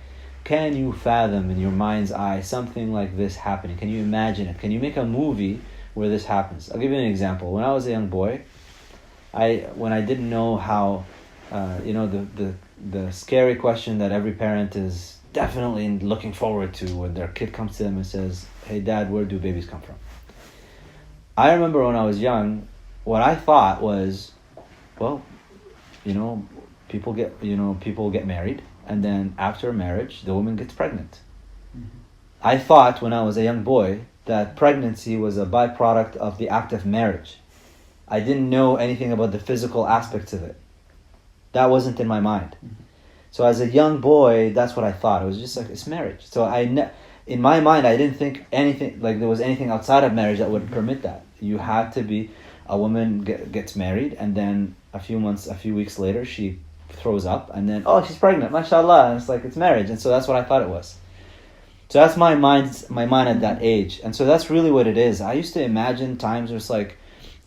Can you fathom in your mind's eye something like this happening? Can you imagine it? Can you make a movie where this happens? I'll give you an example. When I was a young boy, when I didn't know how, the scary question that every parent is definitely looking forward to when their kid comes to them and says, "Hey Dad, where do babies come from?" I remember when I was young, what I thought was, well, people get married, and then after marriage, the woman gets pregnant. I thought when I was a young boy that pregnancy was a byproduct of the act of marriage. I didn't know anything about the physical aspects of it. That wasn't in my mind. So as a young boy, that's what I thought. It was just like, it's marriage. So in my mind, I didn't think anything, like there was anything outside of marriage that would permit that. You had to be, a woman gets married, and then a few weeks later, she throws up, and then, oh, she's pregnant, mashallah, and it's like, it's marriage. And so that's what I thought it was. So that's my mind at that age. And so that's really what it is. I used to imagine times where it's like,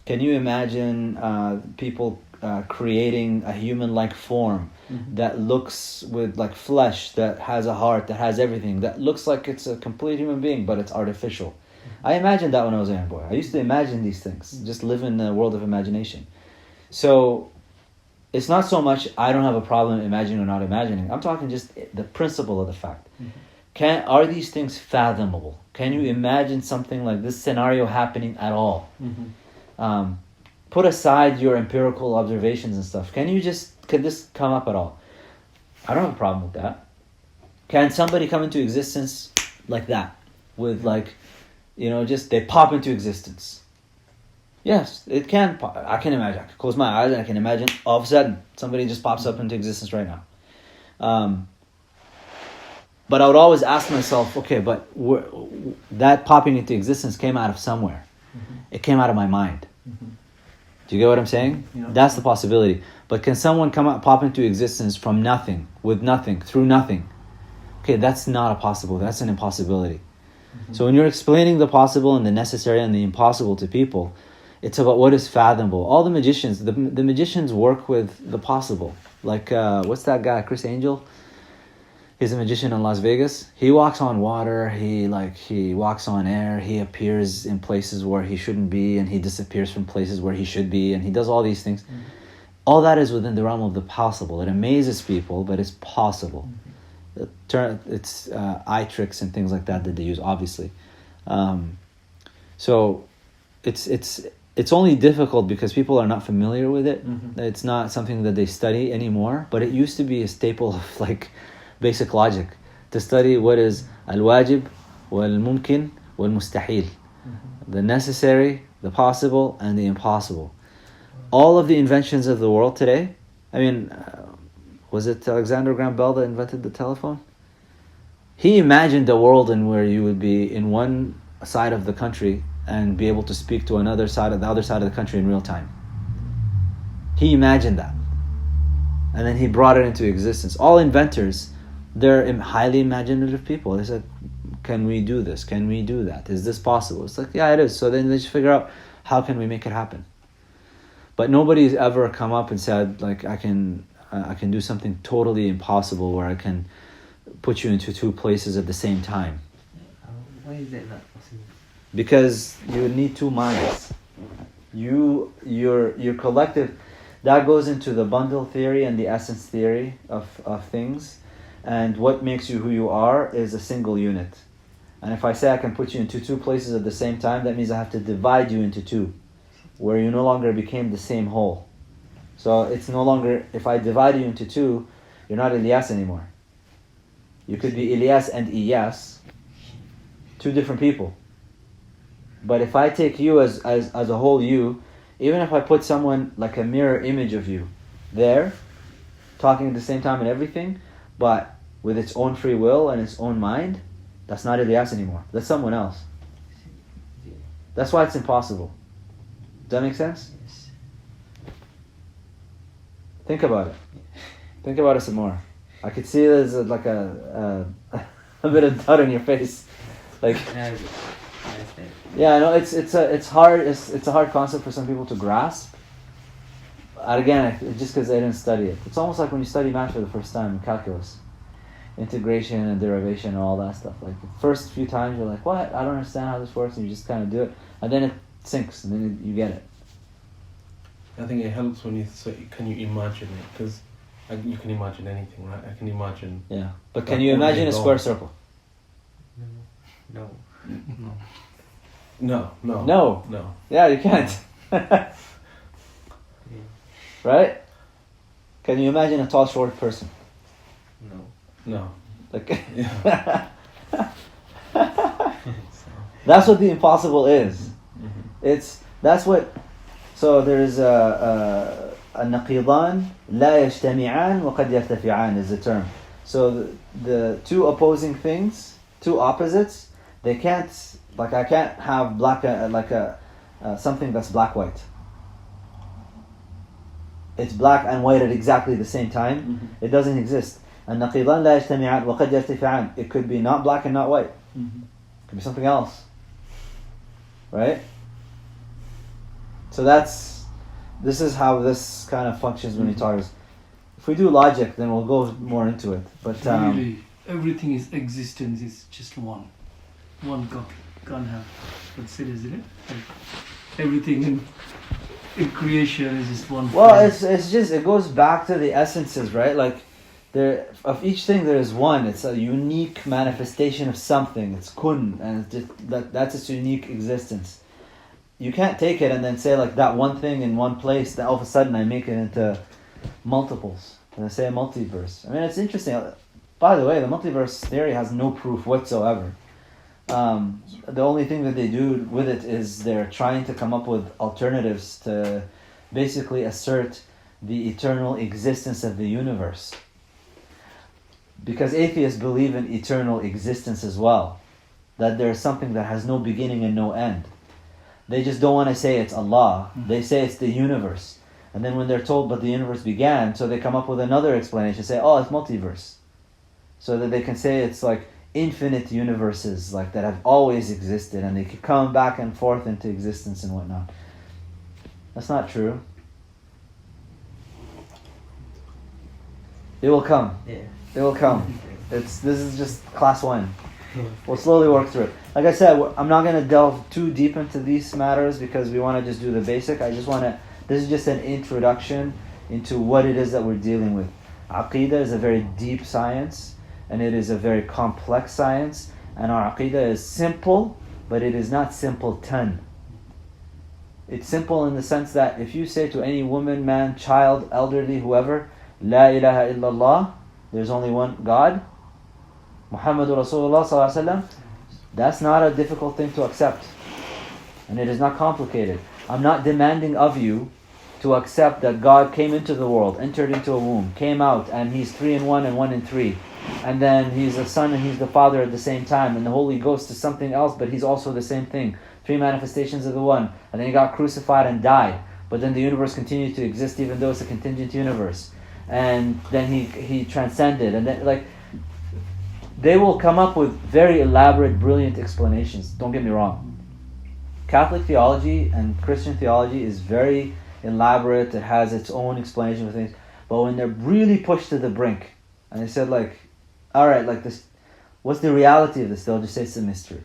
can you imagine people creating a human-like form that looks with like flesh, that has a heart, that has everything, that looks like it's a complete human being, but it's artificial. I imagined that when I was a young boy. I used to imagine these things, just live in the world of imagination. So it's not so much I don't have a problem imagining or not imagining. I'm talking just the principle of the fact. Are these things fathomable? Can you imagine something like this scenario happening at all? Put aside your empirical observations and stuff. Can this come up at all? I don't have a problem with that. Can somebody come into existence like that? With like, just they pop into existence. Yes, it can. I can imagine. I can close my eyes and I can imagine all of a sudden somebody just pops up into existence right now. But I would always ask myself, okay, but that popping into existence came out of somewhere. It came out of my mind. Do you get what I'm saying? Yeah. That's the possibility. But can someone pop into existence from nothing, with nothing, through nothing? Okay, that's not a possible. That's an impossibility. So when you're explaining the possible and the necessary and the impossible to people, it's about what is fathomable. All the magicians, the magicians work with the possible. Like, what's that guy, Chris Angel? He's a magician in Las Vegas. He walks on water, he walks on air, he appears in places where he shouldn't be, and he disappears from places where he should be, and he does all these things. All that is within the realm of the possible. It amazes people, but it's possible. It's eye tricks and things like that they use, obviously. So it's only difficult because people are not familiar with it. It's not something that they study anymore, but it used to be a staple of like basic logic, to study what is al-wajib, wal-mumkin, wal-mustahil. The necessary, the possible, and the impossible. All of the inventions of the world today, was it Alexander Graham Bell that invented the telephone? He imagined a world in where you would be in one side of the country and be able to speak to the other side of the country in real time. He imagined that. And then he brought it into existence. All inventors, they're highly imaginative people. They said, can we do this? Can we do that? Is this possible? It's like, yeah, it is. So then they just figure out, how can we make it happen? But nobody's ever come up and said, like, I can do something totally impossible where I can put you into two places at the same time. Why is that not possible? Because you would need two minds. Your collective, that goes into the bundle theory and the essence theory of things. And what makes you who you are is a single unit. And if I say I can put you into two places at the same time, that means I have to divide you into two, where you no longer became the same whole. So it's no longer, if I divide you into two, you're not Ilyas anymore. You could be Ilyas and Iyas, two different people. But if I take you as a whole you, even if I put someone like a mirror image of you there, talking at the same time and everything, but with its own free will and its own mind, that's not Ilyas anymore. That's someone else. That's why it's impossible. Does that make sense? Yes. Think about it. Think about it some more. I could see there's like a bit of doubt in your face. Like, yeah, no, it's hard. It's a hard concept for some people to grasp. And again, just because they didn't study it. It's almost like when you study math for the first time in calculus, integration and derivation and all that stuff. Like the first few times you're like, what? I don't understand how this works, and you just kind of do it, and then it sinks, and then you get it. I think it helps when you say, can you imagine it? Because you can imagine anything, right? I can imagine. Yeah, but can you imagine a square circle? No. No. Yeah, you can't. Right? Can you imagine a tall, short person? No. Like, Yeah. that's what the impossible is. That's what. So there's النقيضان لا يجتمعان وقد يرتفعان is the term. So the two opposing things, two opposites, they can't, like I can't have black, something that's black-white. It's black and white at exactly the same time. Mm-hmm. It doesn't exist. النقيضان لا يجتمعان وقد يرتفعان. It could be not black and not white. Mm-hmm. It could be something else. Right? So this is how this kind of functions when we talk. If we do logic, then we'll go more into it. But really, everything is existence is just one God can't have. That's it, isn't it? Like everything in creation is just one. Well, it's just, it goes back to the essences, right? Like there of each thing there is one. It's a unique manifestation of something. It's kun, and it's just, that's its unique existence. You can't take it and then say like that one thing in one place, that all of a sudden I make it into multiples. And I say a multiverse. I mean, it's interesting. By the way, the multiverse theory has no proof whatsoever. The only thing that they do with it is they're trying to come up with alternatives to basically assert the eternal existence of the universe. Because atheists believe in eternal existence as well. That there's something that has no beginning and no end. They just don't want to say it's Allah. They say it's the universe. And then when they're told but the universe began, so they come up with another explanation, say, oh, it's multiverse. So that they can say it's like infinite universes like that have always existed and they could come back and forth into existence and whatnot. That's not true. It will come. Yeah. It will come. This is just class 1. We'll slowly work through it. Like I said, I'm not going to delve too deep into these matters because we want to just do the basic. This is just an introduction into what it is that we're dealing with. Aqeedah is a very deep science and it is a very complex science, and our Aqeedah is simple, but it is not simpleton. It's simple in the sense that if you say to any woman, man, child, elderly, whoever, La ilaha illallah, there's only one God, Muhammadur Rasulullah sallallahu alaihi wasallam, that's not a difficult thing to accept. And it is not complicated. I'm not demanding of you to accept that God came into the world, entered into a womb, came out, and He's 3 in 1 and 1 in 3. And then He's the Son and He's the Father at the same time. And the Holy Ghost is something else, but He's also the same thing. 3 manifestations of the one. And then He got crucified and died. But then the universe continued to exist even though it's a contingent universe. And then He transcended. And then, like, they will come up with very elaborate, brilliant explanations. Don't get me wrong. Catholic theology and Christian theology is very elaborate. It has its own explanation of things. But when they're really pushed to the brink, and they said like, all right, like this, what's the reality of this? They'll just say it's a mystery.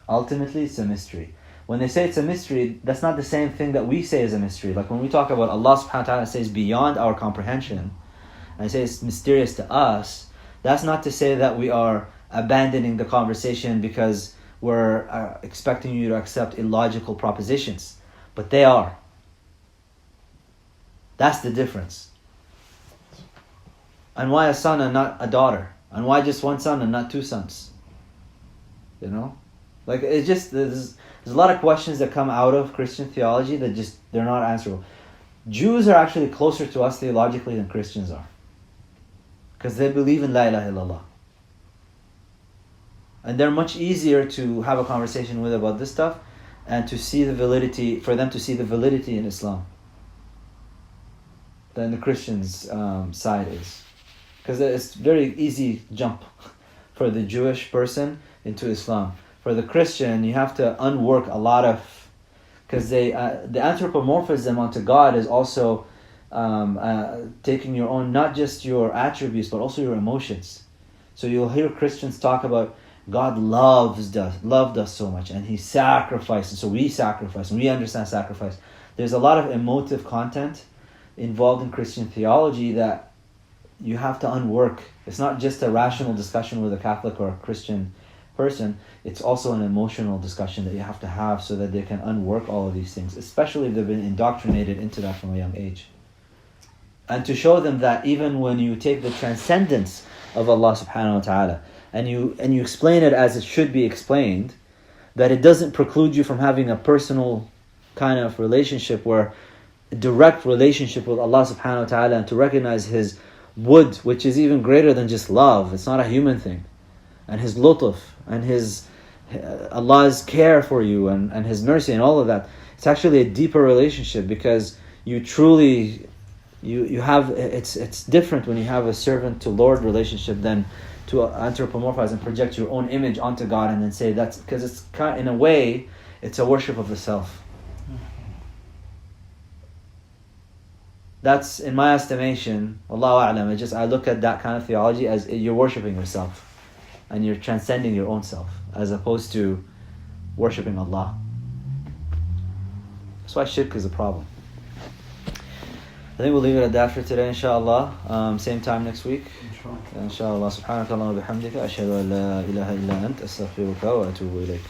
Ultimately, it's a mystery. When they say it's a mystery, that's not the same thing that we say is a mystery. Like when we talk about Allah subhanahu wa ta'ala says beyond our comprehension, and I say it's mysterious to us, that's not to say that we are abandoning the conversation because we're expecting you to accept illogical propositions. But they are. That's the difference. And why a son and not a daughter? And why just one son and not 2 sons? You know? Like, it's just, there's a lot of questions that come out of Christian theology that just, they're not answerable. Jews are actually closer to us theologically than Christians are. Because they believe in La ilaha illallah. And they're much easier to have a conversation with about this stuff and to see the validity, for them to see the validity in Islam than the Christians' side is. Because it's very easy jump for the Jewish person into Islam. For the Christian, you have to unwork a lot of, because the anthropomorphism onto God is also taking your own, not just your attributes, but also your emotions. So you'll hear Christians talk about God loved us so much, and He sacrificed, and so we sacrifice, and we understand sacrifice. There's a lot of emotive content involved in Christian theology that you have to unwork. It's not just a rational discussion with a Catholic or a Christian person. It's also an emotional discussion that you have to have so that they can unwork all of these things, especially if they've been indoctrinated into that from a young age. And to show them that even when you take the transcendence of Allah subhanahu wa ta'ala and you explain it as it should be explained, that it doesn't preclude you from having a personal kind of relationship where direct relationship with Allah subhanahu wa ta'ala, and to recognize His wood, which is even greater than just love. It's not a human thing. And His lutuf, and His Allah's care for you, and His mercy, and all of that. It's actually a deeper relationship, because you truly, you have, it's different when you have a servant to Lord relationship than to anthropomorphize and project your own image onto God and then say that's, because it's kind, in a way, it's a worship of the self. That's, in my estimation, Wallahu a'lam, I look at that kind of theology as you're worshipping yourself and you're transcending your own self as opposed to worshipping Allah. That's why shirk is a problem. I think we'll leave it at that for today, inshallah. Same time next week. Inshallah. Subhanaka Allahumma bihamdika. Ashhadu an la ilaha illa ant. Astaghfiruka wa atubu ilayk.